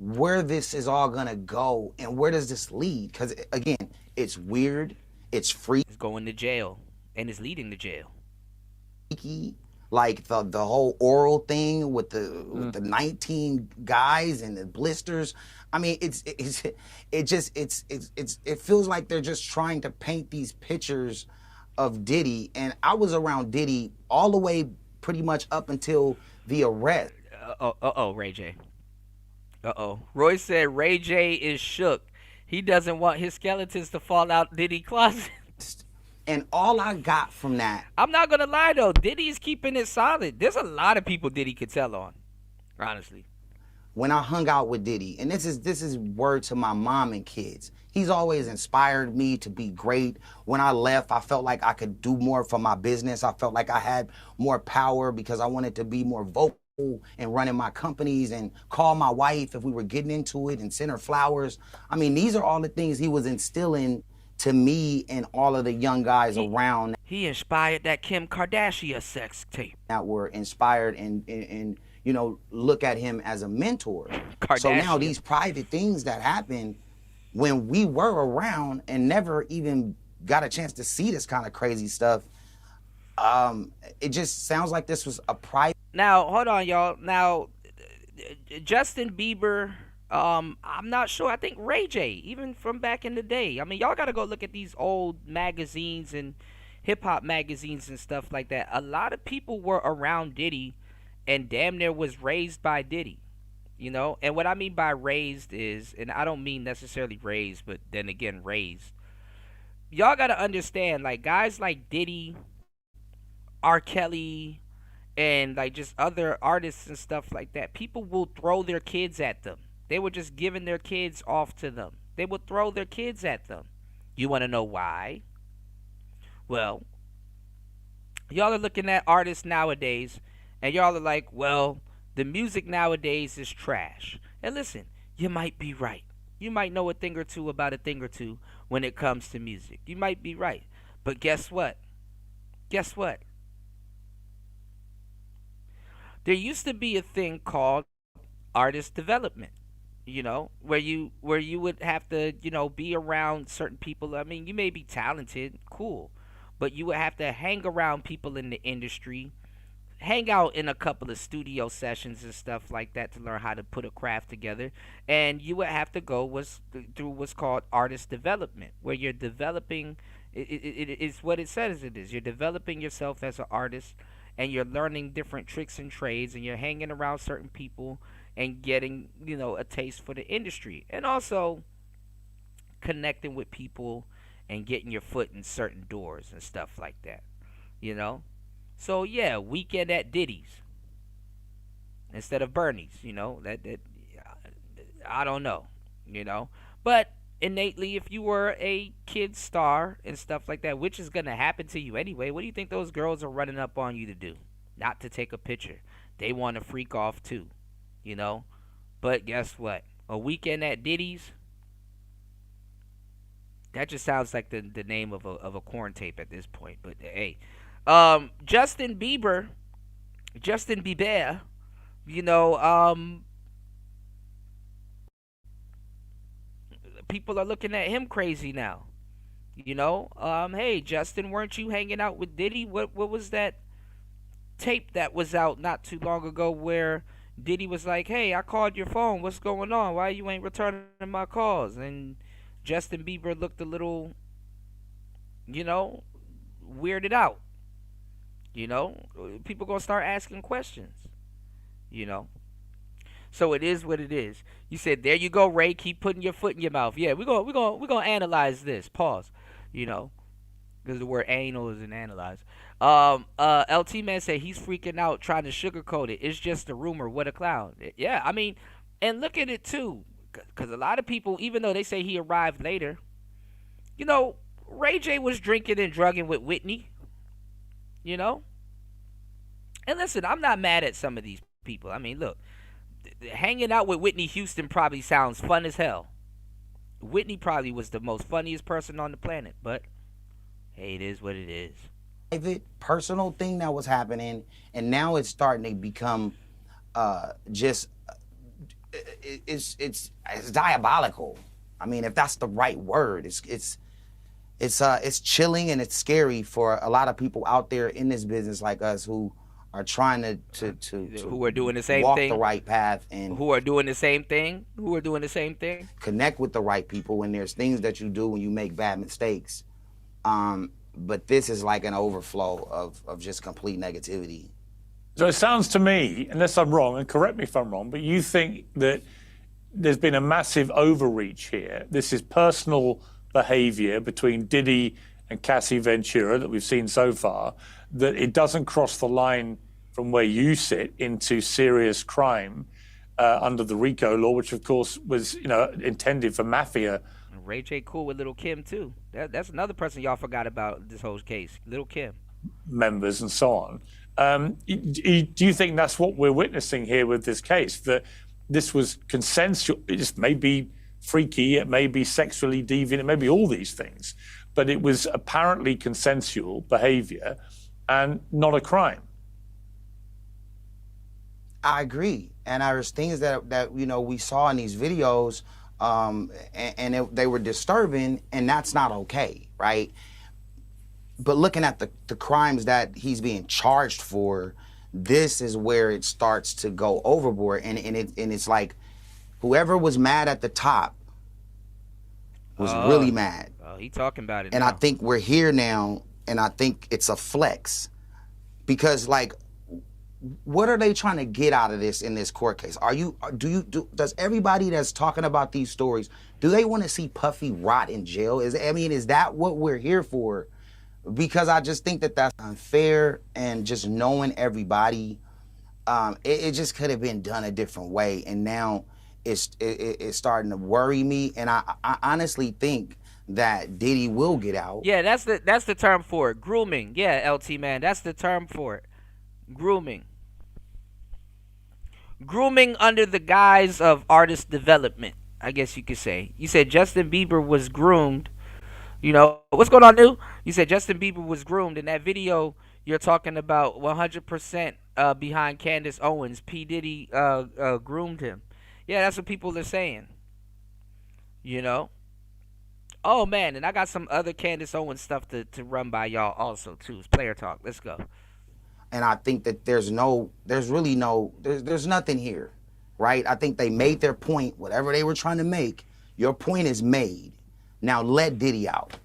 where this is all gonna go and where does this lead? Because again, it's weird, it's free. It's going to jail, and it's leading to jail. Like the whole oral thing with the 19 guys and the blisters. I mean, it feels like they're just trying to paint these pictures of Diddy, and I was around Diddy all the way pretty much up until the arrest. Ray J. Roy said Ray J is shook. He doesn't want his skeletons to fall out Diddy closet. And all I got from that, I'm not gonna lie though, Diddy's keeping it solid. There's a lot of people Diddy could tell on, honestly. When I hung out with Diddy, and this is word to my mom and kids, he's always inspired me to be great. When I left, I felt like I could do more for my business. I felt like I had more power because I wanted to be more vocal and running my companies and call my wife if we were getting into it and send her flowers. I mean, these are all the things he was instilling to me and all of the young guys around. He inspired that Kim Kardashian sex tape. That were inspired and look at him as a mentor. So now these private things that happen when we were around and never even got a chance to see this kind of crazy stuff, it just sounds like this was a private. Now, hold on, y'all. Now, Justin Bieber, I'm not sure. I think Ray J, even from back in the day. I mean, y'all got to go look at these old magazines and hip-hop magazines and stuff like that. A lot of people were around Diddy and damn near was raised by Diddy. You know, and what I mean by raised is, and I don't mean necessarily raised, but then again raised. Y'all gotta understand, like guys like Diddy, R. Kelly, and like just other artists and stuff like that. People will throw their kids at them. They were just giving their kids off to them. They would throw their kids at them. You want to know why? Well, y'all are looking at artists nowadays, and y'all are like, well, the music nowadays is trash. And listen, you might be right. You might know a thing or two about a thing or two when it comes to music. You might be right. But guess what? Guess what? There used to be a thing called artist development, you know, where you would have to, you know, be around certain people. I mean, you may be talented, cool, but you would have to hang around people in the industry, hang out in a couple of studio sessions and stuff like that to learn how to put a craft together. And you would have to go through what's called artist development, where you're developing. It's what it says it is. You're developing yourself as an artist, and you're learning different tricks and trades, and you're hanging around certain people and getting, you know, a taste for the industry, and also connecting with people and getting your foot in certain doors and stuff like that, you know. So yeah, weekend at Diddy's instead of Bernie's, you know. That I don't know, you know. But innately, if you were a kid star and stuff like that, which is gonna happen to you anyway, what do you think those girls are running up on you to do? Not to take a picture. They want to freak off too, you know. But guess what? A weekend at Diddy's. That just sounds like the name of a corn tape at this point. But hey, Justin Bieber, you know, people are looking at him crazy now. You know, hey Justin, weren't you hanging out with Diddy? What was that tape that was out not too long ago where Diddy was like, hey, I called your phone, what's going on? Why you ain't returning my calls? And Justin Bieber looked a little, you know, weirded out. You know, people gonna start asking questions. You know, so it is what it is. You said, there you go, Ray. Keep putting your foot in your mouth. Yeah, we're gonna analyze this. Pause. You know, because the word anal is in analyze. LT Man said he's freaking out trying to sugarcoat it. It's just a rumor. What a clown. Yeah, I mean, and look at it too, because a lot of people, even though they say he arrived later, you know, Ray J was drinking and drugging with Whitney. You know? And listen, I'm not mad at some of these people. I mean, look, hanging out with Whitney Houston probably sounds fun as hell. Whitney probably was the most funniest person on the planet, but hey, it is what it is. Private, personal thing that was happening, and now it's starting to become just it's diabolical. I mean, if that's the right word, it's chilling and it's scary for a lot of people out there in this business like us who are trying to who are doing the same walk thing, the right path, and who are doing the same thing, connect with the right people when there's things that you do when you make bad mistakes. But this is like an overflow of just complete negativity. So it sounds to me, unless I'm wrong, and correct me if I'm wrong, but you think that there's been a massive overreach here. This is personal behavior between Diddy and Cassie Ventura that we've seen so far, that it doesn't cross the line from where you sit into serious crime under the RICO law, which of course was, you know, intended for mafia. Ray J cool with Lil' Kim too. That's another person y'all forgot about this whole case, Lil' Kim. Members and so on. Do you think that's what we're witnessing here with this case? That this was consensual? It may be freaky, it may be sexually deviant, it may be all these things, but it was apparently consensual behavior and not a crime. I agree, and there's things that you know we saw in these videos. They were disturbing, and that's not okay, right? But looking at the crimes that he's being charged for, this is where it starts to go overboard, and it's like whoever was mad at the top was really mad. Oh, he talking about it and now. I think we're here now, and I think it's a flex, because like what are they trying to get out of this in this court case? Does everybody that's talking about these stories, do they want to see Puffy rot in jail? Is that what we're here for? Because I just think that that's unfair, and just knowing everybody, it just could have been done a different way, and now it's starting to worry me, and I honestly think that Diddy will get out. Yeah, that's the term for it. Grooming. Yeah, LT man, that's the term for it. Grooming. Grooming under the guise of artist development, I guess you could say. You said Justin Bieber was groomed. You know, what's going on, New? You said Justin Bieber was groomed. In that video, you're talking about 100% behind Candace Owens. P. Diddy groomed him. Yeah, that's what people are saying. You know? Oh, man, and I got some other Candace Owens stuff to run by y'all also, too. It's player talk. Let's go. And I think that there's nothing here, right? I think they made their point, whatever they were trying to make. Your point is made. Now let Diddy out.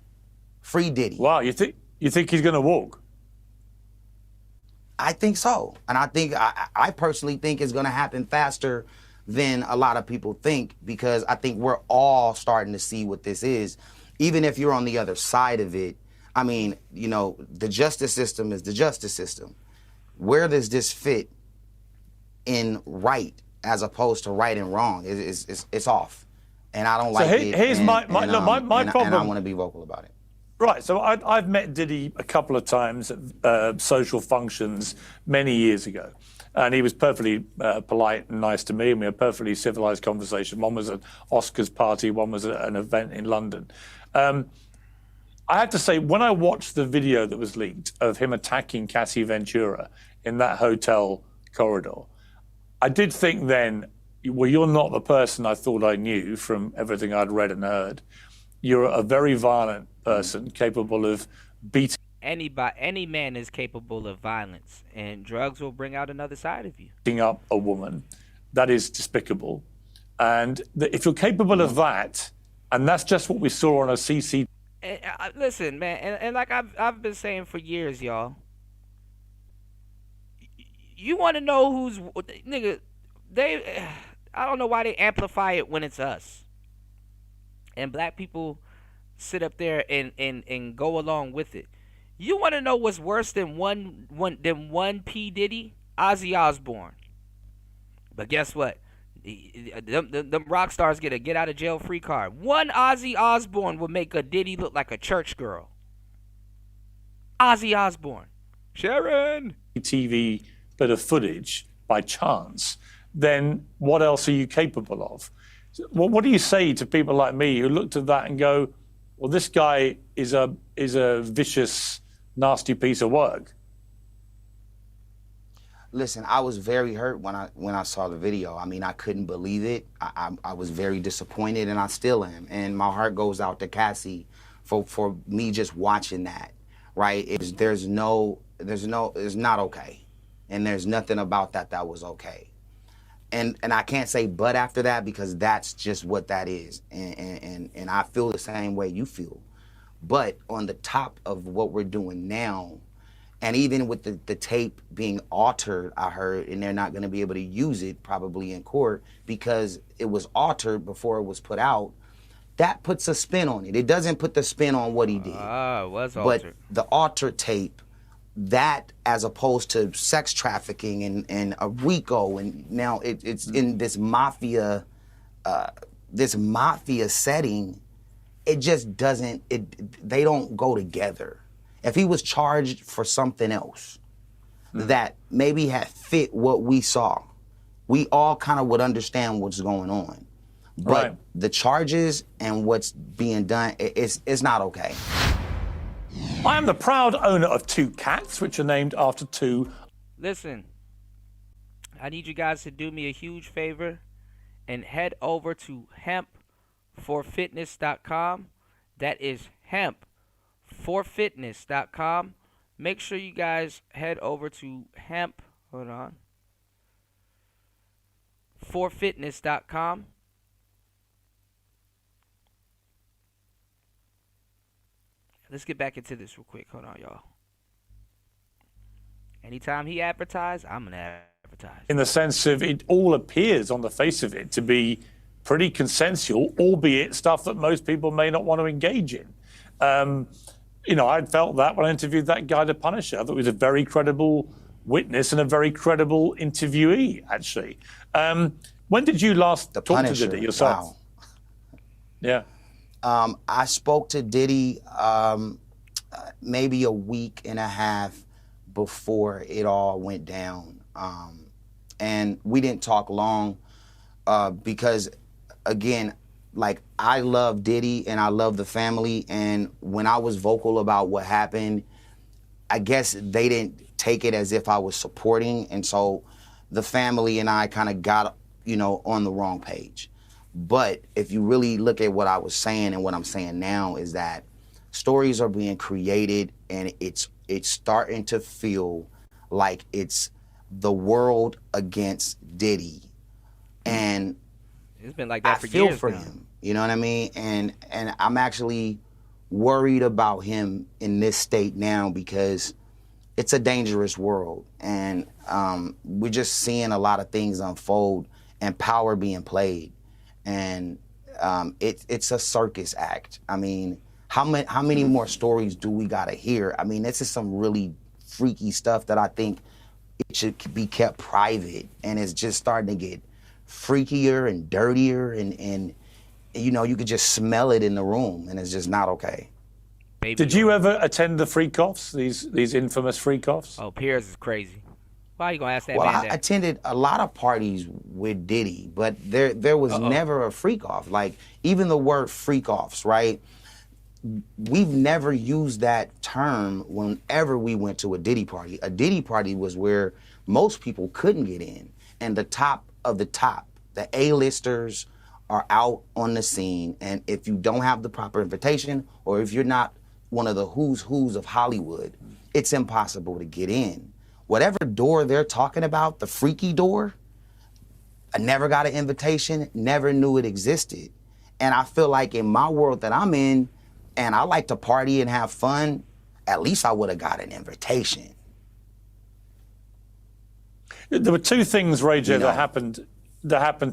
Free Diddy. Wow, you think he's going to walk? I think so. And I personally think it's going to happen faster than a lot of people think, because I think we're all starting to see what this is. Even if you're on the other side of it, I mean, you know, the justice system is the justice system. Where does this fit in right as opposed to right and wrong? It's off. And I don't like it. Here's my problem. And I want to be vocal about it. Right, so I've met Diddy a couple of times at social functions many years ago. And he was perfectly polite and nice to me, and we had a perfectly civilized conversation. One was an Oscars party, one was an event in London. I have to say, when I watched the video that was leaked of him attacking Cassie Ventura in that hotel corridor, I did think then, well, you're not the person I thought I knew from everything I'd read and heard. You're a very violent person, capable of beating. Any man is capable of violence, and drugs will bring out another side of you. Up a woman. That is despicable. And if you're capable of that, and that's just what we saw on a CC. Listen, man, and like I've been saying for years, y'all. You want to know who's nigga? I don't know why they amplify it when it's us. And black people sit up there and go along with it. You want to know what's worse than one P. Diddy? Ozzy Osbourne. But guess what? Them rock stars get a get out of jail free card. One Ozzy Osbourne will make a Diddy look like a church girl. Ozzy Osbourne. Sharon. TV bit of footage by chance, then what else are you capable of? What do you say to people like me who looked at that and go, well, this guy is a vicious, nasty piece of work? Listen, I was very hurt when I saw the video. I mean, I couldn't believe it. I was very disappointed, and I still am. And my heart goes out to Cassie for me just watching that, right? It's not okay. And there's nothing about that was okay. And I can't say but after that, because that's just what that is. And I feel the same way you feel. But on the top of what we're doing now, and even with the tape being altered, I heard, and they're not going to be able to use it probably in court because it was altered before it was put out, that puts a spin on it. It doesn't put the spin on what he did. It was altered. But the altered tape, that as opposed to sex trafficking and a RICO, and now it's in this mafia setting, it just doesn't, they don't go together. If he was charged for something else that maybe had fit what we saw, we all kind of would understand what's going on. But the charges and what's being done, it's not okay. I am the proud owner of 2 cats, which are named after 2. Listen, I need you guys to do me a huge favor and head over to hempforfitness.com. That is hempforfitness.com. Make sure you guys head over to forfitness.com. Let's get back into this real quick. Hold on, y'all. Anytime he advertise, I'm gonna advertise. In the sense of it all appears on the face of it to be pretty consensual, albeit stuff that most people may not want to engage in. I felt that when I interviewed that guy, The Punisher. I thought he was a very credible witness and a very credible interviewee, actually. When did you last talk Punisher, to Diddy yourself? Wow. Yeah. I spoke to Diddy maybe a week and a half before it all went down. And we didn't talk long because, again, like, I love Diddy and I love the family. And when I was vocal about what happened, I guess they didn't take it as if I was supporting. And so the family and I kind of got, on the wrong page. But if you really look at what I was saying and what I'm saying now is that stories are being created and it's starting to feel like it's the world against Diddy. And it's been like that for years. I feel for now. him, you know what I mean? And I'm actually worried about him in this state now because it's a dangerous world. And we're just seeing a lot of things unfold and power being played. And it's a circus act. I mean, how many more stories do we gotta hear? I mean, this is some really freaky stuff that I think it should be kept private, and it's just starting to get freakier and dirtier, and you could just smell it in the room, and it's just not okay. Did you ever attend the freak-offs, these infamous freak-offs? Oh, Piers is crazy. Why are you gonna ask that Well, man I that? attended a lot of parties with Diddy, but there was never a freak-off. Like, even the word freak-offs, right? We've never used that term whenever we went to a Diddy party. A Diddy party was where most people couldn't get in, and the top of the top, the A-listers are out on the scene, and if you don't have the proper invitation, or if you're not one of the who's of Hollywood, it's impossible to get in. Whatever door they're talking about, the freaky door, I never got an invitation, never knew it existed. And I feel like in my world that I'm in, and I like to party and have fun, at least I would have got an invitation. There were two things, Ray J, that happened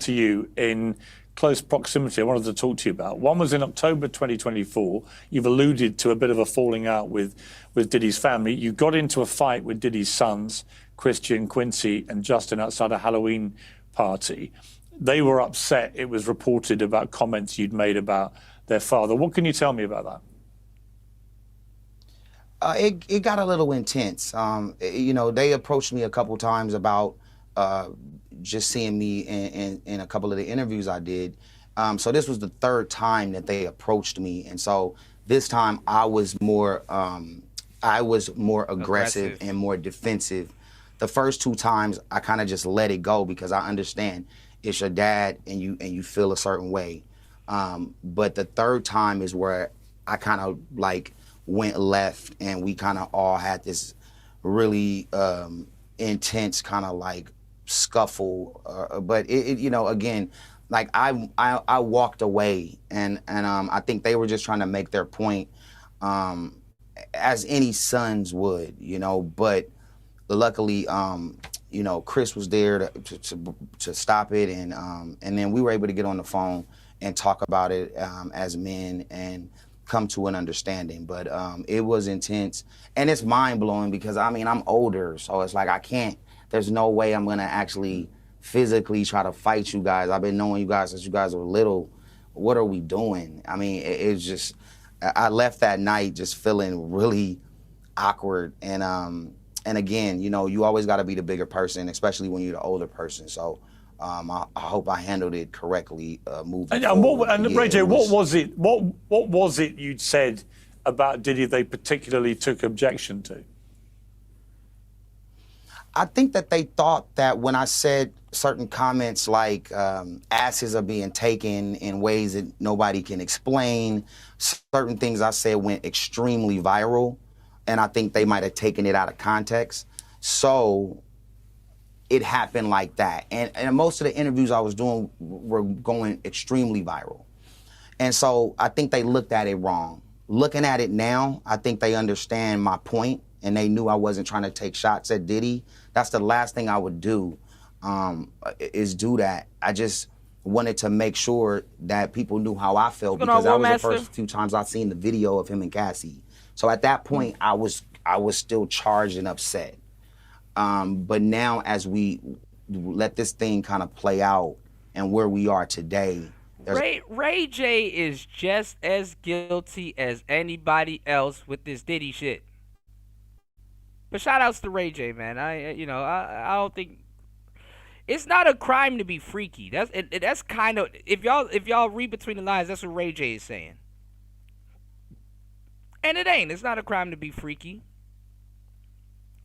to you in close proximity I wanted to talk to you about. One was in October 2024. You've alluded to a bit of a falling out with Diddy's family. You got into a fight with Diddy's sons, Christian, Quincy, and Justin, outside a Halloween party. They were upset, it was reported, about comments you'd made about their father. What can you tell me about that? It got a little intense. They approached me a couple times about just seeing me in a couple of the interviews I did. So this was the third time that they approached me, and so this time I was more aggressive and more defensive. The first two times I kind of just let it go because I understand it's your dad and you feel a certain way. But the third time is where I kind of like went left, and we kind of all had this really intense kind of like scuffle. But it again, like I walked away, and I think they were just trying to make their point, as any sons would, But luckily, Chris was there to stop it, and then we were able to get on the phone and talk about it as men and come to an understanding. But it was intense, and it's mind-blowing because, I'm older, so it's like there's no way I'm gonna actually physically try to fight you guys. I've been knowing you guys since you guys were little. What are we doing? It's just, I left that night just feeling really awkward, and again, you always gotta be the bigger person, especially when you're the older person. So I hope I handled it correctly moving forward. And Ray J, what was it you'd said about Diddy they particularly took objection to? I think that they thought that when I said certain comments like asses are being taken in ways that nobody can explain, certain things I said went extremely viral, and I think they might have taken it out of context. So it happened like that. And most of the interviews I was doing were going extremely viral. And so I think they looked at it wrong. Looking at it now, I think they understand my point, and they knew I wasn't trying to take shots at Diddy, that's the last thing I would do, is do that. I just wanted to make sure that people knew how I felt, because that was the first few times I'd seen the video of him and Cassie. So at that point, I was still charged and upset. But now, as we let this thing kind of play out and where we are today, Ray J is just as guilty as anybody else with this Diddy shit. But shout outs to Ray J, man. I don't think it's not a crime to be freaky. That's kind of, if y'all read between the lines, that's what Ray J is saying. And it ain't. It's not a crime to be freaky.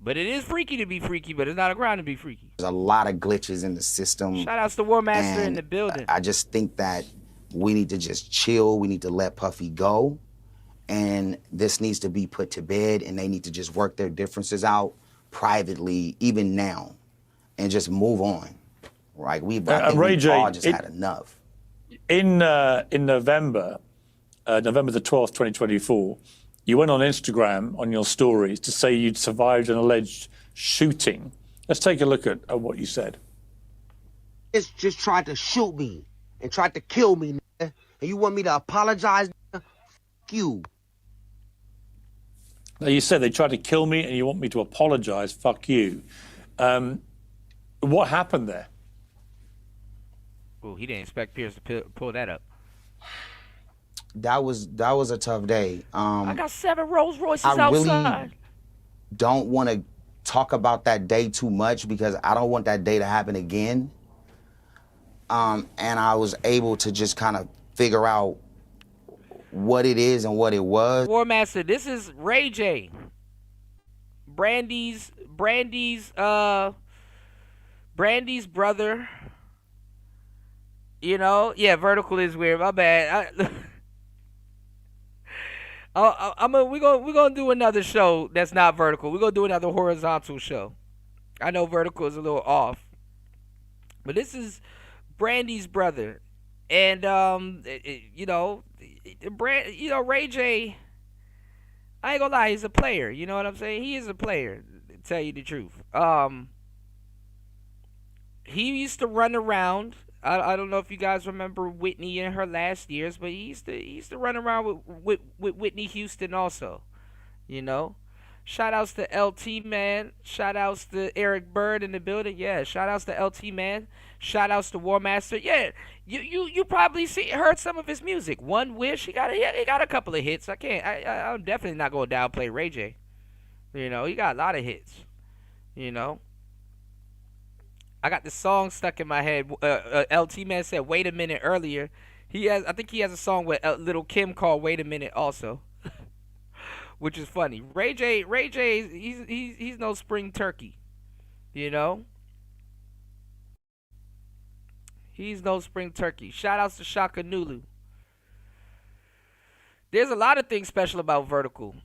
But it is freaky to be freaky, but it's not a crime to be freaky. There's a lot of glitches in the system. Shout outs to War Master in the building. I just think that we need to just chill. We need to let Puffy go. And this needs to be put to bed, and they need to just work their differences out privately, even now, and just move on. Right? I think we've all just had enough. In November, November the 12th, 2024, you went on Instagram on your stories to say you'd survived an alleged shooting. Let's take a look at what you said. It's just tried to shoot me and tried to kill me, nigga. And you want me to apologize? Nigga? F you. Now, you said they tried to kill me and you want me to apologize. Fuck you. What happened there? Oh, he didn't expect Pierce to pull that up. That was a tough day. I got 7 Rolls Royces I outside. Really don't want to talk about that day too much, because I don't want that day to happen again. And I was able to just kind of figure out what it is and what it was. War Master, this is Ray J. Brandy's brother. You know, yeah, vertical is weird. My bad. We're gonna do another show that's not vertical. We're gonna do another horizontal show. I know vertical is a little off, but this is Brandy's brother, and Ray J. I ain't gonna lie, he's a player. You know what I'm saying? He is a player. To tell you the truth. He used to run around. I don't know if you guys remember Whitney in her last years, but he used to run around with Whitney Houston also. You know? Shout outs to LT, man. Shout outs to Eric Bird in the building. Yeah, shout outs to LT, man. Shout outs to War Master. Yeah, you probably heard some of his music. One Wish, he got a couple of hits. I'm definitely not going to downplay Ray J. You know, he got a lot of hits. You know? I got the song stuck in my head. LT Man said, "Wait a minute" earlier. I think he has a song with Little Kim called "Wait a Minute" also, which is funny. Ray J, he's no spring turkey, you know. He's no spring turkey. Shout outs to Shaka Nulu. There's a lot of things special about Vertical.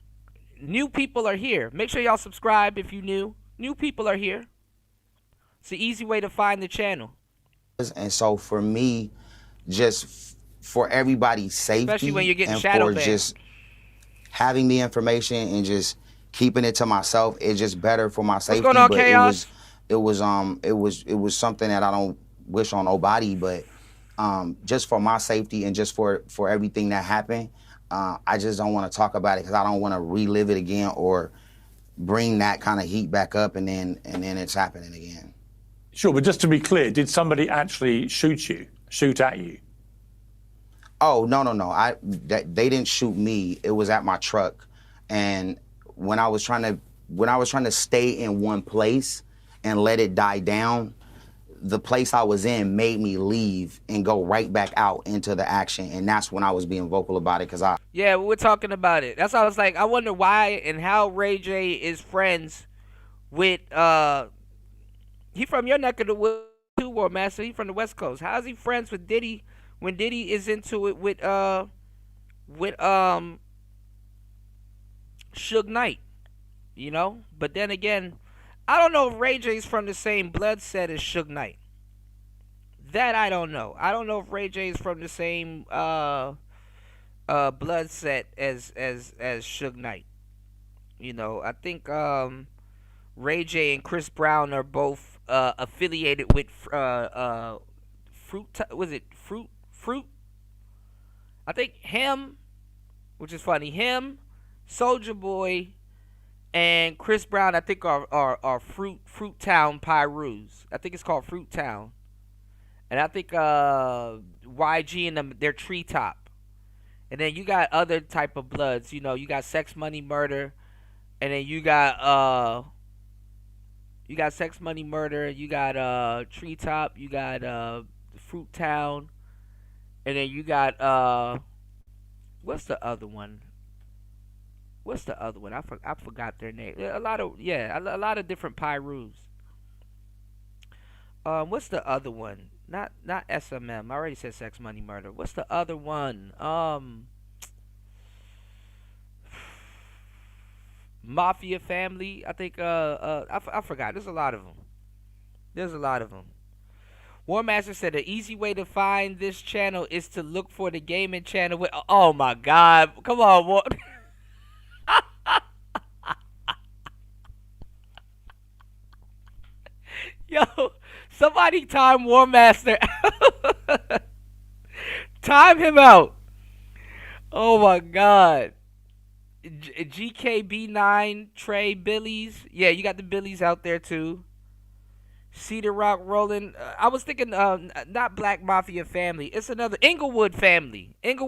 New people are here. Make sure y'all subscribe if you new. New people are here. It's an easy way to find the channel. And so for me, just for everybody's safety, especially when you're getting and shadow for banned, just having the information and just keeping it to myself, it's just better for my safety. What's going on, but Chaos? it was something that I don't wish on nobody, but just for my safety and just for everything that happened, I just don't want to talk about it because I don't want to relive it again or bring that kind of heat back up and then it's happening again. Sure, but just to be clear, did somebody actually shoot at you? Oh, no. They didn't shoot me. It was at my truck. And when I was trying to stay in one place and let it die down, the place I was in made me leave and go right back out into the action. And that's when I was being vocal about it, yeah, we're talking about it. That's why I was like, I wonder why and how Ray J is friends with he from your neck of the woods too, War Master. He from the West Coast. How is he friends with Diddy when Diddy is into it with Suge Knight? You know? But then again, I don't know if Ray J's from the same blood set as Suge Knight. That I don't know. I don't know if Ray J is from the same blood set as Suge Knight. You know, I think Ray J and Chris Brown are both affiliated with was it Fruit? I think him, which is funny, him, Soldier Boy, and Chris Brown, I think are Fruit Town Pyrus. I think it's called Fruit Town. And I think YG and them, they're Treetop. And then you got other type of Bloods. You know, you got Sex Money Murder, and then you got Sex Money Murder, you got Treetop, you got Fruit Town, and then you got what's the other one? I forgot their name. A lot of different Pyrus. What's the other one? Not SMM. I already said Sex Money Murder. What's the other one? Mafia Family. I think I forgot. There's a lot of them. War Master said the easy way to find this channel is to look for the gaming channel with. Oh my God! Come on, War. Yo, somebody time War Master. Time him out. Oh my God. GKB9, Trey, Billies. Yeah, you got the Billies out there too. Cedar Rock rolling. I was thinking not Black Mafia Family. It's another Inglewood Family. There's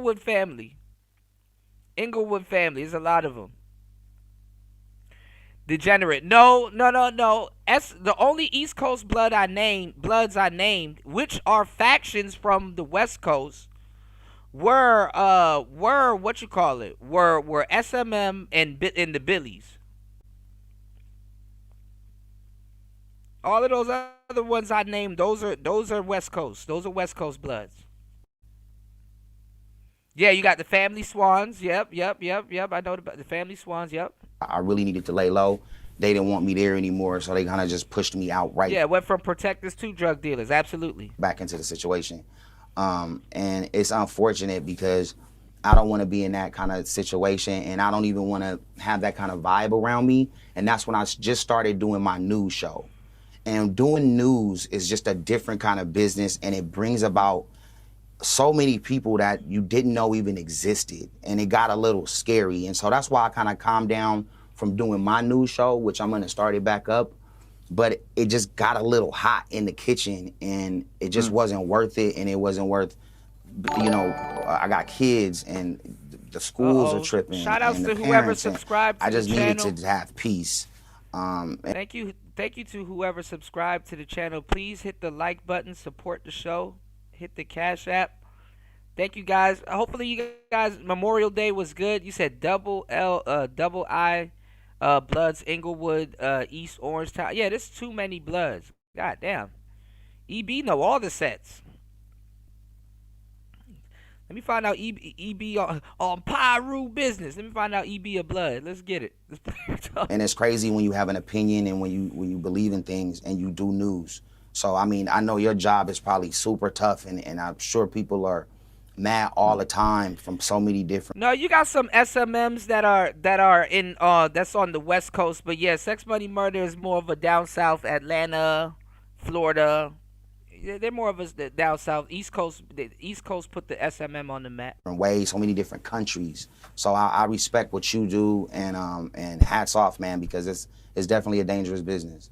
a lot of them. Degenerate. No. The only East Coast bloods I named, which are factions from the West Coast, were what you call it? Were SMM and the Billies. All of those other ones I named, those are West Coast. Those are West Coast bloods. Yeah, you got the Family Swans. Yep. I know the Family Swans. Yep. I really needed to lay low. They didn't want me there anymore, so they kind of just pushed me out right. Yeah, went from protectors to drug dealers. Absolutely. Back into the situation. And it's unfortunate because I don't want to be in that kind of situation, and I don't even want to have that kind of vibe around me. And that's when I just started doing my news show. And doing news is just a different kind of business, and it brings about so many people that you didn't know even existed, and it got a little scary. And so that's why I kind of calmed down from doing my news show, which I'm going to start it back up. But it just got a little hot in the kitchen, and it just wasn't worth it, and it wasn't worth, I got kids, and the schools are tripping. Shout outs and to the whoever parents, subscribed to I just the needed channel. to have peace. Thank you to whoever subscribed to the channel. Please hit the like button, support the show, hit the Cash App. Thank you guys. Hopefully you guys Memorial Day was good. You said double I Bloods, Inglewood, East Orange Town. Yeah, there's too many Bloods. God damn. EB know all the sets. Let me find out EB on Pyru business. Let me find out EB a Blood. Let's get it. And it's crazy when you have an opinion and when you believe in things and you do news. So, I mean, I know your job is probably super tough, and I'm sure people are mad all the time from so many different. No, you got some SMMs that are in that's on the West Coast, but yeah, Sex Money Murder is more of a down south, Atlanta, Florida. They're more of a down south. East Coast. The East Coast put the SMM on the map. Ways, so many different countries. So I respect what you do, and hats off, man, because it's definitely a dangerous business.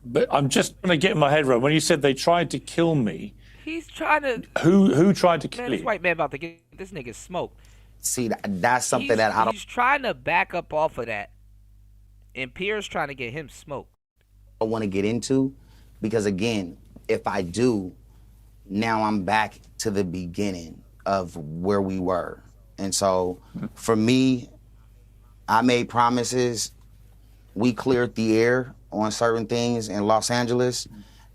But I'm just trying to get my head around. When you said they tried to kill me, he's trying to. Who tried to kill man, you? This white man about to get this nigga smoked. See, that's something that I don't. He's trying to back up off of that, and Pierre's trying to get him smoked. I want to get into, because again, if I do, now I'm back to the beginning of where we were. And so for me, I made promises. We cleared the air on certain things in Los Angeles,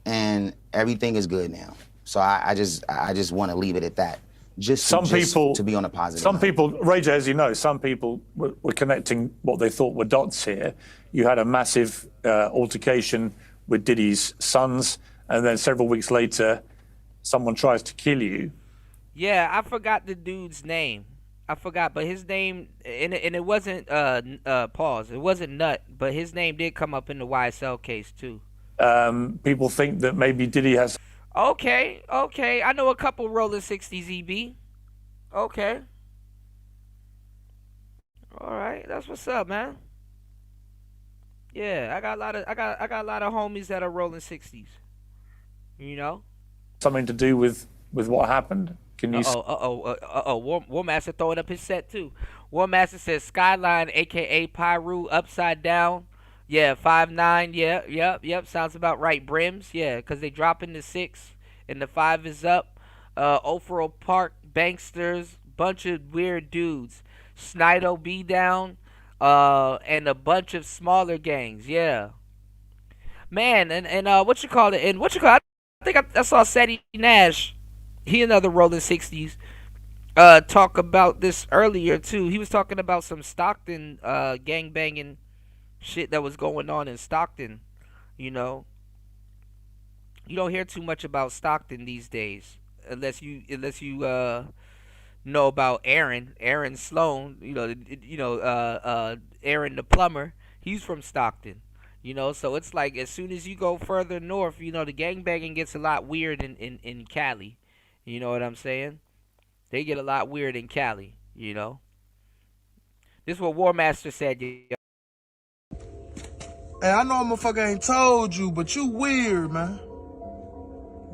and everything is good now. So I just want to leave it at that. Just to be on a positive. Some people, Ray J, as you know, some people were connecting what they thought were dots here. You had a massive altercation with Diddy's sons, and then several weeks later, someone tries to kill you. Yeah, I forgot the dude's name. I forgot, but his name and it wasn't pause. It wasn't Nut, but his name did come up in the YSL case too. People think that maybe Diddy has. Okay. I know a couple rolling 60s, EB. Okay. All right, that's what's up, man. Yeah, I got a lot of homies that are rolling 60s. You know. Something to do with what happened? Can you? War Master throwing up his set too. War Master says Skyline, aka Pyru, upside down. Yeah, 5'9". Yeah, yep. Sounds about right. Brims, yeah, because they dropping the 6 and the 5 is up. Ofro Park, Banksters, bunch of weird dudes. Snido B down, and a bunch of smaller gangs. Yeah, man, and what you call it? And what you call? I think I saw Sadie Nash. He another rolling 60s. Talk about this earlier too. He was talking about some Stockton gang banging shit that was going on in Stockton. You know, you don't hear too much about Stockton these days, unless you know about Aaron Sloan. Aaron the plumber. He's from Stockton. You know, so it's like as soon as you go further north, the gangbanging gets a lot weird in Cali. You know what I'm saying? They get a lot weird in Cali, you know. This is what War Master said. Hey, I know a motherfucker ain't told you, but you weird, man.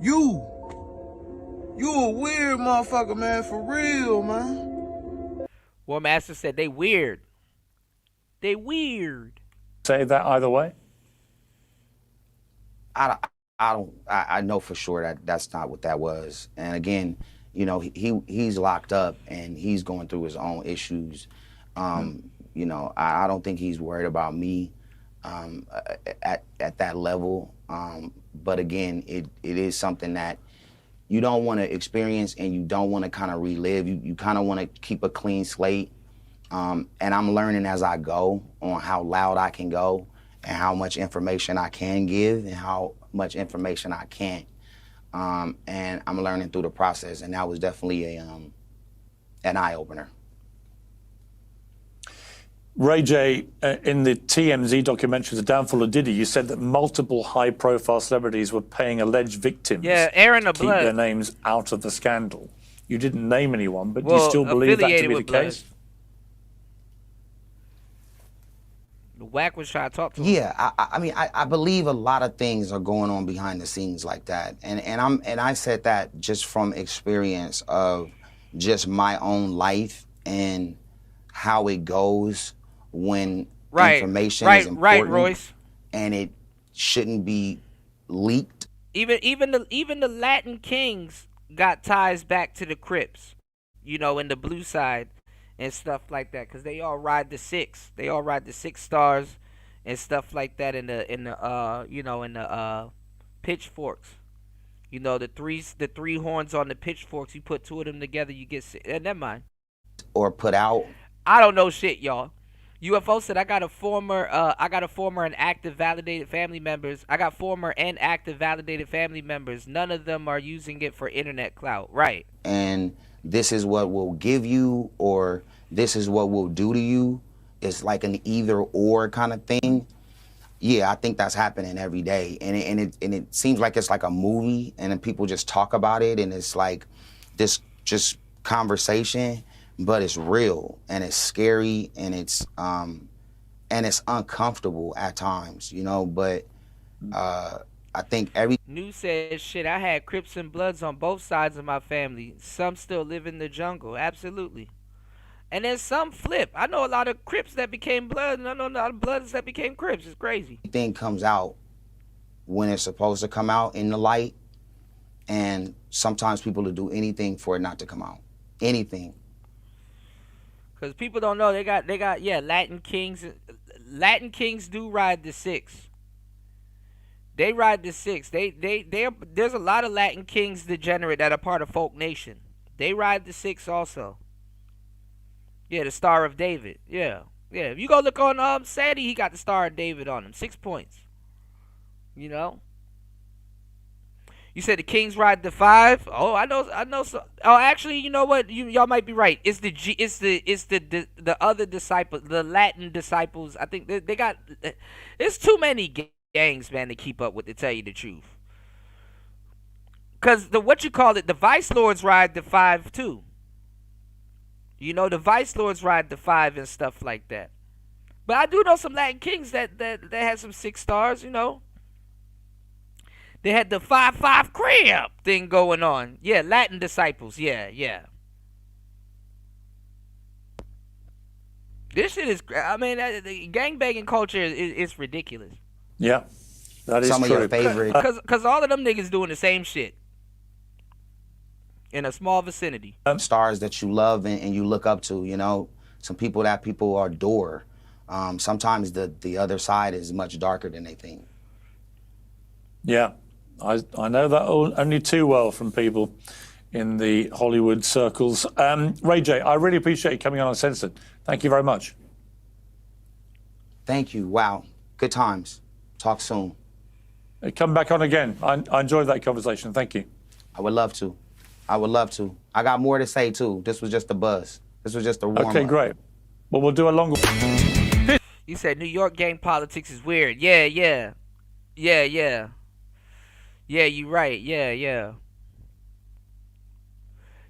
You a weird motherfucker, man, for real, man. War Master said they weird. They weird. Say that either way. I know for sure that that's not what that was. And again, he's locked up and he's going through his own issues. I don't think he's worried about me at that level. But again, it is something that you don't want to experience and you don't want to kind of relive. You kind of want to keep a clean slate. And I'm learning as I go on how loud I can go and how much information I can give and how much information I can't. And I'm learning through the process, and that was definitely an eye-opener. Ray J, in the TMZ documentary, The Downfall of Diddy, you said that multiple high-profile celebrities were paying alleged victims Aaron the to keep Blood. their names out of the scandal. You didn't name anyone, but do you still believe that to be the case? The Wack was trying to talk to him. Yeah, I believe a lot of things are going on behind the scenes like that, and I said that just from experience of just my own life and how it goes when information is important, right, Royce, and it shouldn't be leaked. Even the Latin Kings got ties back to the Crips, in the blue side. And stuff like that, because they all ride the 6. They all ride the 6 stars and stuff like that in the pitchforks. The three horns on the pitchforks. You put 2 of them together, you get 6. Never mind. Or put out. I don't know shit, y'all. UFO said I got a former and active validated family members. I got former and active validated family members. None of them are using it for internet clout. Right. And this is what we'll give you, or this is what we'll do to you. It's like an either or kind of thing. Yeah, I think that's happening every day, and it seems like it's like a movie, and then people just talk about it, and it's like this just conversation, but it's real and it's scary and it's uncomfortable at times, But I think New says, shit, I had Crips and Bloods on both sides of my family. Some still live in the jungle. Absolutely. And then some flip. I know a lot of Crips that became Blood, and I know a lot of Bloods that became Crips. It's crazy. Everything comes out when it's supposed to come out in the light, and sometimes people will do anything for it not to come out. Anything. Because people don't know, they got Latin Kings. Latin Kings do ride the 6. They ride the 6. There's a lot of Latin Kings degenerate that are part of Folk Nation. They ride the 6 also. Yeah, the Star of David. Yeah. If you go look on Sadie, he got the Star of David on him. 6 points. You said the Kings ride the 5. Oh, I know. So, oh, actually, you know what? Y'all might be right. It's the other disciples, the Latin disciples. I think they got. It's too many gangs, man, to keep up with. To tell you the truth, cause the Vice Lords ride the 5 too. You know, the Vice Lords ride the 5 and stuff like that. But I do know some Latin Kings that had some 6 stars. You know. They had the 5-5 crib thing going on. Yeah, Latin disciples. Yeah. This shit is. I mean, the gangbanging culture is ridiculous. Yeah, that is some true. of your favorite. Cause all of them niggas doing the same shit in a small vicinity. Stars that you love and you look up to. You know, some people that people adore. Sometimes the other side is much darker than they think. Yeah, I know that only too well from people in the Hollywood circles. Ray J, I really appreciate you coming on Uncensored. Thank you very much. Thank you. Wow. Good times. Talk soon. Come back on again. I enjoyed that conversation. Thank you. I would love to. I got more to say, too. This was just a buzz. This was just a warm-up. Okay, great. Well, we'll do a longer... You said New York gang politics is weird. Yeah, you right. Yeah.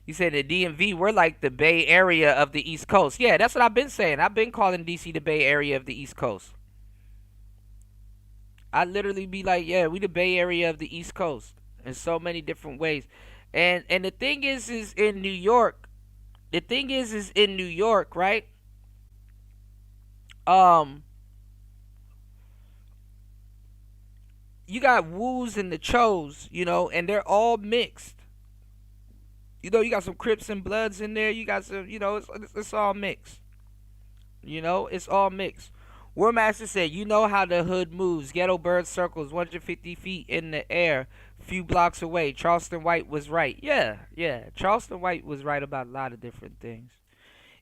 You said the DMV, we're like the Bay Area of the East Coast. Yeah, that's what I've been saying. I've been calling DC the Bay Area of the East Coast. I literally be like, yeah, we the Bay Area of the East Coast in so many different ways. And the thing is in New York. The thing is in New York, right? You got Woos and the Chos, you know, and they're all mixed. You know, you got some Crips and Bloods in there. You got some, you know, it's all mixed. You know, it's all mixed. War Master said, you know how the hood moves. Ghetto bird circles 150 feet in the air, few blocks away. Charleston White was right. Yeah. Charleston White was right about a lot of different things.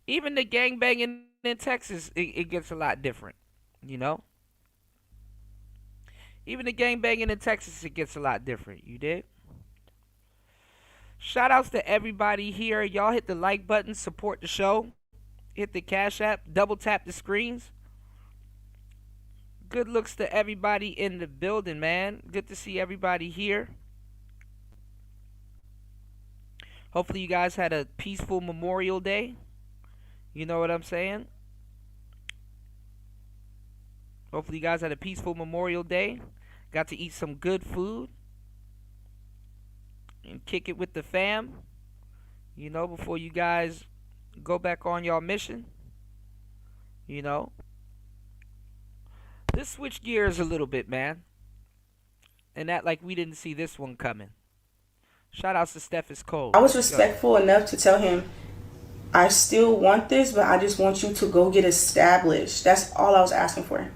Even the gangbanging in Texas, it gets a lot different, you know? Even the gangbanging in Texas, it gets a lot different. You did? Shout outs to everybody here. Y'all hit the like button, support the show. Hit the Cash App, double tap the screens. Good looks to everybody in the building, man. Good to see everybody here. Hopefully you guys had a peaceful Memorial Day. You know what I'm saying? Hopefully you guys had a peaceful Memorial Day. Got to eat some good food. And kick it with the fam. You know, before you guys go back on y'all mission. You know. Let's switch gears a little bit, man. And act like we didn't see this one coming. Shout outs to Stephis Cole. I was respectful enough to tell him, I still want this, but I just want you to go get established. That's all I was asking for.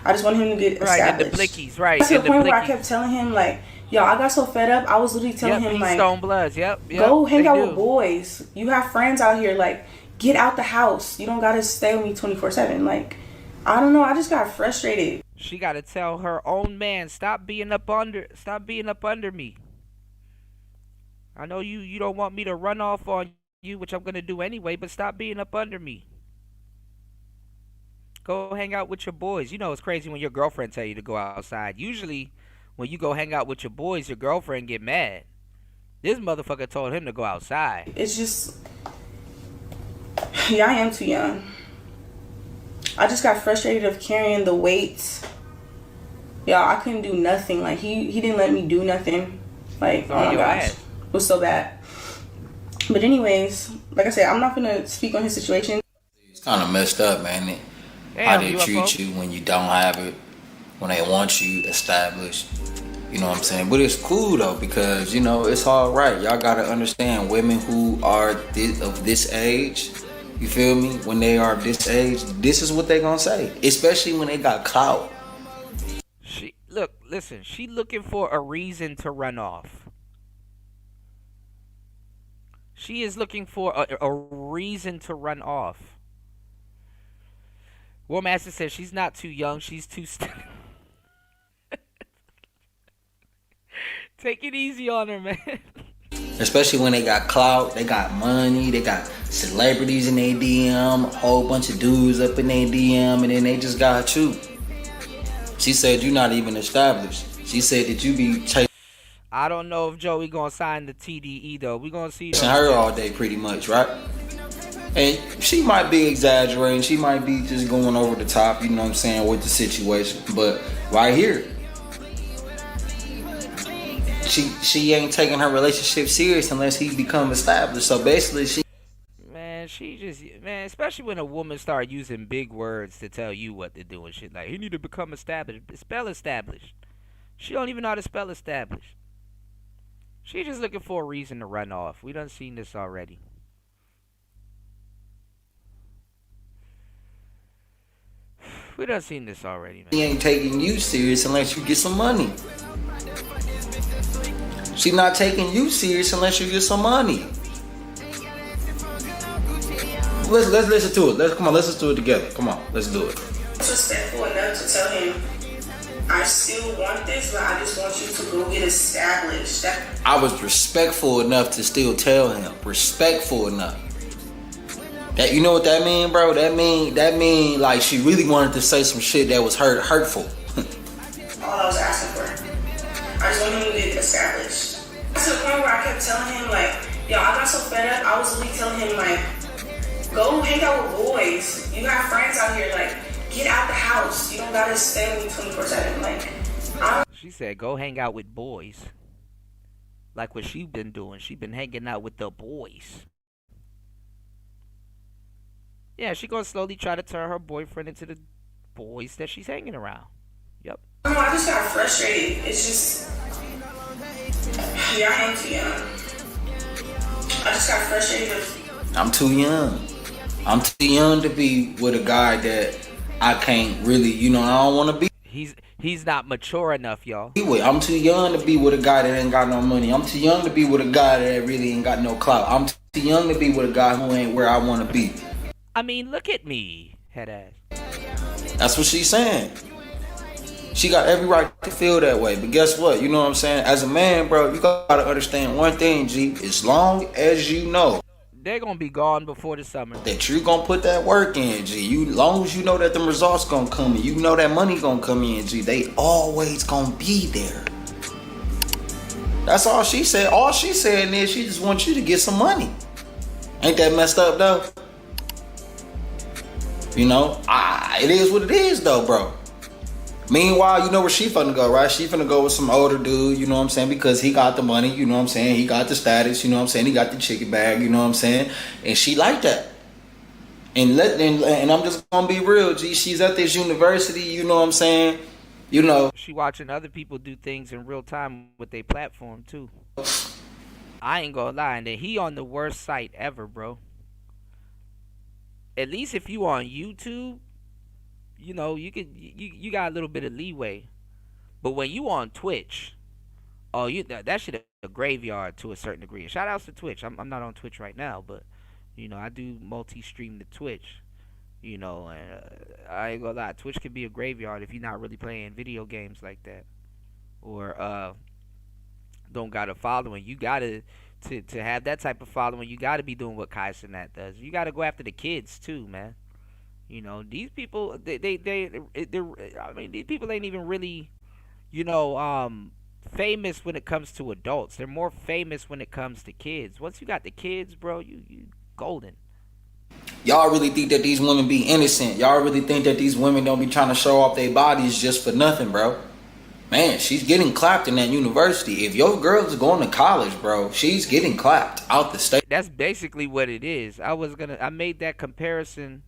I just want him to get established. Right, in the blickies, right. To the point where I kept telling him, like, yo, I got so fed up. I was literally telling him, like, Stone Bloods, go hang out with boys. You have friends out here. Like, get out the house. You don't got to stay with me 24/7. Like, I don't know. I just got frustrated. She got to tell her own man, stop being up under me. I know you don't want me to run off on you, which I'm going to do anyway, but stop being up under me. Go hang out with your boys. You know it's crazy when your girlfriend tell you to go outside. Usually when you go hang out with your boys, your girlfriend get mad. This motherfucker told him to go outside. It's just, yeah, I am too young. I just got frustrated of carrying the weight. Y'all, I couldn't do nothing. Like, he didn't let me do nothing. Like, oh my gosh. It was so bad. But anyways, like I said, I'm not gonna speak on his situation. It's kind of messed up, man. How they treat you when you don't have it, when they want you established. You know what I'm saying? But it's cool though, because you know it's all right. Y'all gotta understand, women who are of this age, you feel me? When they are of this age, this is what they gonna say, especially when they got clout. Listen, she looking for a reason to run off. She is looking for a reason to run off. War Master says she's not too young, she's too Take it easy on her, man. Especially when they got clout, they got money, they got celebrities in their DM, a whole bunch of dudes up in their DM, and then they just got you. She said you're not even established. She said that you be chasing I don't know if Joey gonna sign the TDE though. We gonna see her all day pretty much, right? And she might be exaggerating. She might be just going over the top, you know what I'm saying, with the situation. But right here, she ain't taking her relationship serious unless he become established. So basically, man, especially when a woman start using big words to tell you what to do and shit. Like, he need to become established. Spell established. She don't even know how to spell established. She just looking for a reason to run off. We done seen this already. We done seen this already, man. He ain't taking you serious unless you get some money. She not taking you serious unless you get some money. Let's listen to it. Let's listen to it together. Come on, let's do it. Respectful enough to tell him, I still want this, but I just want you to go get established. I was respectful enough to still tell him. Respectful enough. That, you know what that mean, bro? That mean like she really wanted to say some shit that was hurtful. All I was asking for. I just want him to get established. To the point where I kept telling him, like, yo, I got so fed up, I was really telling him, like, go hang out with boys. You got friends out here, like, get out the house. You don't gotta stay with me 24/7. Like, she said, go hang out with boys. Like what she been doing. She been hanging out with the boys. Yeah, she gonna slowly try to turn her boyfriend into the boys that she's hanging around. Yep. I don't know, I just got frustrated. It's just, yeah, I am too young. I just got frustrated. I'm too young. I'm too young to be with a guy that I can't really, I don't want to be. He's not mature enough, y'all. I'm too young to be with a guy that ain't got no money. I'm too young to be with a guy that really ain't got no clout. I'm too young to be with a guy who ain't where I want to be. I mean, look at me, head ass. That's what she's saying. She got every right to feel that way. But guess what? You know what I'm saying? As a man, bro, you gotta understand one thing, G. As long as you know they're gonna be gone before the summer, that you gonna put that work in, G. Long as you know that the results gonna come in, you know that money gonna come in, G. They always gonna be there. That's all she said. All she saying is she just wants you to get some money. Ain't that messed up though? It is what it is though, bro. Meanwhile, you know where she finna go, right? She finna go with some older dude, you know what I'm saying? Because he got the money, you know what I'm saying? He got the status, you know what I'm saying? He got the chicken bag, you know what I'm saying? And she like that. And I'm just gonna be real, G. She's at this university, you know what I'm saying? She watching other people do things in real time with their platform too. I ain't gonna lie, and then he on the worst site ever, bro. At least if you on YouTube, you got a little bit of leeway. But when you on Twitch, that shit a graveyard to a certain degree. And shout outs to Twitch. I'm not on Twitch right now, but I do multi-stream to Twitch. And I ain't gonna lie, Twitch can be a graveyard if you're not really playing video games like that, or don't got a following. You gotta to have that type of following. You gotta be doing what Kai Cenat does. You gotta go after the kids too, man. These people, they're I mean, these people ain't even really, famous when it comes to adults. They're more famous when it comes to kids. Once you got the kids, bro, you golden. Y'all really think that these women be innocent? Y'all really think that these women don't be trying to show off their bodies just for nothing, bro? Man, she's getting clapped in that university. If your girl's going to college, bro, she's getting clapped out the state. That's basically what it is. I made that comparison,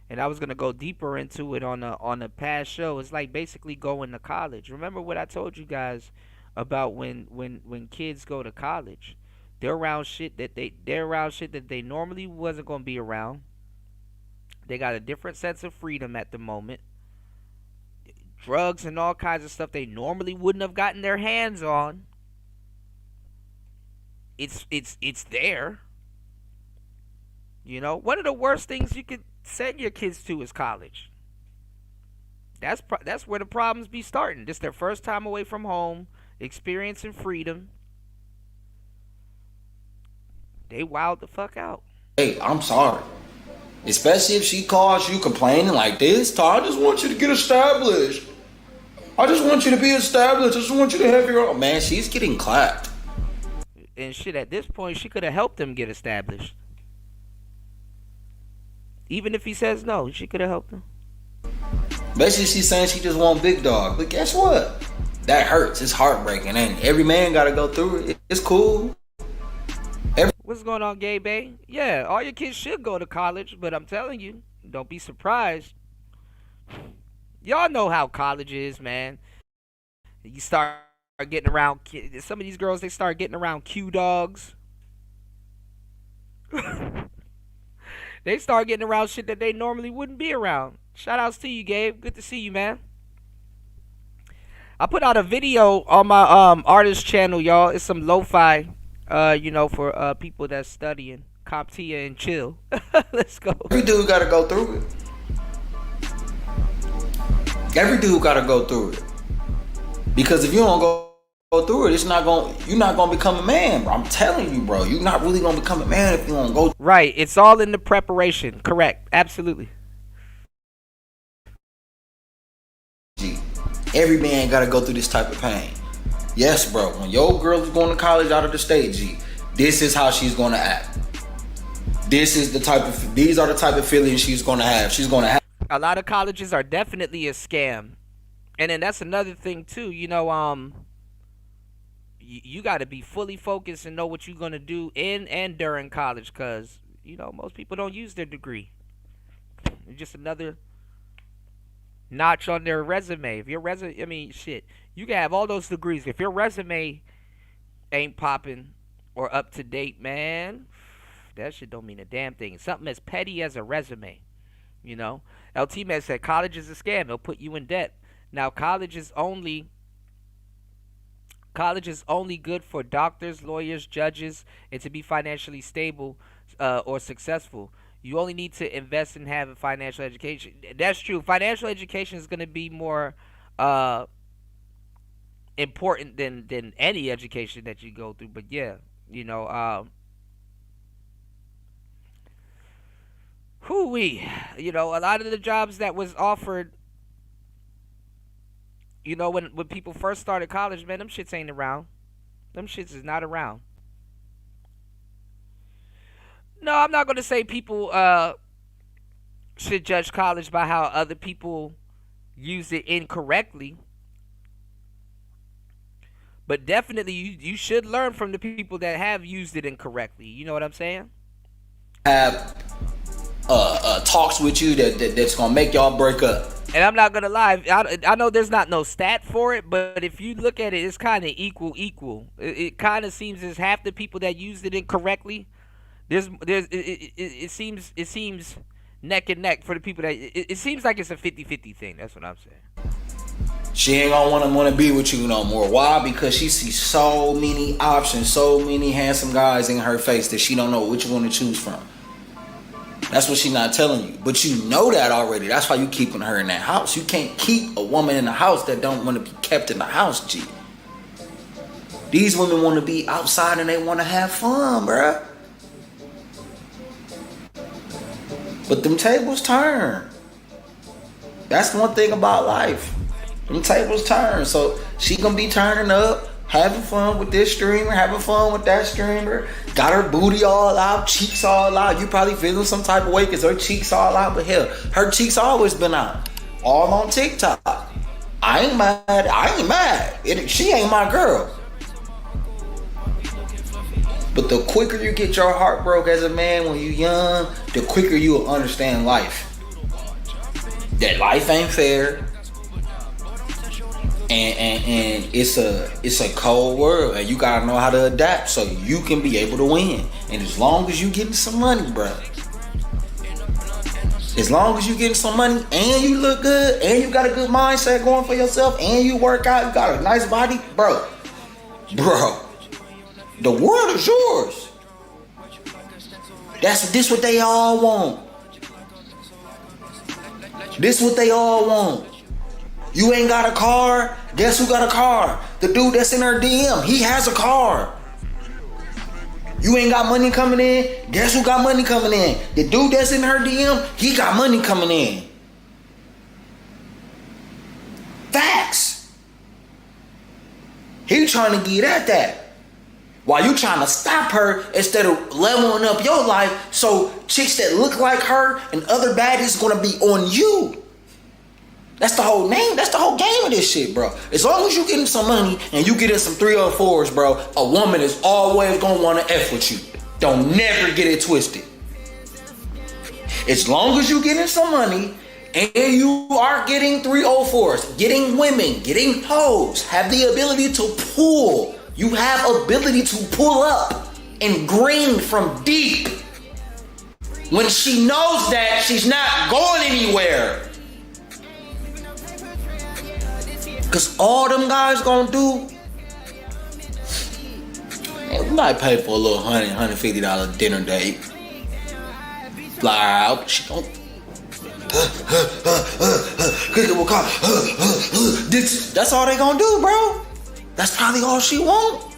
and I was gonna go deeper into it on a past show. It's like basically going to college. Remember what I told you guys about when kids go to college? They're around shit that they normally wasn't gonna be around. They got a different sense of freedom at the moment. Drugs and all kinds of stuff they normally wouldn't have gotten their hands on. It's there. One of the worst things you could send your kids to is college. That's where the problems be starting. This their first time away from home. experiencing freedom, they wild the fuck out. Hey, I'm sorry. Especially if she calls you complaining like this. I just want you to get established. I just want you to be established. I just want you to have your own. Man, she's getting clapped. And shit, at this point, she could have helped him get established. Even if he says no, she could have helped him. Basically, she's saying she just want big dog. But guess what? That hurts. It's heartbreaking. And every man got to go through it. It's cool. What's going on, Gay Bay? Yeah, all your kids should go to college, but I'm telling you, don't be surprised. Y'all know how college is, man. You start getting around, some of these girls, they start getting around Q dogs. They start getting around shit that they normally wouldn't be around. Shout outs to you, Gabe. Good to see you, man. I put out a video on my artist channel, y'all. It's some lo-fi, for people that's studying CompTIA and chill. Let's go. Every dude got to go through it. Every dude got to go through it. Because if you don't go through it, you're not gonna become a man, bro. I'm telling you, bro. You're not really gonna become a man if you don't go. Right. It's all in the preparation. Correct. Absolutely. Every man gotta go through this type of pain. Yes, bro. When your girl is going to college out of the state, G, this is how she's gonna act. These are the type of feelings she's gonna have. She's gonna have. A lot of colleges are definitely a scam. And then that's another thing too, you got to be fully focused and know what you're going to do in and during college, because, most people don't use their degree. It's just another notch on their resume. If your resume, you can have all those degrees. If your resume ain't popping or up to date, man, that shit don't mean a damn thing. Something as petty as a resume, LT Man said college is a scam. It'll put you in debt. Now, college is only good for doctors, lawyers, judges, and to be financially stable or successful. You only need to invest in having financial education. That's true. Financial education is going to be more important than any education that you go through. But yeah, a lot of the jobs that was offered, when people first started college, man, them shits ain't around. Them shits is not around. No, I'm not going to say people should judge college by how other people use it incorrectly. But definitely, you should learn from the people that have used it incorrectly. You know what I'm saying? Have talks with you that's going to make y'all break up. And I'm not gonna lie, I know there's not no stat for it, but if you look at it, it's kind of equal. It kind of seems as half the people that used it incorrectly. It seems neck and neck for the people that it seems like it's a 50-50 thing. That's what I'm saying. She ain't gonna want to be with you no more. Why? Because she sees so many options, so many handsome guys in her face that she don't know which one to choose from. That's what she's not telling you. But you know that already. That's why you keeping her in that house. You can't keep a woman in the house that don't want to be kept in the house, G. These women want to be outside and they want to have fun, bruh. But them tables turn. That's the one thing about life. Them tables turn. So she gonna be turning up, having fun with this streamer, having fun with that streamer. Got her booty all out, cheeks all out. You probably feeling some type of way because her cheeks all out. But hell, her cheeks always been out. All on TikTok. I ain't mad. She ain't my girl. But the quicker you get your heart broke as a man when you young, the quicker you will understand life. That life ain't fair. And it's a cold world, and you gotta know how to adapt so you can be able to win. And as long as you getting some money, bro, as long as you getting some money and you look good and you got a good mindset going for yourself and you work out, you got a nice body, bro, the world is yours. This what they all want. This what they all want. You ain't got a car? Guess who got a car? The dude that's in her DM, he has a car. You ain't got money coming in? Guess who got money coming in? The dude that's in her DM, he got money coming in. Facts. He trying to get at that. While you trying to stop her instead of leveling up your life, so chicks that look like her and other baddies gonna be on you. That's the whole name. That's the whole game of this shit, bro. As long as you getting some money and you getting some 304s, bro, a woman is always gonna wanna F with you. Don't never get it twisted. As long as you getting some money and you are getting 304s, getting women, getting hoes, have the ability to pull. You have ability to pull up and green from deep. When she knows that, she's not going anywhere. Cause all them guys gonna do, man, we might pay for a little $150 dinner date. Fly her out, she gon' that's all they gonna do, bro. That's probably all she want.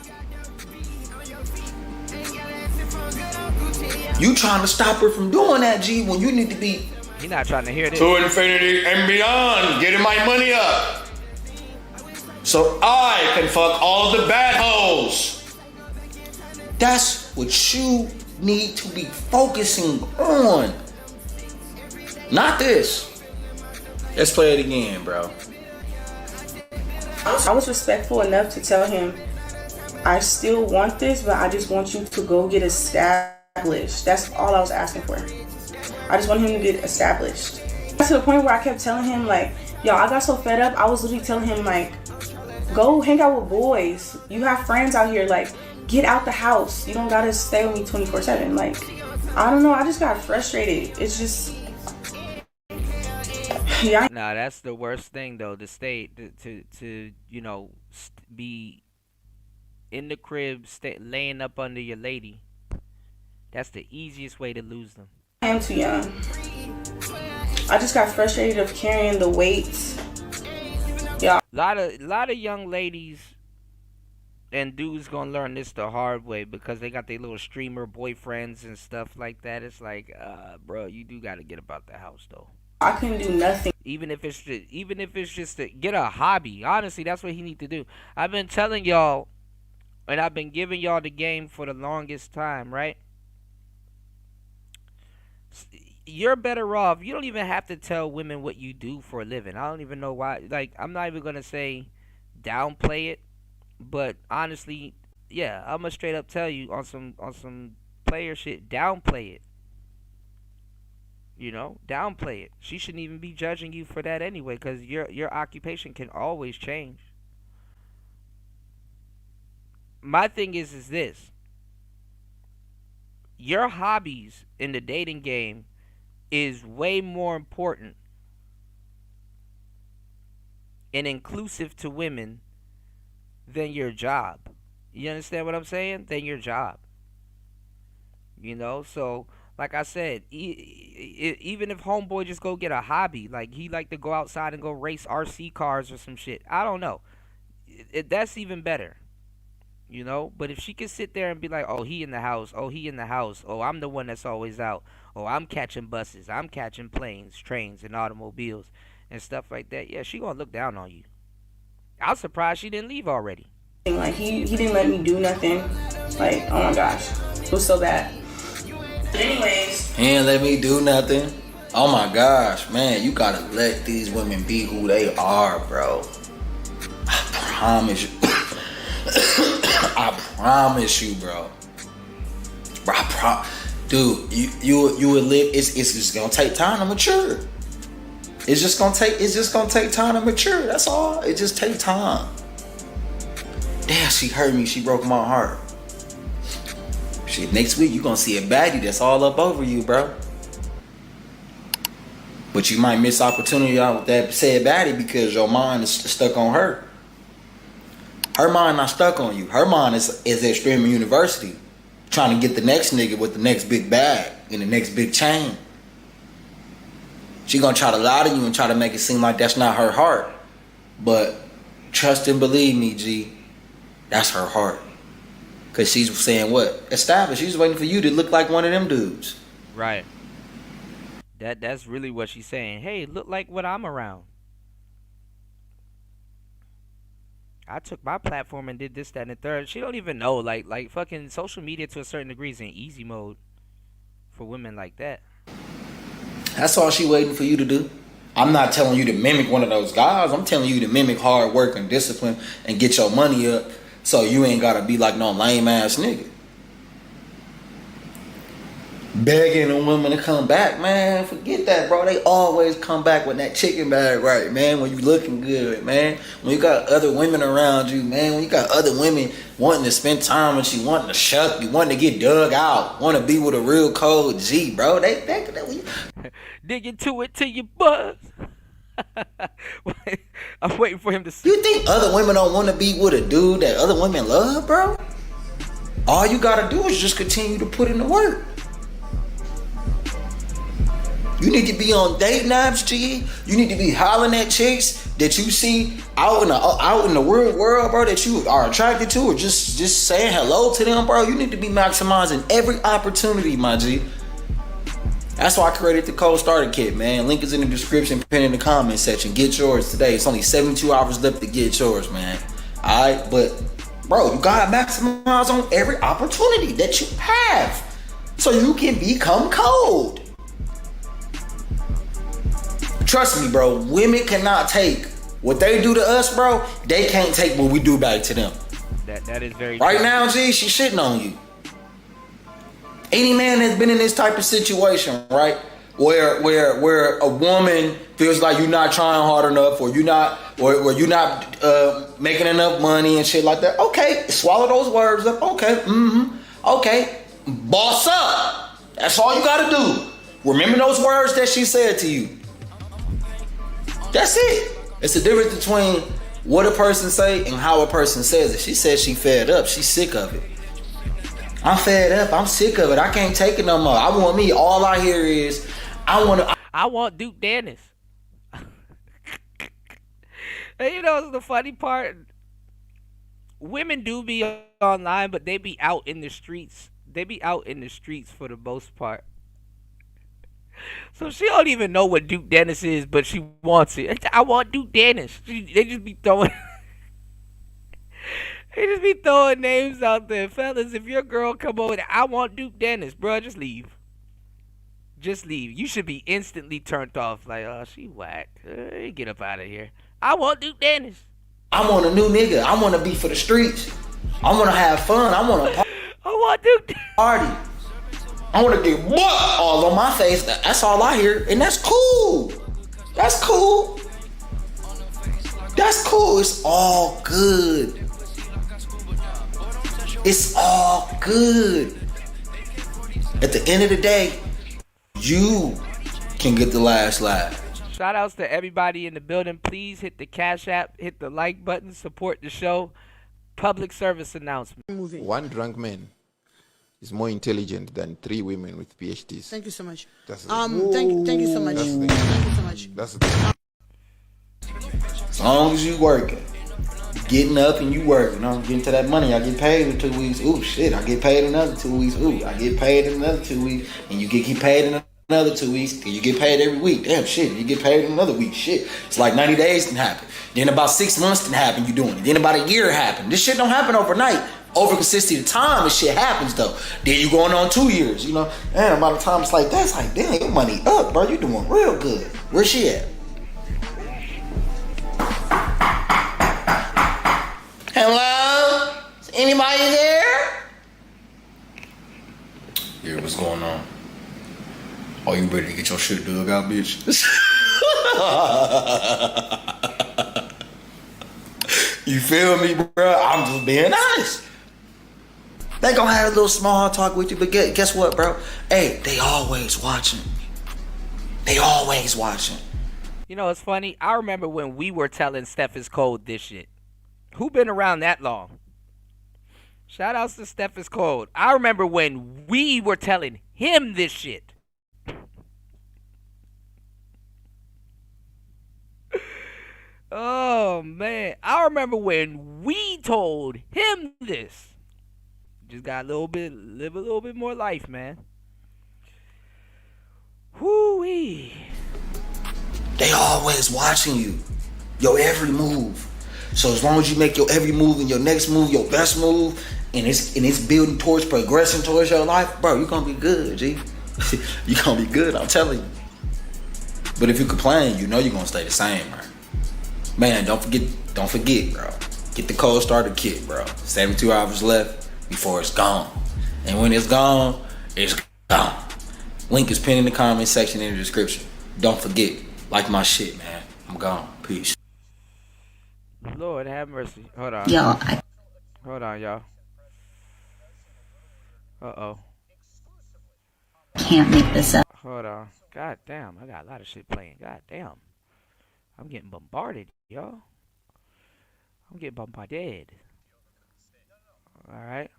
You trying to stop her from doing that, G, when you need to be... He not trying to hear this. To infinity and beyond, getting my money up. So I can fuck all the bad hoes. That's what you need to be focusing on. Not this. Let's play it again, bro. I was respectful enough to tell him, I still want this, but I just want you to go get established. That's all I was asking for. I just want him to get established. To the point where I kept telling him, like, yo, I got so fed up, I was literally telling him, like, go hang out with boys. You have friends out here, like, get out the house. You don't gotta stay with me 24/7. Like, I don't know, I just got frustrated. It's just... Yeah. Nah, that's the worst thing though. To stay to you know be in the crib, laying up under your lady. That's the easiest way to lose them. I am too young. I just got frustrated of carrying the weight. Yeah. Lot of young ladies and dudes gonna learn this the hard way because they got their little streamer boyfriends and stuff like that. It's like, bro, you do gotta get about the house though. I couldn't do nothing. Even if it's just to get a hobby. Honestly, that's what he need to do. I've been telling y'all, and I've been giving y'all the game for the longest time, right? You're better off. You don't even have to tell women what you do for a living. I don't even know why. Like, I'm not even gonna say downplay it, but honestly, yeah, I'm gonna straight up tell you on some player shit, downplay it. You know, downplay it. She shouldn't even be judging you for that anyway, because your occupation can always change. My thing is this. Your hobbies in the dating game is way more important and inclusive to women than your job. You understand what I'm saying? Than your job. You know, so... Like I said, even if homeboy just go get a hobby, like he like to go outside and go race RC cars or some shit, I don't know. That's even better, you know. But if she can sit there and be like, oh, he in the house, oh, he in the house, oh, I'm the one that's always out, oh, I'm catching buses, I'm catching planes, trains, and automobiles and stuff like that, yeah, she gonna look down on you. I was surprised she didn't leave already. Like he didn't let me do nothing. Like, oh my gosh, it was so bad. But anyways, he ain't let me do nothing. Oh my gosh, man, you gotta let these women be who they are, bro. I promise you. I promise you, bro. Dude, you would live. It's just gonna take time to mature. It's just gonna take time to mature. That's all. It just takes time. Damn, she hurt me. She broke my heart. Shit, next week you gonna see a baddie that's all up over you, bro. But you might miss opportunity out with that said baddie because your mind is stuck on her. Her mind not stuck on you. Her mind is at Streamer University, trying to get the next nigga with the next big bag and the next big chain. She gonna try to lie to you and try to make it seem like that's not her heart. But trust and believe me, G, that's her heart. Cause she's saying what? Established. She's waiting for you to look like one of them dudes. Right. That's really what she's saying. Hey, look like what I'm around. I took my platform and did this, that, and the third. She don't even know. Like fucking social media to a certain degree is in easy mode for women like that. That's all she waiting for you to do. I'm not telling you to mimic one of those guys. I'm telling you to mimic hard work and discipline and get your money up so you ain't gotta be like no lame ass nigga. Begging a woman to come back, man. Forget that, bro. They always come back with that chicken bag right, man. When you looking good, man. When you got other women around you, man. When you got other women wanting to spend time with you, wanting to shuck you, wanting to get dug out, want to be with a real cold G, bro. They dig into it till you buzz. I'm waiting for him to see. You think other women don't want to be with a dude that other women love, bro? All you gotta do is just continue to put in the work. You need to be on dating apps, G. You need to be hollering at chicks that you see out in the real world, bro, that you are attracted to, or just saying hello to them, bro. You need to be maximizing every opportunity, my G. That's why I created the Cold Starter Kit, man. Link is in the description, pinned in the comment section. Get yours today. It's only 72 hours left to get yours, man. Alright, but bro, you gotta maximize on every opportunity that you have so you can become cold. Trust me, bro, women cannot take what they do to us, bro. They can't take what we do back to them. That is very right true. Now, G, she shitting on you. Any man that's been in this type of situation, right, where a woman feels like you're not trying hard enough, or you're not making enough money and shit like that. Okay, swallow those words up. Okay, okay, boss up. That's all you gotta do. Remember those words that she said to you. That's it. It's the difference between what a person say and how a person says it. She said she fed up. She's sick of it. I'm fed up. I'm sick of it. I can't take it no more. I want me. All I hear is, I want Duke Dennis. And you know, the funny part, women do be online, but they be out in the streets. They be out in the streets for the most part. So she don't even know what Duke Dennis is, but she wants it. I want Duke Dennis. They just be throwing names out there. Fellas, if your girl come over there, I want Duke Dennis, bro, just leave. Just leave. You should be instantly turned off. Like, oh, she whack. Get up out of here. I want Duke Dennis. I want a new nigga. I want to be for the streets. I want to have fun. I want to Duke party. I want to get butt all on my face. That's all I hear. And that's cool. That's cool. That's cool. It's all good. It's all good. At the end of the day, you can get the last laugh. Shout outs to everybody in the building. Please hit the Cash App, hit the like button, support the show. Public service announcement. One drunk man is more intelligent than 3 women with PhDs. Thank you so much. That's Thank you so much. That's the thing. Thank you so much. That's the thing. As long as you working, getting up and you working, I'm getting to that money. I get paid in 2 weeks. Ooh, shit, I get paid another 2 weeks. Ooh, I get paid in another 2 weeks. And you get paid in another 2 weeks. And you get paid every week. Damn, shit, you get paid in another week. Shit, it's like 90 days can happen. Then about 6 months can happen, you doing it. Then about a year happen. This shit don't happen overnight. Over consistency of time, this shit happens though. Then you going on 2 years, you know. And by the time it's like, that's like, damn, your money up, bro. You doing real good. Where she at? Hello? Is anybody there? Yeah, what's going on? Oh, you ready to get your shit dug out, bitch? You feel me, bro? I'm just being honest. They gonna have a little small talk with you, but guess what, bro? Hey, they always watching. They always watching. You know, it's funny. I remember when we were telling Steph is cold this shit. Who been around that long? Shout outs to Steph is cold. I remember when we were telling him this shit. Oh man, I remember when we told him this. Just got live a little bit more life, man. Whoo-wee. They always watching you, your every move. So as long as you make your every move and your next move your best move, and it's building towards progressing towards your life, bro, you're gonna be good, G. You're gonna be good, I'm telling you. But if you complain, you know you're gonna stay the same, man. Man, don't forget, bro. Get the cold starter kit, bro. 72 hours left before it's gone. And when it's gone, it's gone. Link is pinned in the comment section in the description. Don't forget, like my shit, man. I'm gone. Peace. Lord have mercy. Hold on. Hold on, y'all. Uh-oh. Can't make this up. Hold on. God damn, I got a lot of shit playing. God damn. I'm getting bombarded, y'all. I'm getting bombarded. Alright.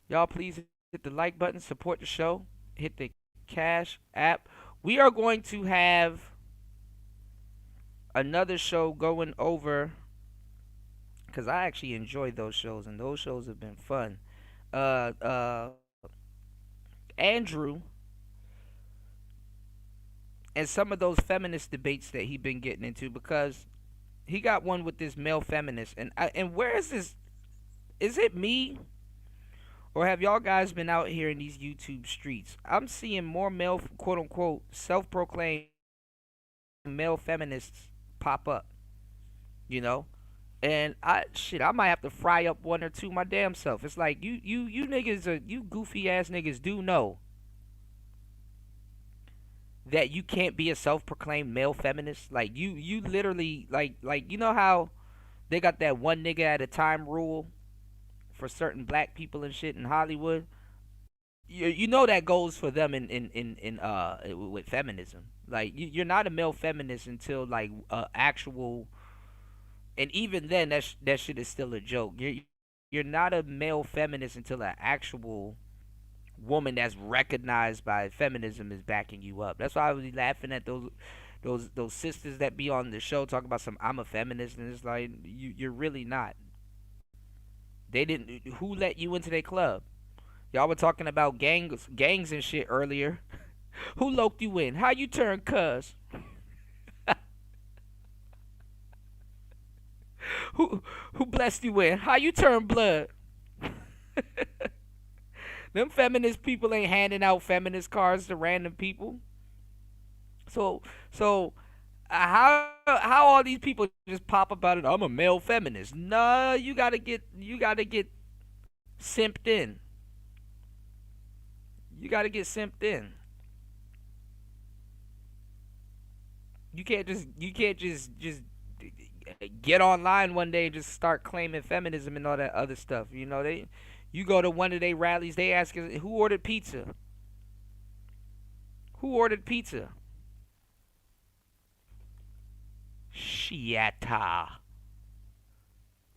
Y'all please hit the like button, support the show, hit the Cash App. We are going to have another show going over, because I actually enjoyed those shows, and those shows have been fun. Andrew and some of those feminist debates that he been getting into, because he got one with this male feminist, and where is this? Is it me, or have y'all guys been out here in these YouTube streets? I'm seeing more male, quote unquote, self-proclaimed male feminists pop up, you know, and I might have to fry up one or two my damn self. It's like you niggas, you goofy ass niggas do know that you can't be a self-proclaimed male feminist. Like you literally like you know how they got that one nigga at a time rule for certain black people and shit in Hollywood. You know that goes for them in with feminism. Like you're not a male feminist until like actual, and even then that shit is still a joke. You're not a male feminist until an actual woman that's recognized by feminism is backing you up. That's why I was laughing at those sisters that be on the show talking about some I'm a feminist, and it's like you're really not. They didn't. Who let you into their club? Y'all were talking about gangs and shit earlier. Who loked you in? How you turn cuz? Who blessed you in? How you turn blood? Them feminist people ain't handing out feminist cards to random people. So how all these people just pop about it? I'm a male feminist. Nah, you gotta get simped in. You gotta get simped in. You can't just get online one day and just start claiming feminism and all that other stuff. You know, you go to one of their rallies, they ask us, who ordered pizza? Who ordered pizza? Shiata.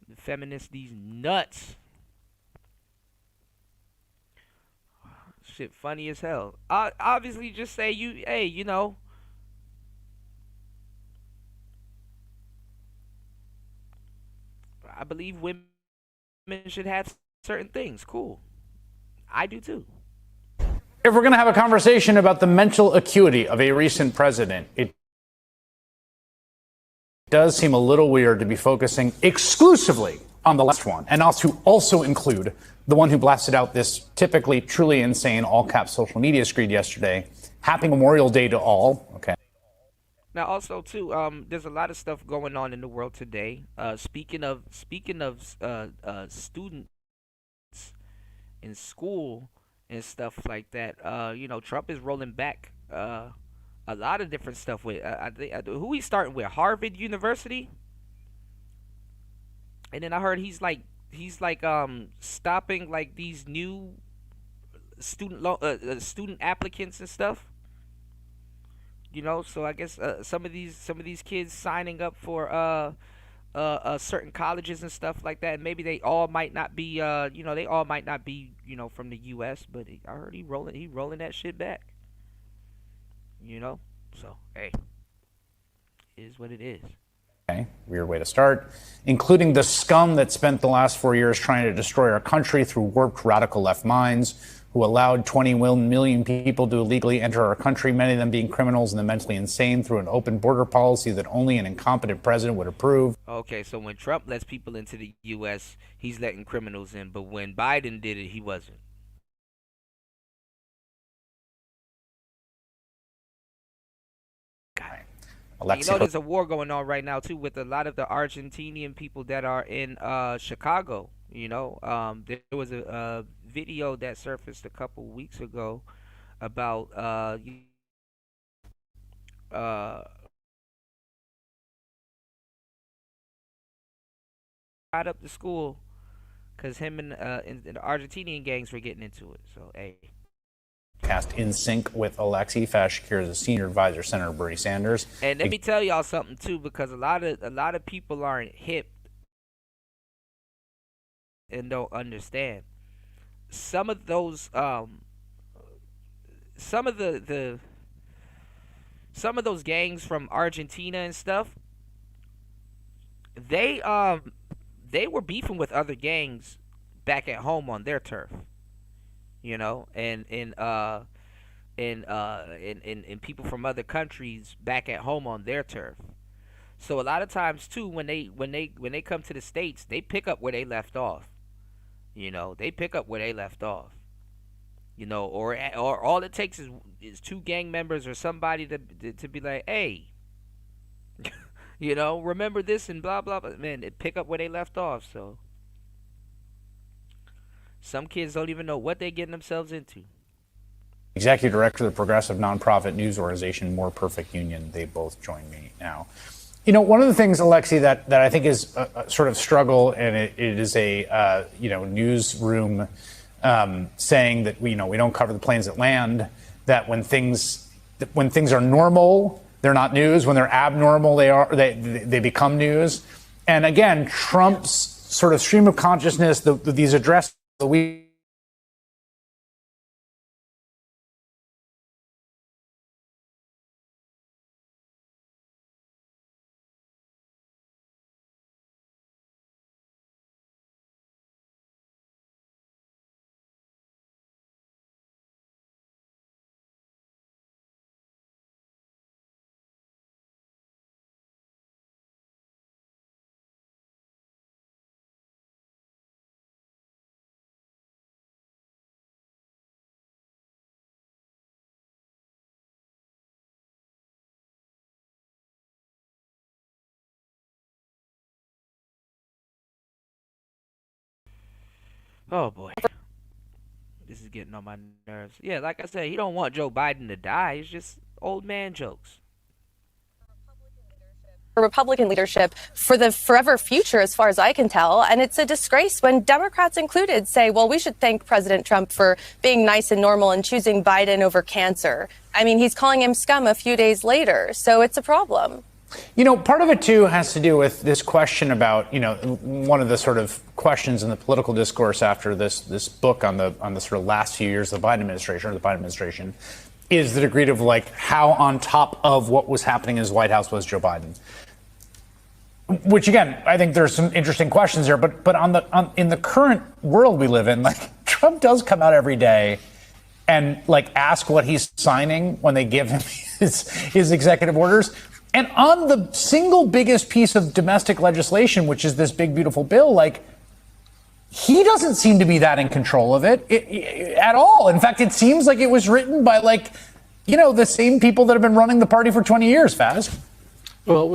The feminists, these nuts. Shit funny as hell. I obviously just say hey, you know, I believe women should have certain things. Cool. I do too. If we're going to have a conversation about the mental acuity of a recent president, it does seem a little weird to be focusing exclusively on the last one, and to also include the one who blasted out this typically truly insane all-cap social media screed yesterday. Happy Memorial Day to all. Okay. Now, also too, there's a lot of stuff going on in the world today. Speaking of students in school and stuff like that, you know, Trump is rolling back a lot of different stuff with. I think who he's starting with, Harvard University, and then I heard he's like stopping like these new student applicants and stuff. You know, so I guess some of these kids signing up for certain colleges and stuff like that, and maybe they all might not be they all might not be from the U.S., but I heard he rolling that shit back. You know, so hey, it is what it is. Okay, weird way to start. Including the scum that spent the last 4 years trying to destroy our country through warped radical left minds, who allowed 20 million people to illegally enter our country, many of them being criminals and then mentally insane, through an open border policy that only an incompetent president would approve. Okay, so when Trump lets people into the U.S., he's letting criminals in, but when Biden did it, he wasn't. You know, there's a war going on right now too with a lot of the Argentinian people that are in Chicago. You know, there was a video that surfaced a couple weeks ago about shot up the school because him and the Argentinian gangs were getting into it. So hey. Cast in sync with Alexei Fashikir as a senior advisor, Senator Bernie Sanders. And let me tell y'all something too, because a lot of people aren't hip and don't understand. Some of those some of those gangs from Argentina and stuff, they were beefing with other gangs back at home on their turf. You know, and people from other countries back at home on their turf. So a lot of times too, when they come to the States, they pick up where they left off. You know, they pick up where they left off. You know, or all it takes is two gang members or somebody to be like, hey, you know, remember this and blah blah blah. Man, they pick up where they left off. So. Some kids don't even know what they're getting themselves into. Executive Director of the progressive nonprofit news organization More Perfect Union. They both join me now. You know, one of the things, Alexei, that I think is a sort of struggle, and it is a newsroom saying that we don't cover the planes that land. That when things are normal, they're not news. When they're abnormal, they become news. And again, Trump's sort of stream of consciousness, these addresses. Oh boy, this is getting on my nerves. Yeah, like I said, he don't want Joe Biden to die. It's just old man jokes. Republican leadership for the forever future, as far as I can tell. And it's a disgrace when Democrats included say, well, we should thank President Trump for being nice and normal and choosing Biden over cancer. I mean, he's calling him scum a few days later. So it's a problem. You know, part of it, too, has to do with this question about, one of the sort of questions in the political discourse after this book on the sort of last few years of the Biden administration, is the degree of how on top of what was happening in his White House was Joe Biden. Which, again, I think there's some interesting questions there. But in the current world we live in, Trump does come out every day and ask what he's signing when they give him his executive orders. And on the single biggest piece of domestic legislation, which is this big, beautiful bill, he doesn't seem to be that in control of it at all. In fact, it seems like it was written by the same people that have been running the party for 20 years, Faz. Well,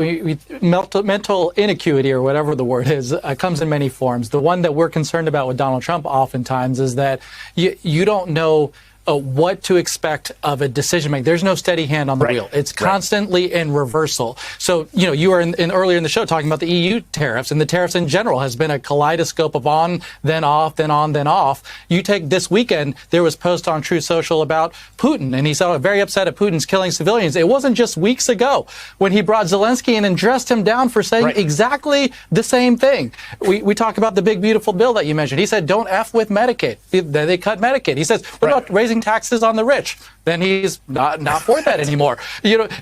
mental inacuity, or whatever the word is, comes in many forms. The one that we're concerned about with Donald Trump oftentimes is that you don't know what to expect of a decision making. There's no steady hand on the wheel. It's constantly in reversal. So, you were in earlier in the show talking about the EU tariffs, and the tariffs in general has been a kaleidoscope of on, then off, then on, then off. You take this weekend, there was post on Truth Social about Putin, and he's very upset at Putin's killing civilians. It wasn't just weeks ago when he brought Zelensky in and dressed him down for saying exactly the same thing. We talk about the big, beautiful bill that you mentioned. He said, don't F with Medicaid. Then they cut Medicaid. He says, what about raising taxes on the rich? Then he's not for that anymore.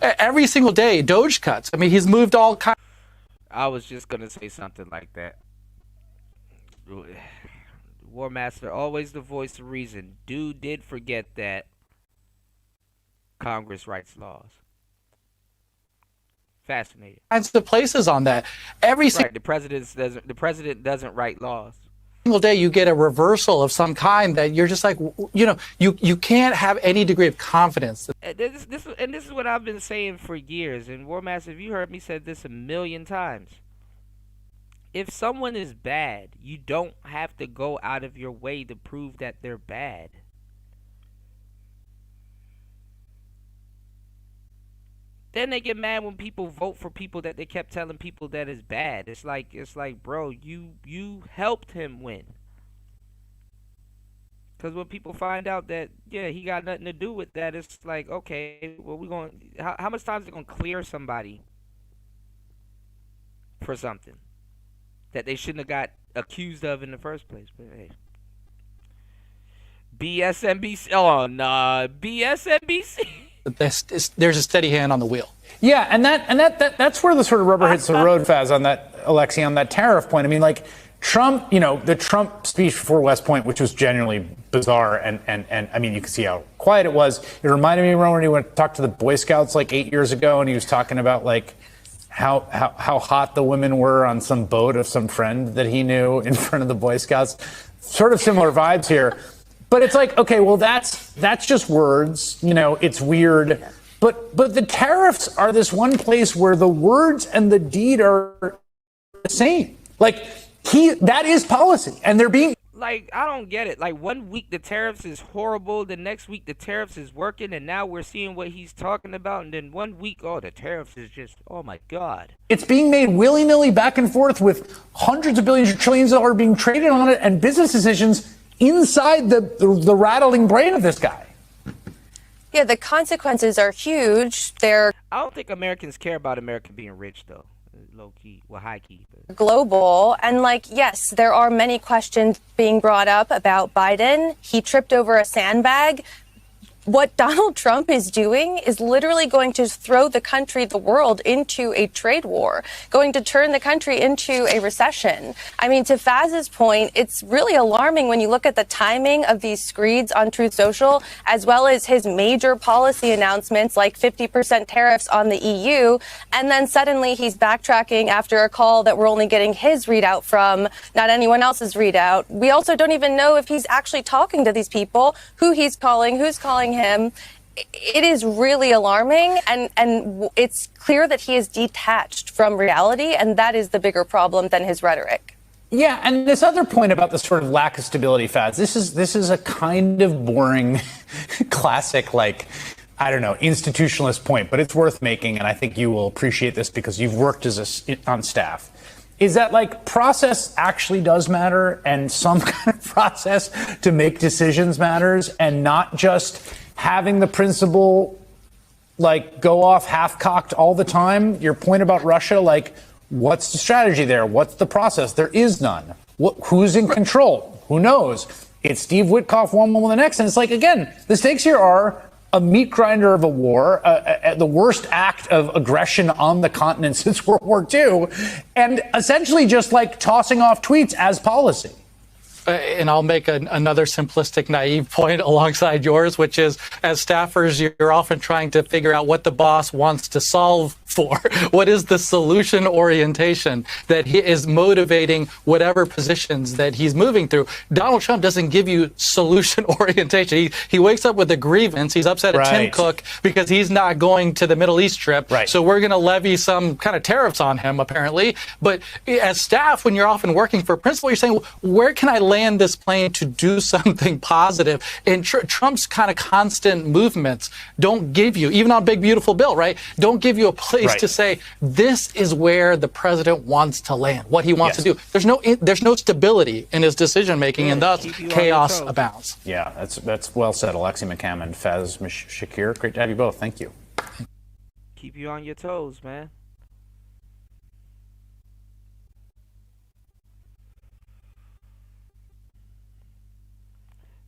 Every single day, Doge cuts. I mean, he's moved all kinds. I was just gonna say something like that. War Master, always the voice of reason. Dude did forget that Congress writes laws. Fascinating. Kinds of places on that. Every Right, the president doesn't write laws. single day you get a reversal of some kind that you're just like, you can't have any degree of confidence. This is what I've been saying for years. And War Master, if you heard me say this a million times, if someone is bad, you don't have to go out of your way to prove that they're bad. Then they get mad when people vote for people that they kept telling people that is bad. It's like, bro, you helped him win. Because when people find out that, yeah, he got nothing to do with that, it's like, okay, well, we're going, how much time is it going to clear somebody for something that they shouldn't have got accused of in the first place? But hey, BSNBC, oh nah, BSNBC. There's a steady hand on the wheel. Yeah, and that's where the sort of rubber hits the road, Faz, on that, Alexi, on that tariff point. I mean, like, Trump, the Trump speech before West Point, which was genuinely bizarre, and I mean, you can see how quiet it was. It reminded me, when he went to talk to the Boy Scouts like 8 years ago, and he was talking about like how hot the women were on some boat of some friend that he knew in front of the Boy Scouts. Sort of similar vibes here. But it's like, okay, well, that's just words. It's weird. But the tariffs are this one place where the words and the deed are the same. Like, that is policy, and they're being... Like, I don't get it. Like, 1 week the tariffs is horrible, the next week the tariffs is working, and now we're seeing what he's talking about, and then 1 week, oh, the tariffs is just, oh my God. It's being made willy-nilly back and forth with hundreds of billions or trillions of dollars being traded on it, and business decisions inside the rattling brain of this guy. Yeah, the consequences are huge. They're I don't think Americans care about America being rich, though. Low key, well, high key. But global. And yes, there are many questions being brought up about Biden. He tripped over a sandbag. What Donald Trump is doing is literally going to throw the country, the world, into a trade war, going to turn the country into a recession. I mean, to Faz's point, it's really alarming when you look at the timing of these screeds on Truth Social, as well as his major policy announcements like 50% tariffs on the EU. And then suddenly he's backtracking after a call that we're only getting his readout from, not anyone else's readout. We also don't even know if he's actually talking to these people, who he's calling, who's calling him. It is really alarming, and it's clear that he is detached from reality, and that is the bigger problem than his rhetoric. Yeah, and this other point about the sort of lack of stability, Faz, this is a kind of boring, classic, I don't know, institutionalist point, but it's worth making, and I think you will appreciate this because you've worked on staff. Is that process actually does matter, and some kind of process to make decisions matters, and not just having the principle go off half-cocked all the time. Your point about Russia, what's the strategy there? What's the process? There is none. Who's in control? Who knows? It's Steve Witkoff one moment the next. And it's again, the stakes here are a meat grinder of a war, the worst act of aggression on the continent since World War II, and essentially just tossing off tweets as policy. And I'll make another simplistic, naive point alongside yours, which is, as staffers, you're often trying to figure out what the boss wants to solve for. What is the solution orientation that he is motivating whatever positions that he's moving through? Donald Trump doesn't give you solution orientation. He wakes up with a grievance. He's upset at Tim Cook because he's not going to the Middle East trip. Right. So we're going to levy some kind of tariffs on him, apparently. But as staff, when you're often working for a principal, you're saying, where can I land this plane to do something positive? And Trump's kind of constant movements don't give you, even on Big Beautiful Bill, right? Don't give you a place to say, this is where the president wants to land, what he wants to do. There's no stability in his decision making, and thus chaos abounds. Yeah, that's well said, Alexi McCammon, Faz Shakir. Great to have you both. Thank you. Keep you on your toes, man.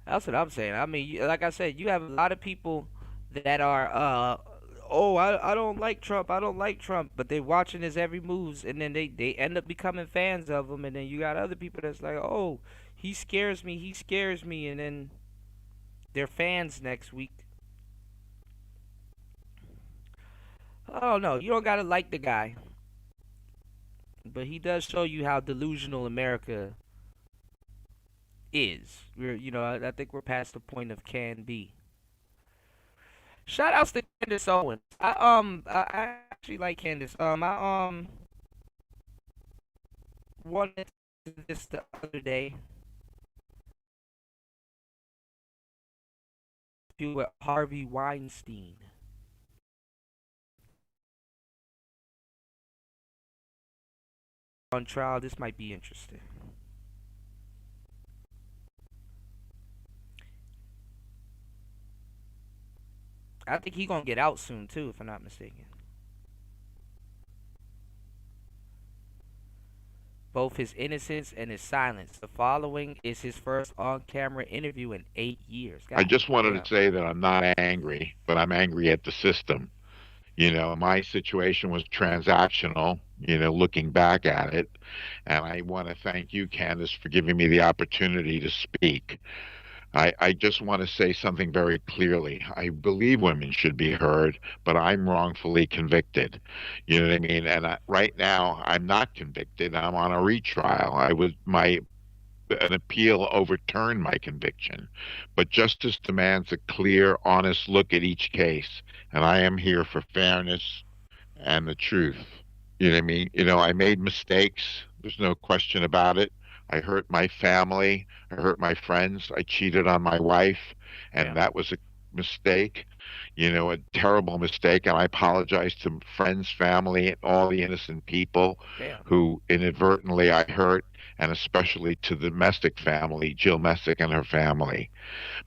That's what I'm saying. I mean, like I said, you have a lot of people that are oh, I don't like Trump, I don't like Trump, but they watching his every moves, and then they end up becoming fans of him, and then you got other people that's like, oh, he scares me, and then they're fans next week. I don't know. You don't gotta like the guy, but he does show you how delusional America is. I think we're past the point of can be. Shout outs to Candace Owens. I actually like Candace. I wanted this the other day. With Harvey Weinstein. On trial, this might be interesting. I think he gonna get out soon too, if I'm not mistaken. Both his innocence and his silence. The following is his first on-camera interview in 8 years. I just wanted to say that I'm not angry, but I'm angry at the system. My situation was transactional, looking back at it. And I want to thank you, Candace, for giving me the opportunity to speak. I just want to say something very clearly. I believe women should be heard, but I'm wrongfully convicted. You know what I mean? And right now, I'm not convicted. I'm on a retrial. An appeal overturned my conviction. But justice demands a clear, honest look at each case. And I am here for fairness and the truth. You know what I mean? I made mistakes. There's no question about it. I hurt my family. I hurt my friends. I cheated on my wife, and that was a mistake, a terrible mistake. And I apologize to friends, family, and all the innocent people who inadvertently I hurt, and especially to the Messick family, Jill Messick and her family.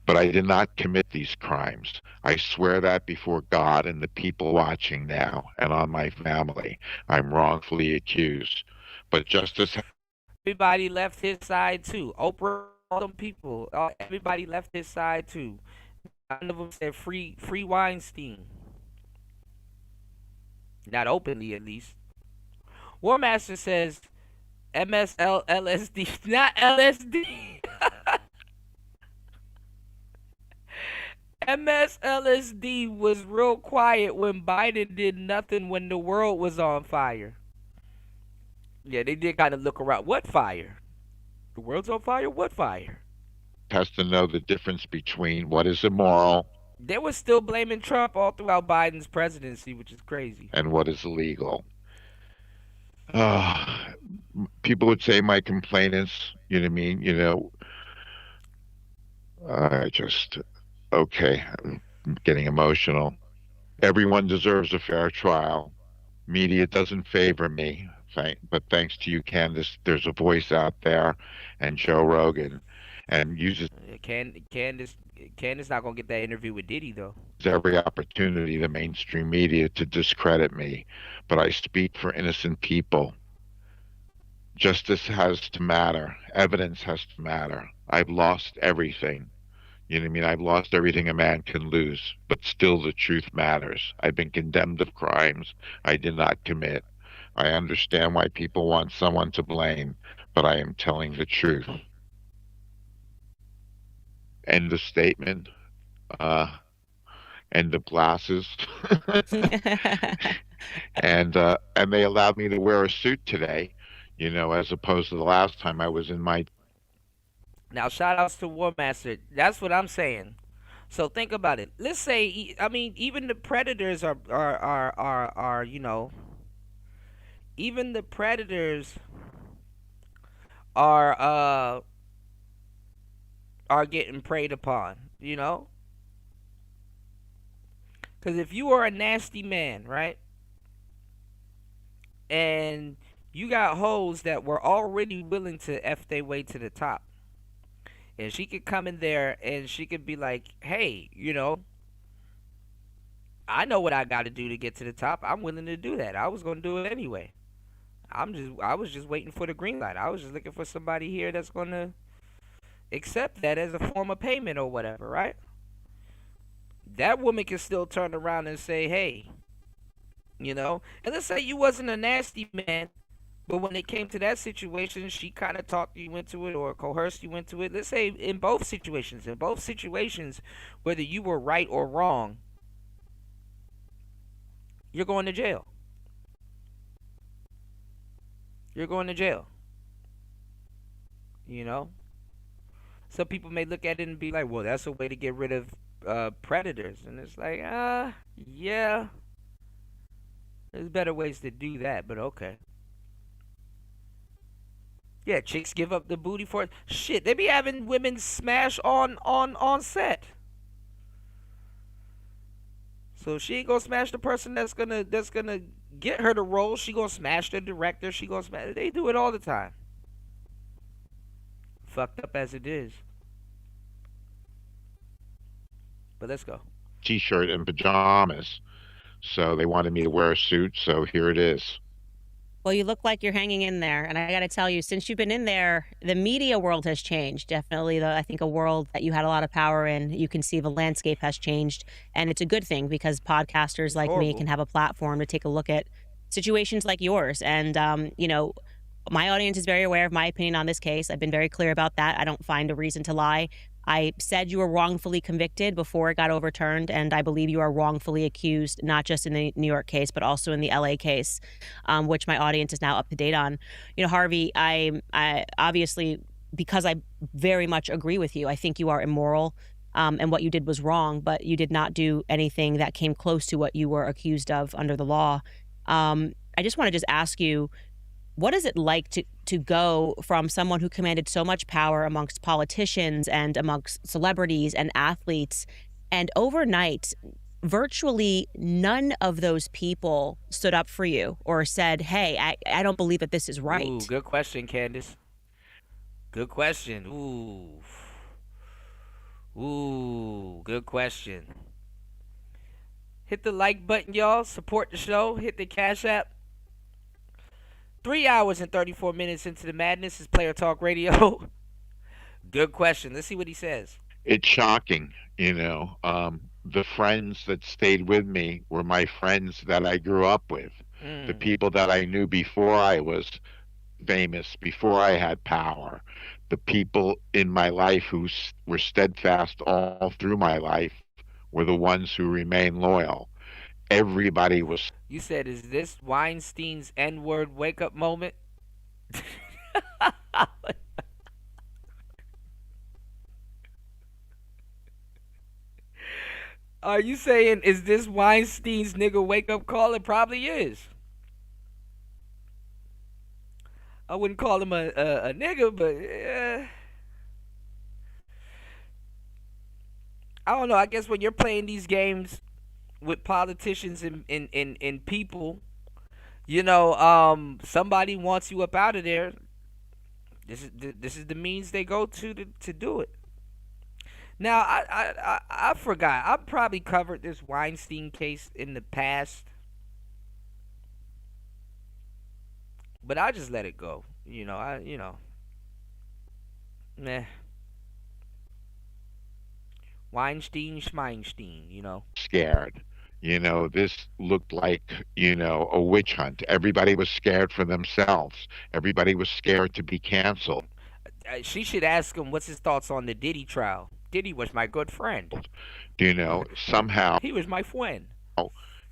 But I did not commit these crimes. I swear that before God and the people watching now, and on my family. I'm wrongfully accused. But justice. Everybody left his side too. Oprah, all them people, everybody left his side too. None of them said free Weinstein. Not openly, at least. War Master says LSD, not LSD. MSLSD was real quiet when Biden did nothing when the world was on fire. Yeah, they did kind of look around. What fire? The world's on fire? What fire? Has to know the difference between what is immoral. They were still blaming Trump all throughout Biden's presidency, which is crazy. And what is illegal. People would say my complainants, you know what I mean? Okay, I'm getting emotional. Everyone deserves a fair trial. Media doesn't favor me. But thanks to you, Candace, there's a voice out there, and Joe Rogan, and uses Candace not gonna get that interview with Diddy though. Every opportunity, the mainstream media, to discredit me. But I speak for innocent people. Justice has to matter. Evidence has to matter. I've lost everything. You know what I mean? I've lost everything a man can lose, but still the truth matters. I've been condemned of crimes I did not commit. I understand why people want someone to blame, but I am telling the truth. End of statement. End of glasses. And they allowed me to wear a suit today, as opposed to the last time I was in my. Now, shout outs to War Master. That's what I'm saying. So think about it. Let's say, even the predators are even the predators are getting preyed upon, Because if you are a nasty man, right, and you got hoes that were already willing to F their way to the top, and she could come in there and she could be like, hey, I know what I got to do to get to the top. I'm willing to do that. I was going to do it anyway. I was just waiting for the green light. I was just looking for somebody here that's going to accept that as a form of payment or whatever, right? That woman can still turn around and say, hey, you know. And let's say you wasn't a nasty man, but when it came to that situation, she kind of talked you into it or coerced you into it. Let's say in both situations, whether you were right or wrong, you're going to jail. You're going to jail. You know? Some people may look at it and be like, well, that's a way to get rid of predators. And it's like, yeah. There's better ways to do that, but okay. Yeah, chicks give up the booty for it. Shit, they be having women smash on set. So she ain't gonna smash the person that's gonna get her the role. She gonna smash the director. She gonna smash. They do it all the time. Fucked up as it is. But let's go. T-shirt and pajamas. So they wanted me to wear a suit, so here it is. Well, you look like you're hanging in there. And I got to tell you, since you've been in there, the media world has changed. Definitely, I think a world that you had a lot of power in. You can see the landscape has changed. And it's a good thing because podcasters like me can have a platform to take a look at situations like yours. And, you know, my audience is very aware of my opinion on this case. I've been very clear about that. I don't find a reason to lie. I said you were wrongfully convicted before it got overturned, and I believe you are wrongfully accused, not just in the New York case, but also in the LA case, which my audience is now up to date on. You know, Harvey, I obviously, because I very much agree with you, I think you are immoral, and what you did was wrong, but you did not do anything that came close to what you were accused of under the law. I just want to just ask you, what is it like to go from someone who commanded so much power amongst politicians and amongst celebrities and athletes, and overnight, virtually none of those people stood up for you or said, hey, I don't believe that this is right? Ooh, good question, Candace. Good question. Ooh, good question. Hit the like button, y'all. Support the show. Hit the Cash App. 3 hours and 34 minutes into the madness is Player Talk Radio. Good question. Let's see what he says. It's shocking, you know. The friends that stayed with me were my friends that I grew up with. The people that I knew before I was famous, before I had power. The people in my life who were steadfast all through my life were the ones who remained loyal. Everybody was. You said, is this Weinstein's N-word wake-up moment? Are you saying, is this Weinstein's nigga wake-up call? It probably is. I wouldn't call him a nigga, but I don't know. I guess when you're playing these games with politicians and people, you know, somebody wants you up out of there. This is the means they go to do it. Now, I forgot. I probably covered this Weinstein case in the past, but I just let it go. You know, meh. Weinstein, Schmeinstein, you know. Scared. You know, this looked like, you know, a witch hunt. Everybody was scared for themselves. Everybody was scared to be canceled. She should ask him what's his thoughts on the Diddy trial. Diddy was my good friend. You know, somehow. He was my friend.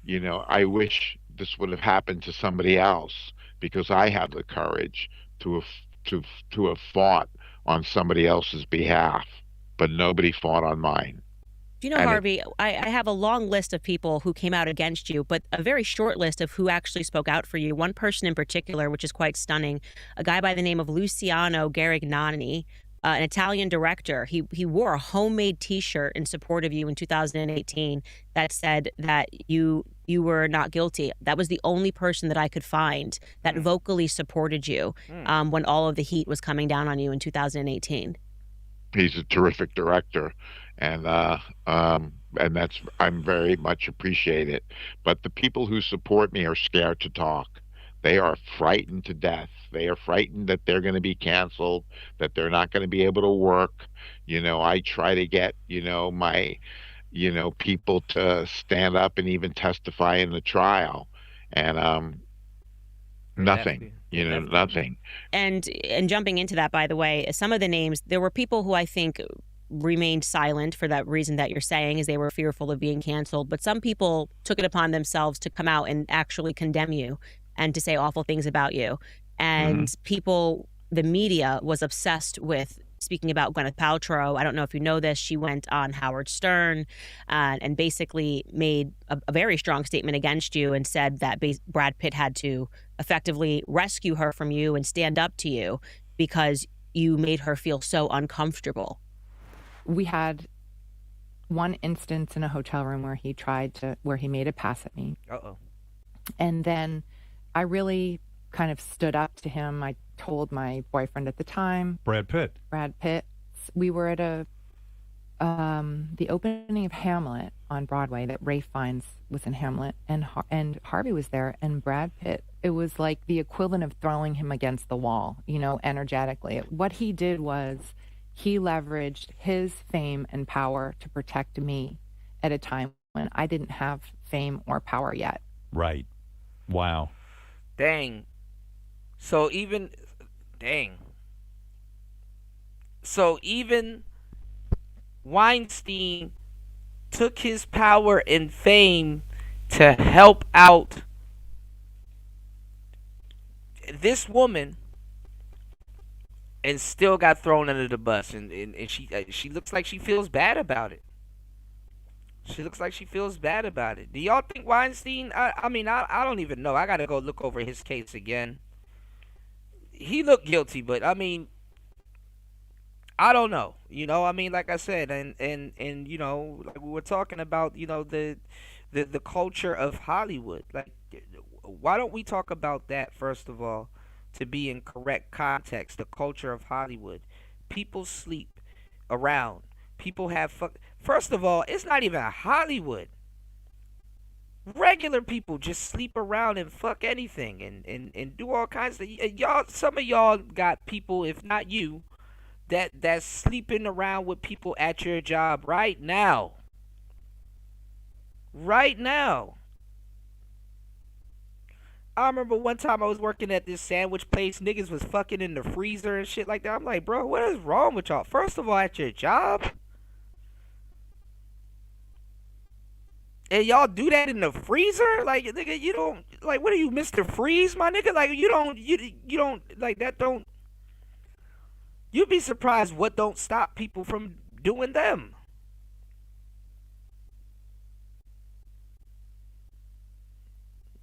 You know, I wish this would have happened to somebody else because I had the courage to have fought on somebody else's behalf, but nobody fought on mine. Do you know, Harvey, I have a long list of people who came out against you, but a very short list of who actually spoke out for you. One person in particular, which is quite stunning, a guy by the name of Luciano Garignani, an Italian director. He wore a homemade T-shirt in support of you in 2018 that said that you were not guilty. That was the only person that I could find that vocally supported you when all of the heat was coming down on you in 2018. He's a terrific director, and that's, I'm very much appreciate it. But the people who support me are scared to talk. They are frightened to death. They are frightened that they're going to be canceled, that they're not going to be able to work. You know, I try to get, you know, my, you know, people to stand up and even testify in the trial. and nothing. You know, nothing. And jumping into that, by the way, some of the names, there were people who I think remained silent for that reason that you're saying, is they were fearful of being canceled. But some people took it upon themselves to come out and actually condemn you and to say awful things about you. And people, the media was obsessed with speaking about Gwyneth Paltrow. I don't know if you know this. She went on Howard Stern and basically made a very strong statement against you and said that Brad Pitt had to effectively rescue her from you and stand up to you because you made her feel so uncomfortable. We had one instance in a hotel room where he made a pass at me. Uh-oh. And then I really kind of stood up to him. I told my boyfriend at the time, Brad Pitt. We were at the opening of Hamlet on Broadway, that Ralph Fiennes was in Hamlet, and Harvey was there, and Brad Pitt. It was like the equivalent of throwing him against the wall, you know, energetically. What he did was he leveraged his fame and power to protect me at a time when I didn't have fame or power yet. Right. Wow. Dang. So even Weinstein took his power and fame to help out this woman and still got thrown under the bus, and she looks like she feels bad about it. She looks like she feels bad about it. Do y'all think Weinstein, I mean, I don't even know. I gotta go look over his case again. He looked guilty, but I mean, I don't know. You know, I mean, like I said, and you know, like we were talking about, you know, the culture of Hollywood. Like, why don't we talk about that first of all, to be in correct context? The culture of Hollywood. People sleep around. People have First of all, it's not even Hollywood. Regular people just sleep around and fuck anything and do all kinds of y'all. Some of y'all got people, if not you, that's sleeping around with people at your job right now. Right now. I remember one time I was working at this sandwich place. Niggas was fucking in the freezer and shit like that. I'm like, bro, what is wrong with y'all? First of all, at your job. And y'all do that in the freezer? Like, nigga, you don't, like, what are you, Mr. Freeze, my nigga? Like, you don't, like, that don't, you'd be surprised what don't stop people from doing them.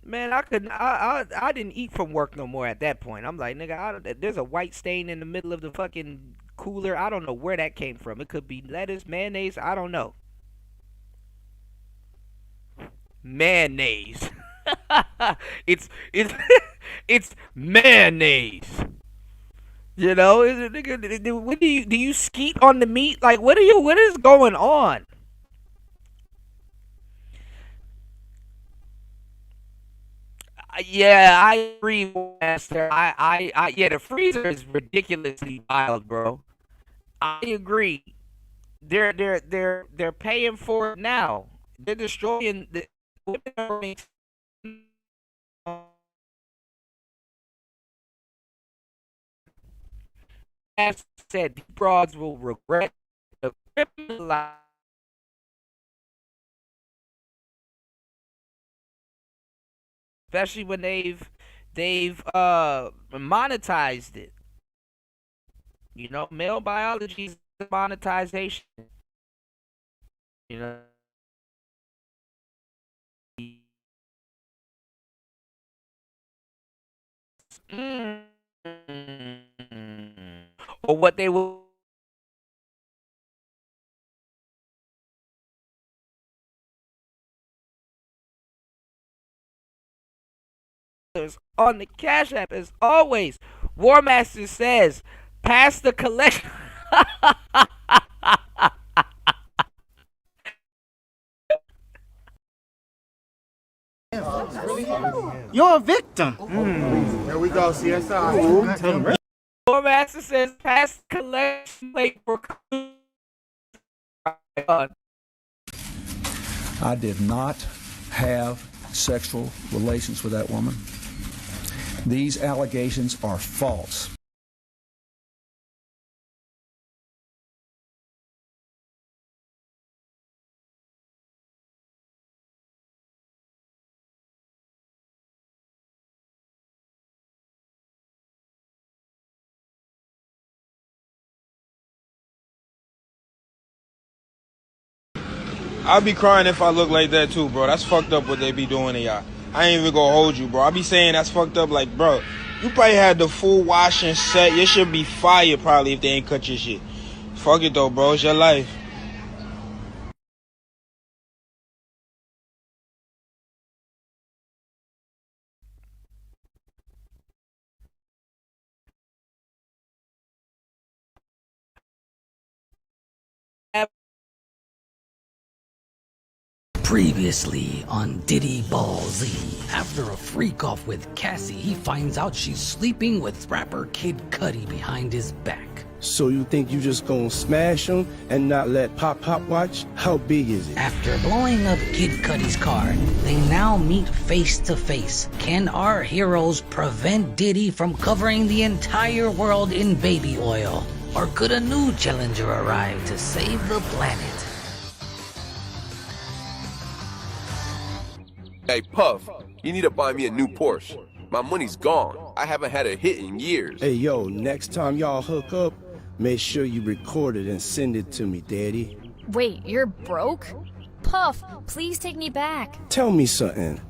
Man, I didn't eat from work no more at that point. I'm like, nigga, there's a white stain in the middle of the fucking cooler. I don't know where that came from. It could be lettuce, mayonnaise, I don't know. Mayonnaise. it's it's mayonnaise. You know, what do you skeet on the meat? Like, what is going on? Yeah, I agree, Master. Yeah, the freezer is ridiculously wild, bro. I agree. They're paying for it now. They're destroying the women. As said, these broads will regret the criminal. Especially when they've monetized it. You know, male biology is monetization. You know. Or what they will. On the Cash App, as always, War Master says, pass the collection. You're a victim. There we go, CSI. War Master says, pass the collection plate for. I did not have sexual relations with that woman. These allegations are false. I'll be crying if I look like that too, bro. That's fucked up what they be doing to y'all. I ain't even gonna hold you, bro. I be saying that's fucked up, like, bro, you probably had the full washing set. Your shit be fire probably if they ain't cut your shit. Fuck it though, bro. It's your life. Previously on Diddy Ball Z. After a freak off with Cassie, he finds out she's sleeping with rapper Kid Cudi behind his back. So you think you just gonna smash him and not let Pop Pop watch? How big is it? After blowing up Kid Cudi's car, they now meet face to face. Can our heroes prevent Diddy from covering the entire world in baby oil? Or could a new challenger arrive to save the planet? Hey, Puff, you need to buy me a new Porsche. My money's gone. I haven't had a hit in years. Hey, yo, next time y'all hook up, make sure you record it and send it to me, Daddy. Wait, you're broke? Puff, please take me back. Tell me something.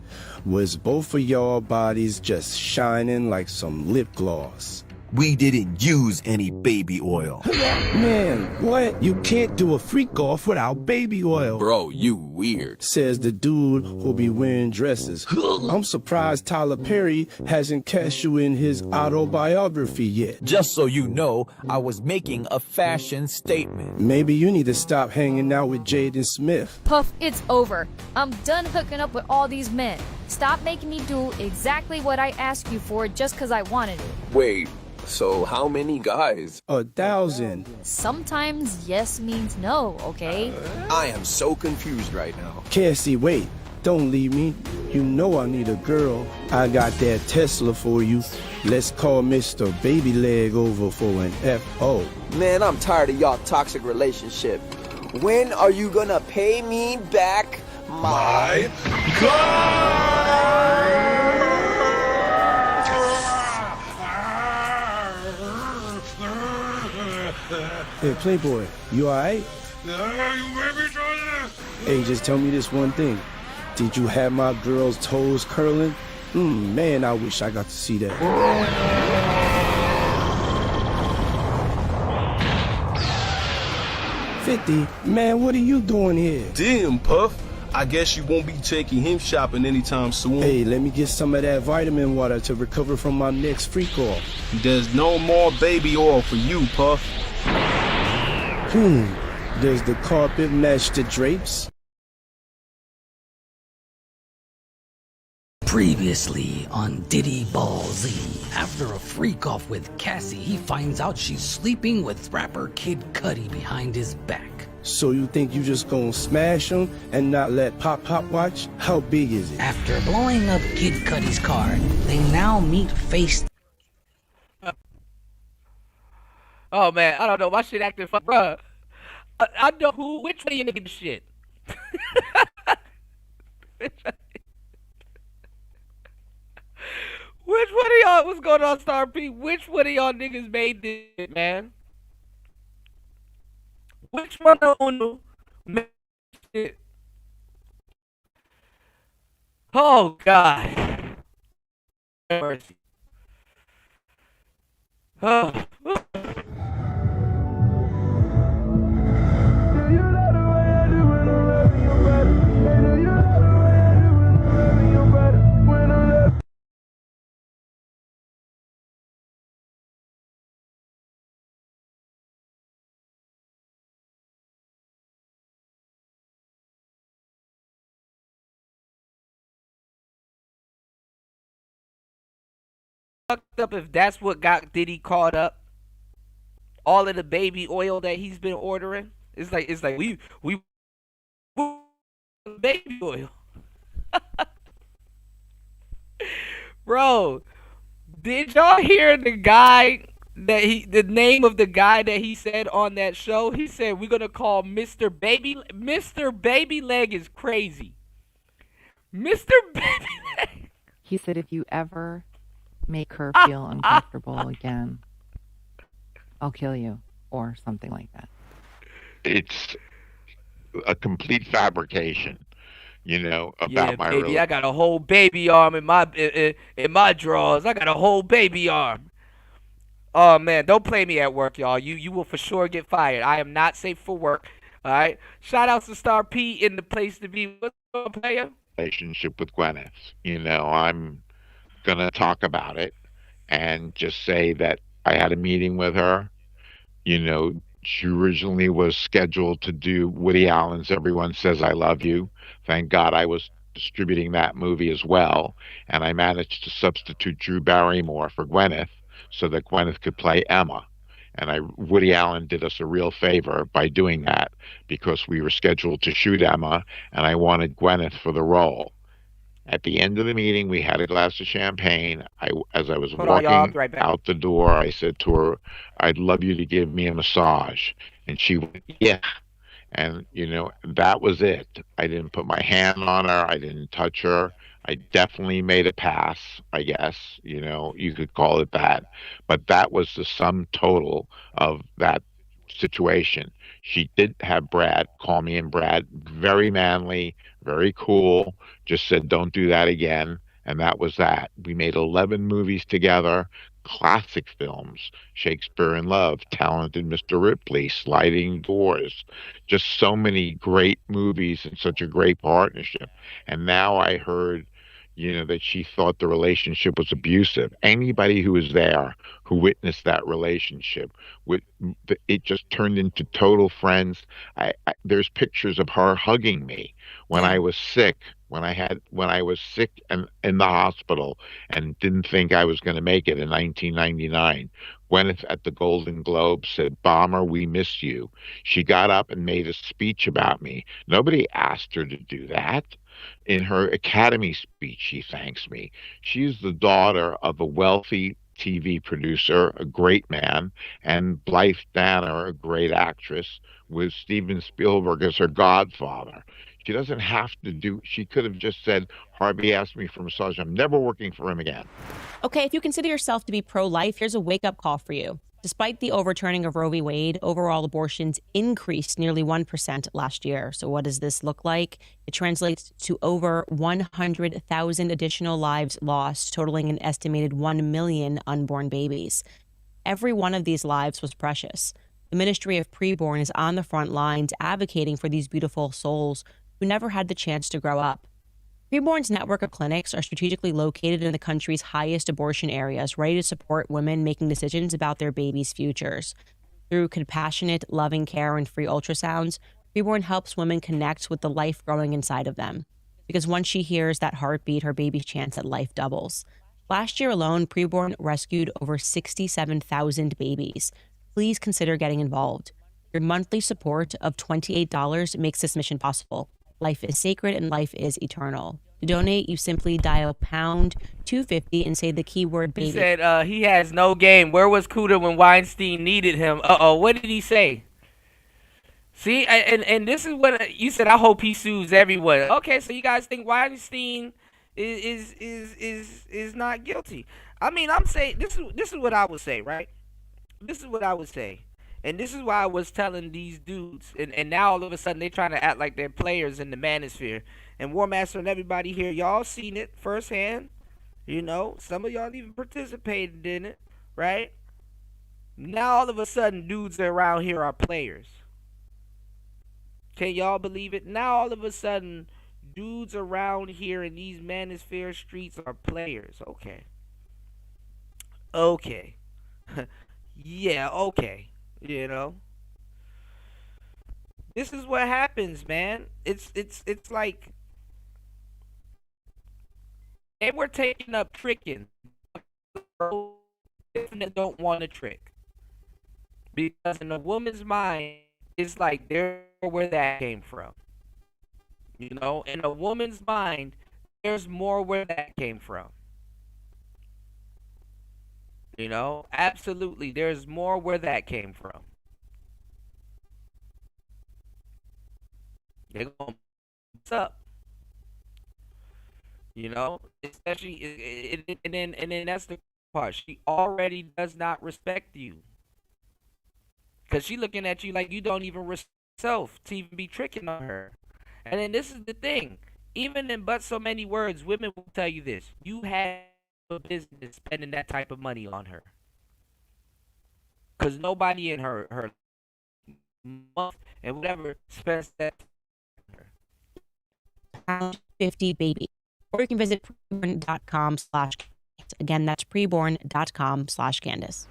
Was both of y'all bodies just shining like some lip gloss? We didn't use any baby oil. Man, what? You can't do a freak off without baby oil. Bro, you weird. Says the dude who'll be wearing dresses. I'm surprised Tyler Perry hasn't cast you in his autobiography yet. Just so you know, I was making a fashion statement. Maybe you need to stop hanging out with Jaden Smith. Puff, it's over. I'm done hooking up with all these men. Stop making me do exactly what I asked you for just because I wanted it. Wait, so how many guys? 1,000. Sometimes yes means no, okay? I am so confused right now. Cassie, wait. Don't leave me. You know I need a girl. I got that Tesla for you. Let's call Mr. Baby Leg over for an F.O. Man, I'm tired of y'all toxic relationship. When are you gonna pay me back my Hey, Playboy, you alright? Hey, just tell me this one thing. Did you have my girl's toes curling? Man, I wish I got to see that. 50? Man, what are you doing here? Damn, Puff. I guess you won't be taking him shopping anytime soon. Hey, let me get some of that vitamin water to recover from my next freak off. There's no more baby oil for you, Puff. Does the carpet match the drapes? Previously on Diddy Ball Z. After a freak off with Cassie, he finds out she's sleeping with rapper Kid Cudi behind his back. So you think you just gonna smash him and not let Pop Pop watch? How big is it? After blowing up Kid Cudi's car, they now meet face. Oh man, I don't know. My shit acting fun, bruh. I know which one of you niggas shit. Which one of y'all, what's going on, Star P? Which one of y'all niggas made this, man? Which one of y'all made it? Oh, God. Mercy. Oh. Fucked up if that's what got Diddy caught up. All of the baby oil that he's been ordering. It's like we baby oil. Bro, did y'all hear the guy the name of the guy that he said on that show? He said we're gonna call Mr. Baby Leg is crazy. Mr. Baby Leg. He said if you ever make her feel uncomfortable again, I'll kill you, or something like that. It's a complete fabrication, about Yeah, my baby, I got a whole baby arm in my drawers. I got a whole baby arm. Oh man, don't play me at work, y'all. You will for sure get fired. I am not safe for work. All right. Shout out to Star P in the place to be. What's up, player? relationship with Gwyneth. I'm gonna talk about it and just say that I had a meeting with her. She originally was scheduled to do Woody Allen's Everyone Says I Love You. Thank God I was distributing that movie as well, and I managed to substitute Drew Barrymore for Gwyneth so that Gwyneth could play Emma. And Woody Allen did us a real favor by doing that because we were scheduled to shoot Emma, and I wanted Gwyneth for the role. At the end of the meeting, we had a glass of champagne. As I was walking out the door, I said to her, "I'd love you to give me a massage." And she went, "Yeah." And, that was it. I didn't put my hand on her. I didn't touch her. I definitely made a pass, I guess, you could call it that. But that was the sum total of that situation. She did have Brad call me, and Brad, very manly, very cool, just said, "Don't do that again." And that was that. We made 11 movies together, classic films, Shakespeare in Love, Talented Mr. Ripley, Sliding Doors, just so many great movies and such a great partnership. And now I heard, that she thought the relationship was abusive. Anybody who was there, who witnessed that relationship, it just turned into total friends. There's pictures of her hugging me when I was sick, when I was sick and in the hospital and didn't think I was going to make it in 1999. Gwyneth at the Golden Globe said, "Bomber, we miss you." She got up and made a speech about me. Nobody asked her to do that. In her Academy speech, she thanks me. She's the daughter of a wealthy TV producer, a great man, and Blythe Danner, a great actress, with Steven Spielberg as her godfather. She doesn't have to she could have just said, "Harvey asked me for a massage. I'm never working for him again." Okay, if you consider yourself to be pro-life, here's a wake-up call for you. Despite the overturning of Roe v. Wade, overall abortions increased nearly 1% last year. So what does this look like? It translates to over 100,000 additional lives lost, totaling an estimated 1 million unborn babies. Every one of these lives was precious. The Ministry of Preborn is on the front lines advocating for these beautiful souls who never had the chance to grow up. Preborn's network of clinics are strategically located in the country's highest abortion areas, ready to support women making decisions about their babies' futures. Through compassionate, loving care and free ultrasounds, Preborn helps women connect with the life growing inside of them. Because once she hears that heartbeat, her baby's chance at life doubles. Last year alone, Preborn rescued over 67,000 babies. Please consider getting involved. Your monthly support of $28 makes this mission possible. Life is sacred and life is eternal. To donate, you simply dial pound 250 and say the keyword baby. He said he has no game. Where was Cuda when Weinstein needed him? What did he say? See, and this is what you said. I hope he sues everyone. Okay, so you guys think Weinstein is not guilty? I mean, I'm saying this is what I would say, right? This is what I would say. And this is why I was telling these dudes, and now all of a sudden they're trying to act like they're players in the manosphere. And War Master and everybody here, y'all seen it firsthand. Some of y'all even participated in it, right? Now all of a sudden dudes around here are players. Can y'all believe it? Now all of a sudden dudes around here in these manosphere streets are players. Okay. Yeah, okay. This is what happens, man. It's like they were taking up tricking. They don't want to trick because in a woman's mind, it's like they're where that came from. In a woman's mind, there's more where that came from. You know, absolutely. There's more where that came from. They're going, what's up? You know, especially, and then that's the part. She already does not respect you. Because she looking at you like you don't even respect yourself to even be tricking on her. And then this is the thing. Even in but so many words, women will tell you this. You have a business spending that type of money on her. Because nobody in her month and whatever spends that. 50 baby. Or you can visit preborn.com/. Again, that's preborn.com/Candace.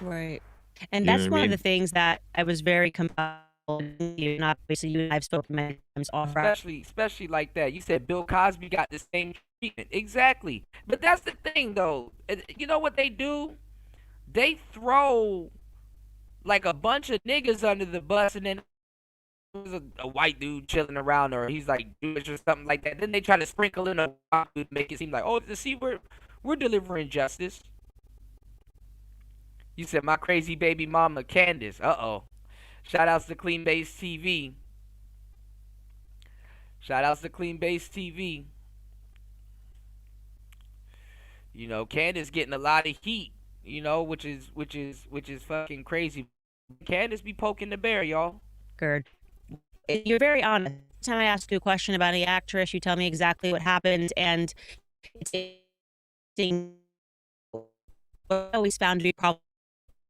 Right. And You know that's what I one of the mean? things that I was very compelled to do. And obviously, you and I have spoken many times off. Especially like that. You said Bill Cosby got the same treatment. Exactly. But that's the thing, though. You know what they do? They throw like a bunch of niggas under the bus, and then there's a white dude chilling around, or he's like Jewish or something like that. Then they try to sprinkle in a white dude to make it seem like, oh, to see, we're delivering justice. You said my crazy baby mama, Candace. Uh-oh. Shout outs to Clean Base TV. Shout outs to Clean Base TV. You know, Candace getting a lot of heat, you know, which is fucking crazy. Candace be poking the bear, y'all. Good. You're very honest. Every time I ask you a question about the actress, you tell me exactly what happened, and it's interesting. I always found to be a problem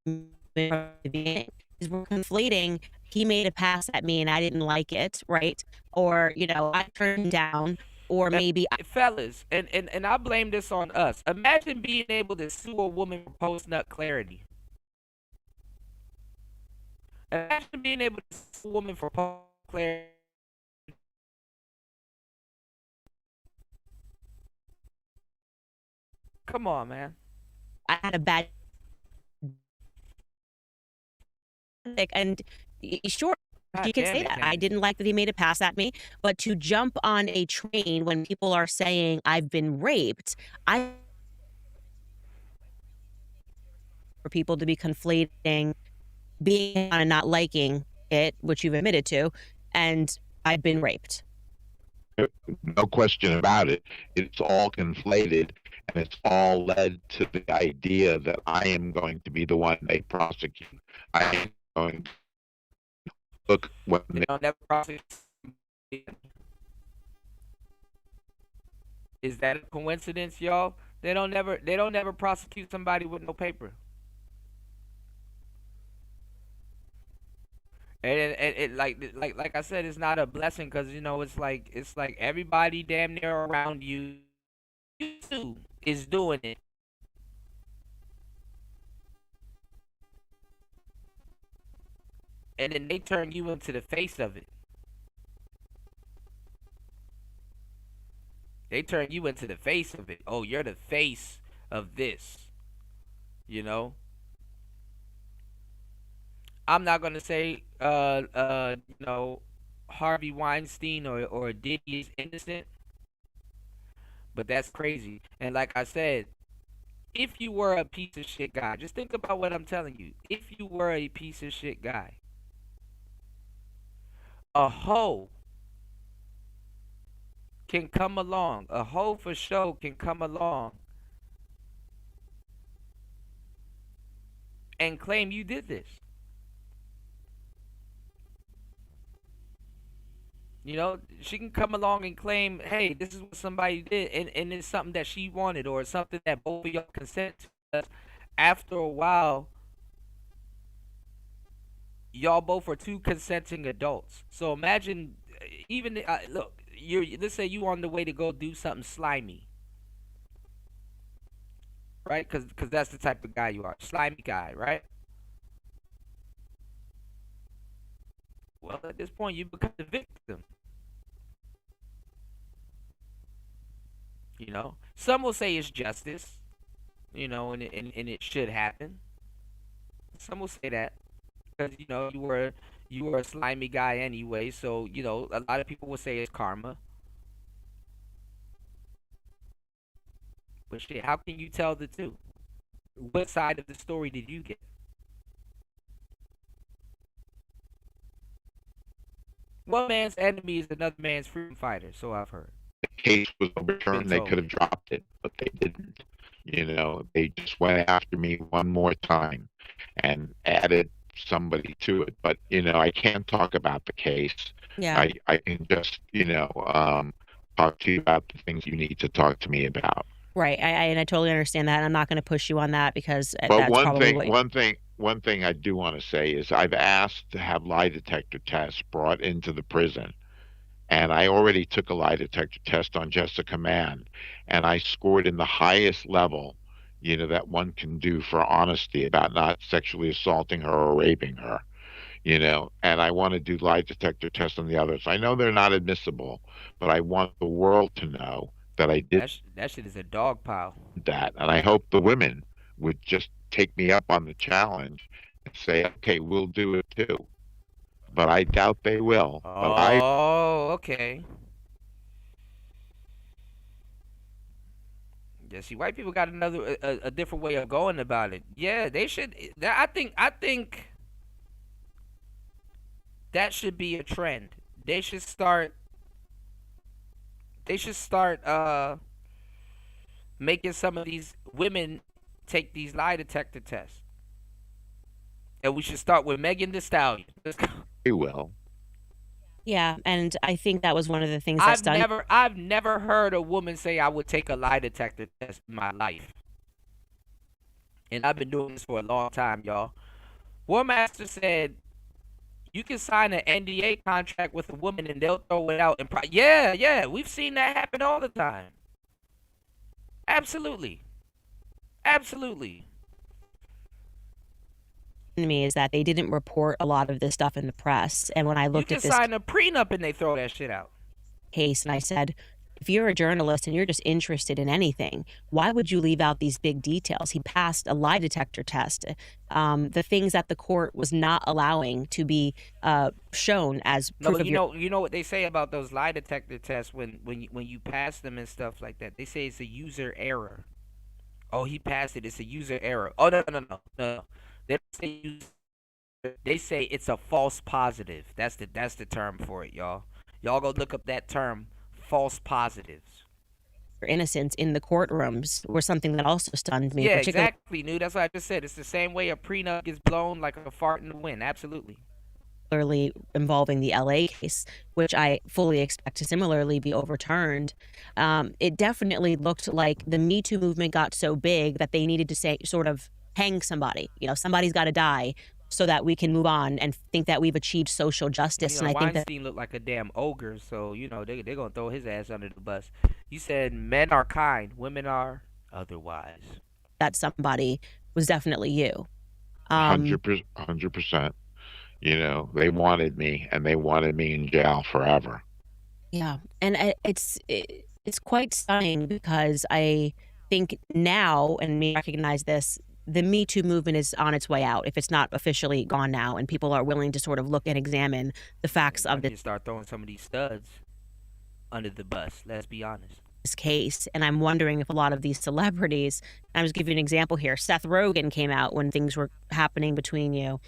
from the beginning is we're conflating. He made a pass at me and I didn't like it, right? Or I turned him down, or maybe fellas, and I blame this on us. Imagine being able to sue a woman for post-nut clarity. Imagine being able to sue a woman for post-nut clarity. Come on, man. I had a bad and sure, you can say that. I didn't like that he made a pass at me, but to jump on a train when people are saying I've been raped, for people to be conflating being on and not liking it, which you've admitted to, and I've been raped. No question about it. It's all conflated, and it's all led to the idea that I am going to be the one they prosecute. I am going to look when They'll never prosecute. Is that a coincidence, y'all? They don't never prosecute somebody with no paper. And it like I said, it's not a blessing because it's like everybody damn near around you too is doing it. And then they turn you into the face of it. They turn you into the face of it. Oh, you're the face of this. I'm not gonna say Harvey Weinstein or Diddy is innocent, but that's crazy. And like I said, if you were a piece of shit guy, just think about what I'm telling you. If you were a piece of shit guy, a hoe can come along, a hoe for show can come along and claim you did this. She can come along and claim, hey, this is what somebody did, and it's something that she wanted, or something that both of y'all consent to. After a while, y'all both are two consenting adults. So imagine, even look, let's say you on the way to go do something slimy, right? Because that's the type of guy you are, slimy guy, right? Well, at this point, you become the victim. Some will say it's justice, and it should happen. Some will say that because you were a slimy guy anyway. So a lot of people will say it's karma. But shit, how can you tell the two? What side of the story did you get? One man's enemy is another man's freedom fighter, so I've heard. The case was overturned. They could have dropped it, but they didn't. They just went after me one more time and added somebody to it. But, I can't talk about the case. Yeah. I can just, talk to you about the things you need to talk to me about. Right. And I totally understand that. I'm not going to push you on that because But that's probably one thing I do want to say is I've asked to have lie detector tests brought into the prison. And I already took a lie detector test on Jessica Mann, and I scored in the highest level, that one can do for honesty about not sexually assaulting her or raping her, and I want to do lie detector tests on the others. I know they're not admissible, but I want the world to know that I did That shit is a dog pile. that. And I hope the women would just take me up on the challenge and say, okay, we'll do it too. But I doubt they will. Oh, okay. Yeah, see, white people got a different way of going about it. Yeah, they should. I think that should be a trend. They should start. Making some of these women take these lie detector tests. And we should start with Megan Thee Stallion. Let's go. They will. Yeah, and I think that was one of the things that's done. I've never heard a woman say I would take a lie detector test in my life. And I've been doing this for a long time, y'all. War Master said you can sign an NDA contract with a woman and they'll throw it out. Yeah, we've seen that happen all the time. Absolutely. Me is that they didn't report a lot of this stuff in the press, and when I looked at this sign a prenup and they throw that shit out. Case, and I said, if you're a journalist and you're just interested in anything, why would you leave out these big details? He passed a lie detector test, the things that the court was not allowing to be shown as proof of you know what they say about those lie detector tests when you pass them and stuff like that. They say it's a user error. Oh, he passed it. It's a user error. Oh no. They say it's a false positive. That's the term for it, y'all. Y'all go look up that term, false positives. Innocence in the courtrooms were something that also stunned me. Yeah, exactly, New. That's what I just said. It's the same way a prenup gets blown like a fart in the wind. Absolutely. Particularly involving the LA case, which I fully expect to similarly be overturned. It definitely looked like the Me Too movement got so big that they needed to say sort of hang somebody. Somebody's got to die so that we can move on and think that we've achieved social justice. And I think that Weinstein looked like a damn ogre, so they're gonna throw his ass under the bus. You said men are kind, women are otherwise. That somebody was definitely you. 100%. They wanted me, and they wanted me in jail forever. Yeah, and it's quite stunning because I think now, and we recognize this, the Me Too movement is on its way out, if it's not officially gone now, and people are willing to sort of look and examine the facts of this. Start throwing some of these studs under the bus. Let's be honest. This case, and I'm wondering if a lot of these celebrities, and I'm just giving you an example here. Seth Rogen came out when things were happening with you,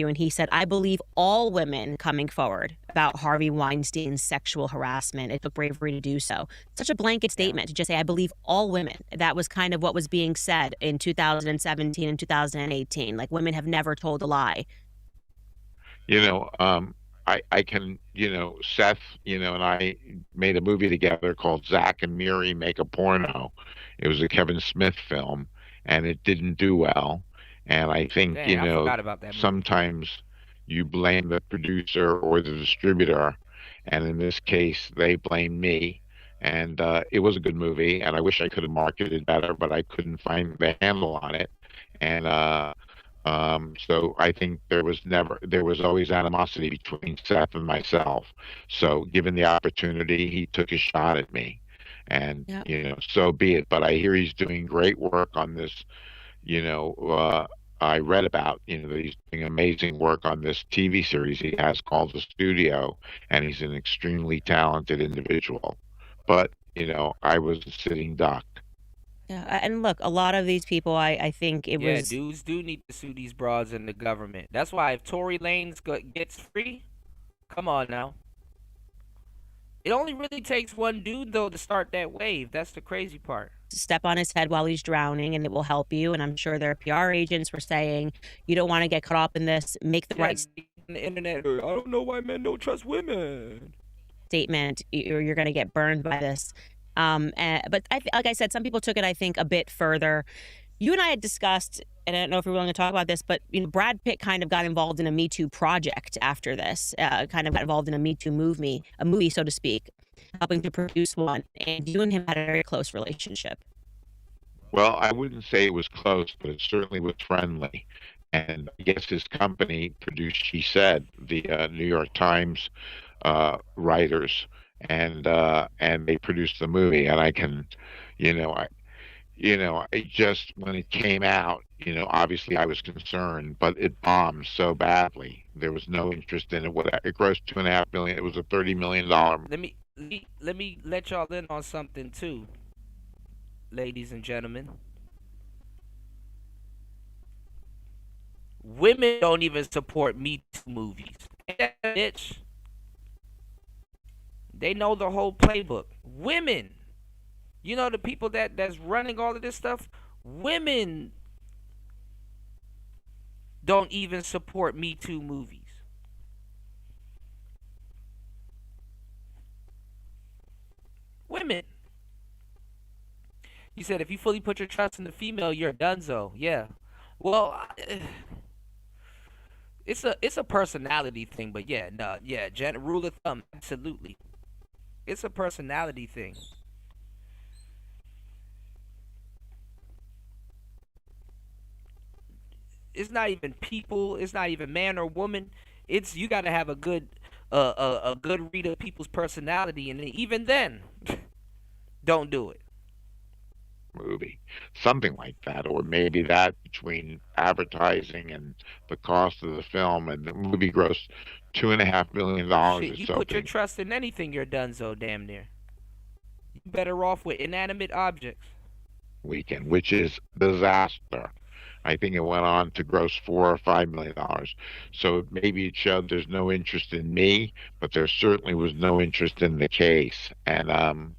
and he said, I believe all women coming forward about Harvey Weinstein's sexual harassment. It took bravery to do so. Such a blanket statement to just say, I believe all women. That was kind of what was being said in 2017 and 2018. Like, women have never told a lie. I can, Seth, and I made a movie together called Zach and Miri Make a Porno. It was a Kevin Smith film, and it didn't do well. And I think, I forgot about that movie. Sometimes you blame the producer or the distributor, and in this case, they blame me. And it was a good movie, and I wish I could have marketed better, but I couldn't find the handle on it. And so I think there was always animosity between Seth and myself. So given the opportunity, he took a shot at me, and so be it. But I hear he's doing great work on this. I read about that he's doing amazing work on this TV series he has called The Studio, and he's an extremely talented individual. But I was a sitting duck. Yeah, and look, a lot of these people, I think it Yeah, was dudes do need to sue these broads in the government. That's why if Tory Lanez gets free, come on now. It only really takes one dude though to start that wave. That's the crazy part. step on his head while he's drowning and it will help you. And I'm sure their PR agents were saying, you don't want to get caught up in this, make the right On the internet, I don't know why men don't trust women. statement, or you're going to get burned by this. But like I said, some people took it, I think, a bit further. You and I had discussed, and I don't know if you're willing to talk about this, but Brad Pitt kind of got involved in a Me Too project after this, kind of got involved in a Me Too movie, so to speak, helping to produce one. And you and him had a very close relationship. Well, I wouldn't say it was close, but it certainly was friendly. And I guess his company produced, she said, the New York Times writers, and they produced the movie. And I can, I just, when it came out, obviously I was concerned, but it bombed so badly. There was no interest in it. It grossed $2.5 million. It was a $30 million. Let me let y'all in on something too, ladies and gentlemen. Women don't even support Me Too movies. Bitch. They know the whole playbook. Women. The people that's running all of this stuff, women don't even support Me Too movies. Women. You said if you fully put your trust in the female, you're a dunzo. Yeah. Well, it's a personality thing, but yeah, no, yeah, rule of thumb, absolutely. It's a personality thing. It's not even people. It's not even man or woman. It's you got to have a good read of people's personality, and even then, don't do it. Movie, something like that, or maybe that between advertising and the cost of the film, and the movie grossed $2.5 million or Shit, you something. put your trust in anything, you're donezo, damn near. You better off with inanimate objects. Weekend, which is disaster. I think it went on to gross $4 or $5 million. So maybe it showed there's no interest in me, but there certainly was no interest in the case. And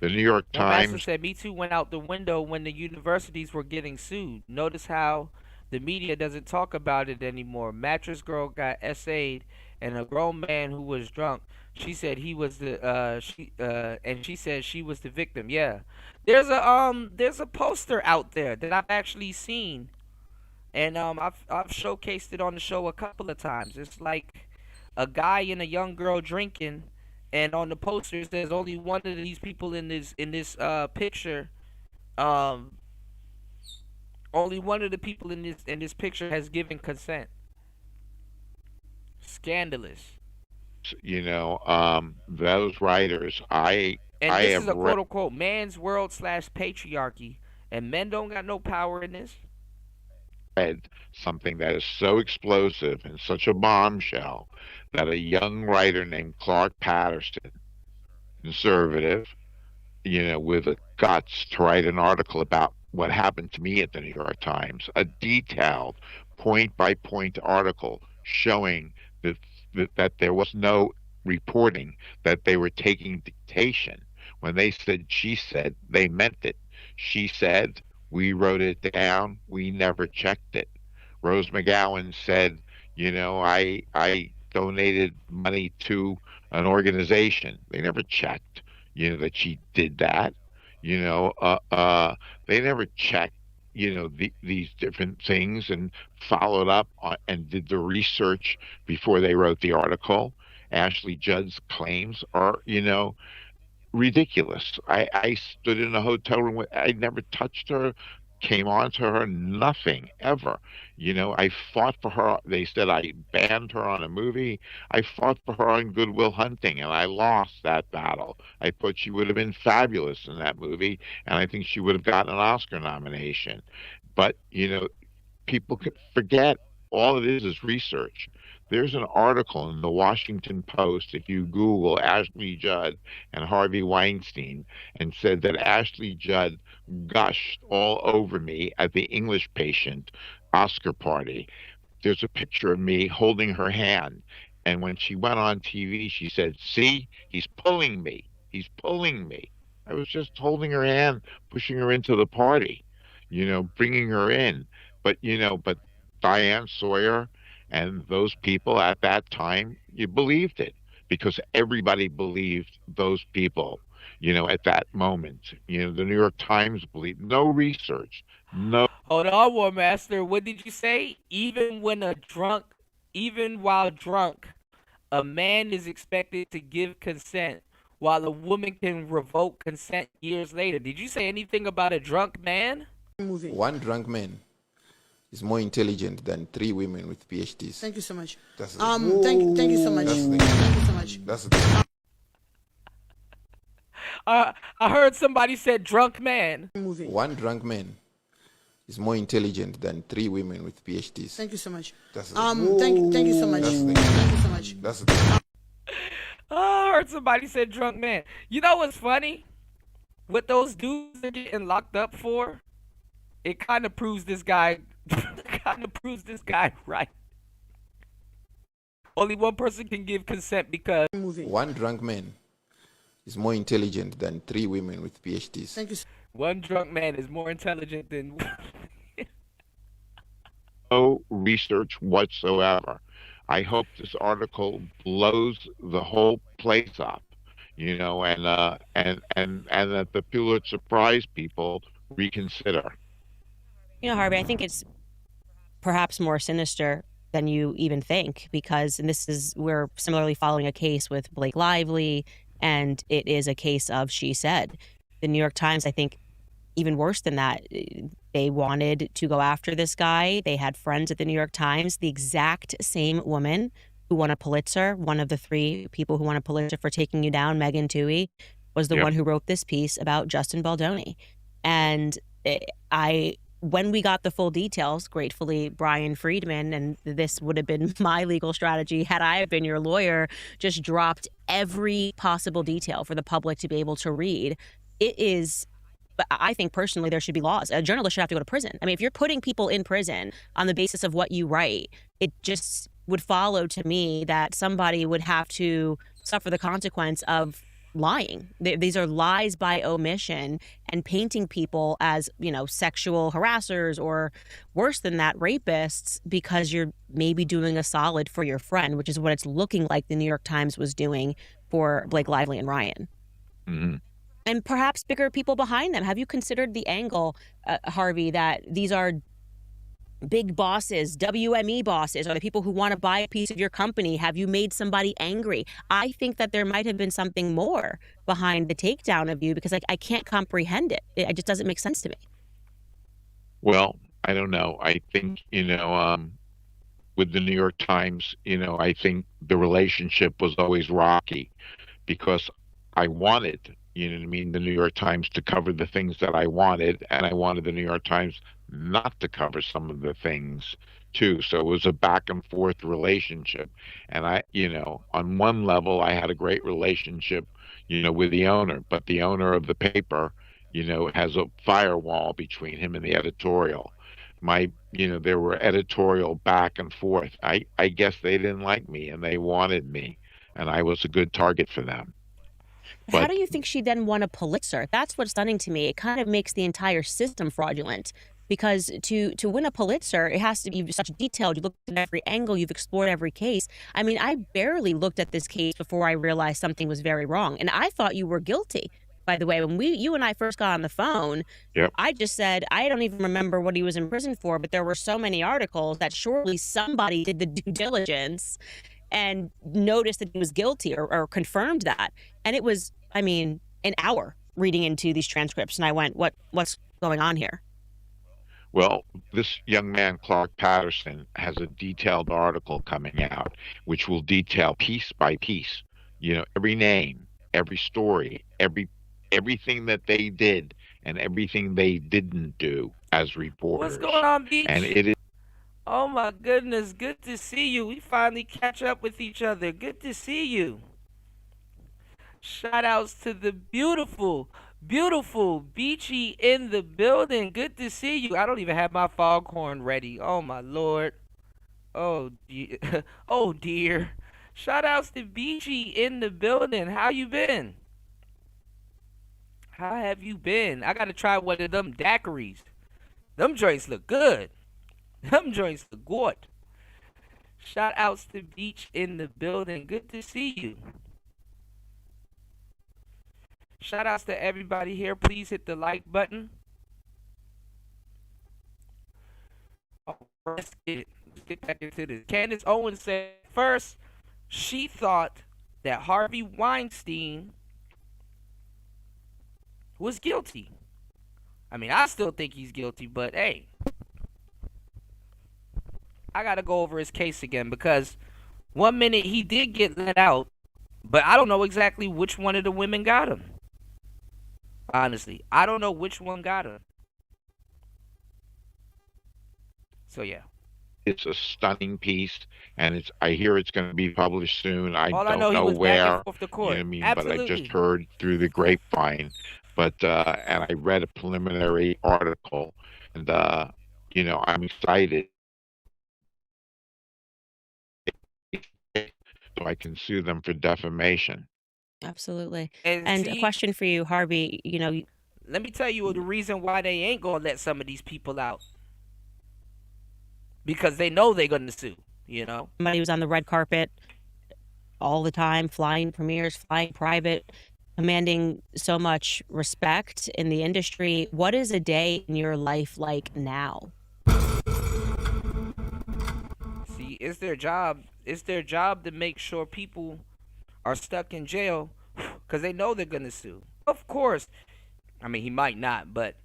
the New York Master Times said Me Too went out the window when the universities were getting sued. Notice how the media doesn't talk about it anymore. Mattress Girl got essayed, and a grown man who was drunk. She said he was the and she said she was the victim. Yeah, there's a poster out there that I've actually seen, and I've showcased it on the show a couple of times. It's like a guy and a young girl drinking. And on the posters, there's only one of these people in this picture. Only one of the people in this picture has given consent. Scandalous. Those writers, And this is a quote unquote man's world / patriarchy, and men don't got no power in this. read something that is so explosive and such a bombshell that a young writer named Clark Patterson, conservative, with the guts to write an article about what happened to me at the New York Times, a detailed point-by-point article showing that there was no reporting, that they were taking dictation. When they said she said, they meant it. She said, we wrote it down, we never checked it. Rose McGowan said, I donated money to an organization. They never checked, that she did that. They never checked, these different things and followed up on, and did the research before they wrote the article. Ashley Judd's claims are, ridiculous. I stood in a hotel room. I never touched her, came on to her, nothing ever. I fought for her. They said I banned her on a movie. I fought for her on Good Will Hunting, and I lost that battle. I thought she would have been fabulous in that movie, and I think she would have gotten an Oscar nomination. But, people could forget all it is research. There's an article in the Washington Post, if you Google Ashley Judd and Harvey Weinstein, and said that Ashley Judd gushed all over me at the English Patient Oscar party. There's a picture of me holding her hand. And when she went on TV, she said, "See, he's pulling me. He's pulling me." I was just holding her hand, pushing her into the party, bringing her in. But Diane Sawyer and those people at that time, you believed it because everybody believed those people, at that moment. The New York Times believed, no research, no. Hold on, War Master. What did you say? Even while drunk, a man is expected to give consent, while a woman can revoke consent years later. Did you say anything about a drunk man? One drunk man is more intelligent than 3 women with PhDs. Thank you so much. That's thank you so much. Thank you so much. That's the I heard somebody said drunk man. One drunk man is more intelligent than 3 women with PhDs. Thank you so much. That's thank you so much. Thank you so much. That's I heard somebody said drunk man. You know what's funny? What those dudes are getting locked up for, it kind of proves this guy right. Only one person can give consent because one drunk man is more intelligent than 3 women with PhDs. Thank you. One drunk man is more intelligent than no research whatsoever. I hope this article blows the whole place up, and that the Pulitzer Prize people reconsider. Harvey, I think it's perhaps more sinister than you even think, because we're similarly following a case with Blake Lively, and it is a case of she said. The New York Times, I think, even worse than that, they wanted to go after this guy. They had friends at the New York Times, the exact same woman who won a Pulitzer, one of the 3 people who won a Pulitzer for Taking You Down, Megan Twohey, was the one who wrote this piece about Justin Baldoni. And when we got the full details, gratefully, Brian Friedman, and this would have been my legal strategy had I have been your lawyer, just dropped every possible detail for the public to be able to read. But I think personally there should be laws. A journalist should have to go to prison. I mean, if you're putting people in prison on the basis of what you write, it just would follow to me that somebody would have to suffer the consequence of lying. These are lies by omission and painting people as, sexual harassers or worse than that, rapists, because you're maybe doing a solid for your friend, which is what it's looking like the New York Times was doing for Blake Lively and Ryan. Mm-hmm. And perhaps bigger people behind them. Have you considered the angle, Harvey, that these are big bosses, WME bosses, or the people who want to buy a piece of your company? Have you made somebody angry? I think that there might have been something more behind the takedown of you, because I can't comprehend it. It just doesn't make sense to me. Well, I don't know. I think, with the New York Times, I think the relationship was always rocky because I wanted, the New York Times to cover the things that I wanted, and I wanted the New York Times not to cover some of the things too. So it was a back and forth relationship. And I, on one level, I had a great relationship, with the owner, but the owner of the paper, has a firewall between him and the editorial. There were editorial back and forth. I guess they didn't like me and they wanted me, and I was a good target for them. But how do you think she then won a Pulitzer? That's what's stunning to me. It kind of makes the entire system fraudulent, because to win a Pulitzer, it has to be such detailed. You looked at every angle, you've explored every case. I mean, I barely looked at this case before I realized something was very wrong. And I thought you were guilty, by the way. When you and I first got on the phone, I just said, I don't even remember what he was in prison for, but there were so many articles that surely somebody did the due diligence and noticed that he was guilty or confirmed that. And it was, an hour reading into these transcripts. And I went, what's going on here? Well, this young man, Clark Patterson, has a detailed article coming out, which will detail piece by piece, every name, every story, everything that they did and everything they didn't do as reporters. What's going on, Beach? And it is. Oh my goodness, good to see you. We finally catch up with each other. Good to see you. Shout outs to the beautiful, beautiful Beachy in the building. Good to see you. I don't even have my foghorn ready. Oh my lord. Oh dear. Oh dear. Shout outs to Beachy in the building. How you been? How have you been? I gotta try one of them daiquiris. Them joints look good. Them joints look good. Shout outs to Beach in the building. Good to see you. Shout outs to everybody here. Please hit the like button. Oh, let's get back into this. Candace Owens said first she thought that Harvey Weinstein was guilty. I mean, I still think he's guilty, but hey, I gotta go over his case again because 1 minute he did get let out, but I don't know exactly which one of the women got him. Honestly, I don't know which one got him. So yeah. It's a stunning piece, and I hear it's going to be published soon. I All don't I know, he know was where. back and forth to court. You know what I mean? Absolutely. But I just heard through the grapevine. But and I read a preliminary article, and I'm excited. So I can sue them for defamation. Absolutely. And a see, question for you, Harvey. let me tell you the reason why they ain't gonna let some of these people out. Because they know they're gonna sue, Somebody who's on the red carpet all the time, flying premieres, flying private, commanding so much respect in the industry. What is a day in your life like now? See, it's their job. It's their job to make sure people are stuck in jail because they know they're gonna sue. Of course. I mean, he might not, but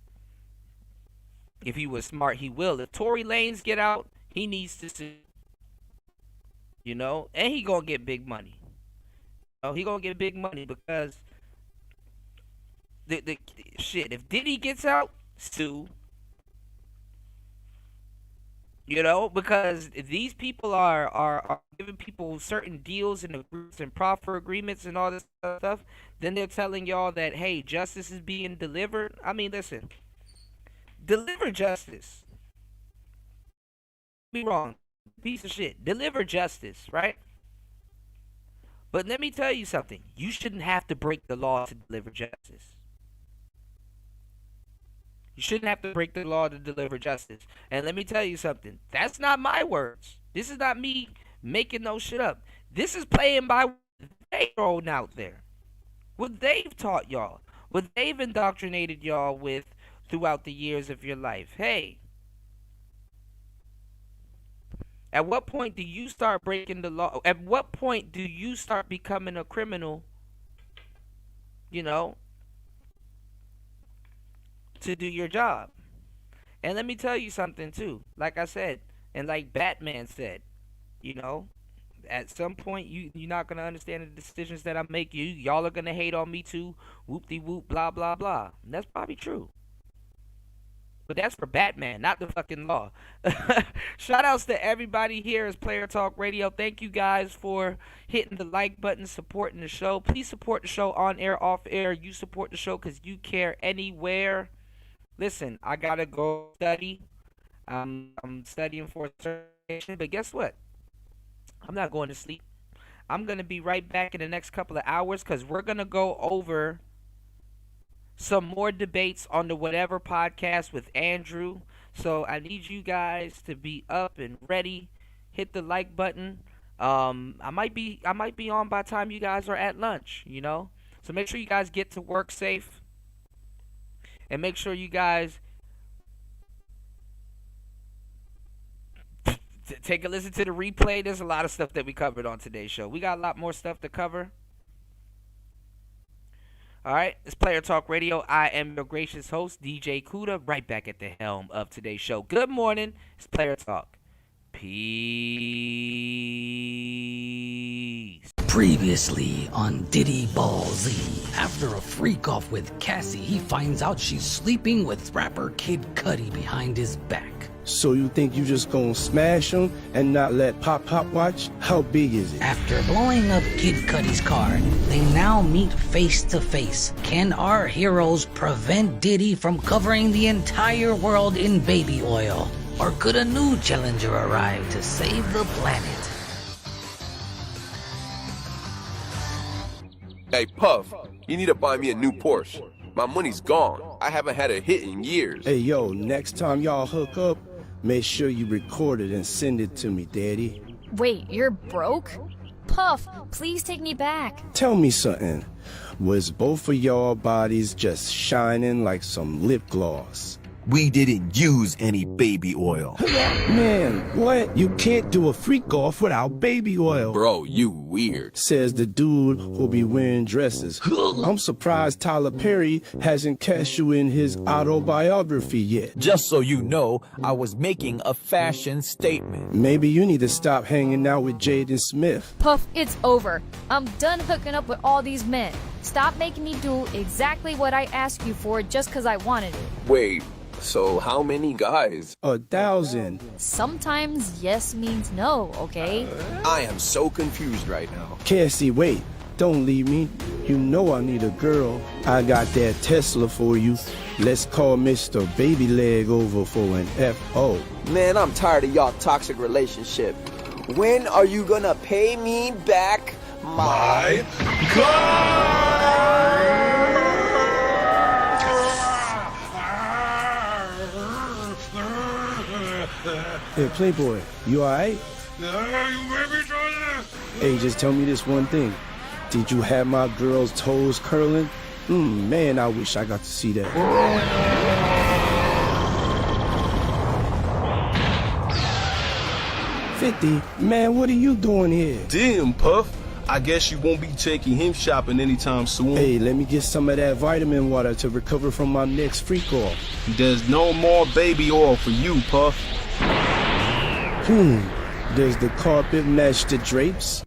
if he was smart, he will. If Tory Lanez get out, he needs to sue. And he gonna get big money. He gonna get big money because the shit. If Diddy gets out, sue. Because these people are giving people certain deals and agreements and proffer agreements and all this stuff. Then they're telling y'all that, hey, justice is being delivered. I mean, listen. Deliver justice. Be wrong. Piece of shit. Deliver justice, right? But let me tell you something. You shouldn't have to break the law to deliver justice. You shouldn't have to break the law to deliver justice. And let me tell you something. That's not my words. This is not me making no shit up. This is playing by what they've thrown out there. What they've taught y'all. What they've indoctrinated y'all with throughout the years of your life. Hey, at what point do you start breaking the law? At what point do you start becoming a criminal, to do your job? And let me tell you something too. Like I said, and like Batman said, at some point you're not gonna understand the decisions that I make. Y'all are gonna hate on me too. Whoop-de-whoop, blah blah blah. And that's probably true. But that's for Batman, not the fucking law. Shout outs to everybody here at Player Talk Radio. Thank you guys for hitting the like button, supporting the show. Please support the show on air, off air. You support the show because you care anywhere. Listen, I gotta go study. I'm studying for a certification, but guess what? I'm not going to sleep. I'm gonna be right back in the next couple of hours because we're gonna go over some more debates on the Whatever podcast with Andrew. So I need you guys to be up and ready. Hit the like button. I might be on by the time you guys are at lunch, So make sure you guys get to work safe. And make sure you guys take a listen to the replay. There's a lot of stuff that we covered on today's show. We got a lot more stuff to cover. All right, it's Player Talk Radio. I am your gracious host, DJ Kuda, right back at the helm of today's show. Good morning. It's Player Talk. Peace. Previously on Diddy Ball Z. After a freak off with Cassie, he finds out she's sleeping with rapper Kid Cudi behind his back. So you think you just gonna smash him and not let Pop watch? How big is it? After blowing up Kid Cudi's car, they now meet face to face. Can our heroes prevent Diddy from covering the entire world in baby oil? Or could a new challenger arrive to save the planet? Hey, Puff, you need to buy me a new Porsche. My money's gone. I haven't had a hit in years. Hey, yo, next time y'all hook up, make sure you record it and send it to me, Daddy. Wait, you're broke? Puff, please take me back. Tell me something. Was both of y'all bodies just shining like some lip gloss? We didn't use any baby oil. Man, what? You can't do a freak off without baby oil. Bro, you weird. Says the dude who'll be wearing dresses. I'm surprised Tyler Perry hasn't cast you in his autobiography yet. Just so you know, I was making a fashion statement. Maybe you need to stop hanging out with Jaden Smith. Puff, it's over. I'm done hooking up with all these men. Stop making me do exactly what I asked you for just because I wanted it. Wait, so how many guys? 1,000. Sometimes yes means no, okay? I am so confused right now. Cassie, wait. Don't leave me. You know I need a girl. I got that Tesla for you. Let's call Mr. Baby Leg over for an F.O. Man, I'm tired of y'all toxic relationship. When are you gonna pay me back my Hey, Playboy, you alright? Hey, just tell me this one thing. Did you have my girl's toes curling? Man, I wish I got to see that. 50? Man, what are you doing here? Damn, Puff. I guess you won't be taking him shopping anytime soon. Hey, let me get some of that vitamin water to recover from my next freak off. There's no more baby oil for you, Puff. Does the carpet match the drapes?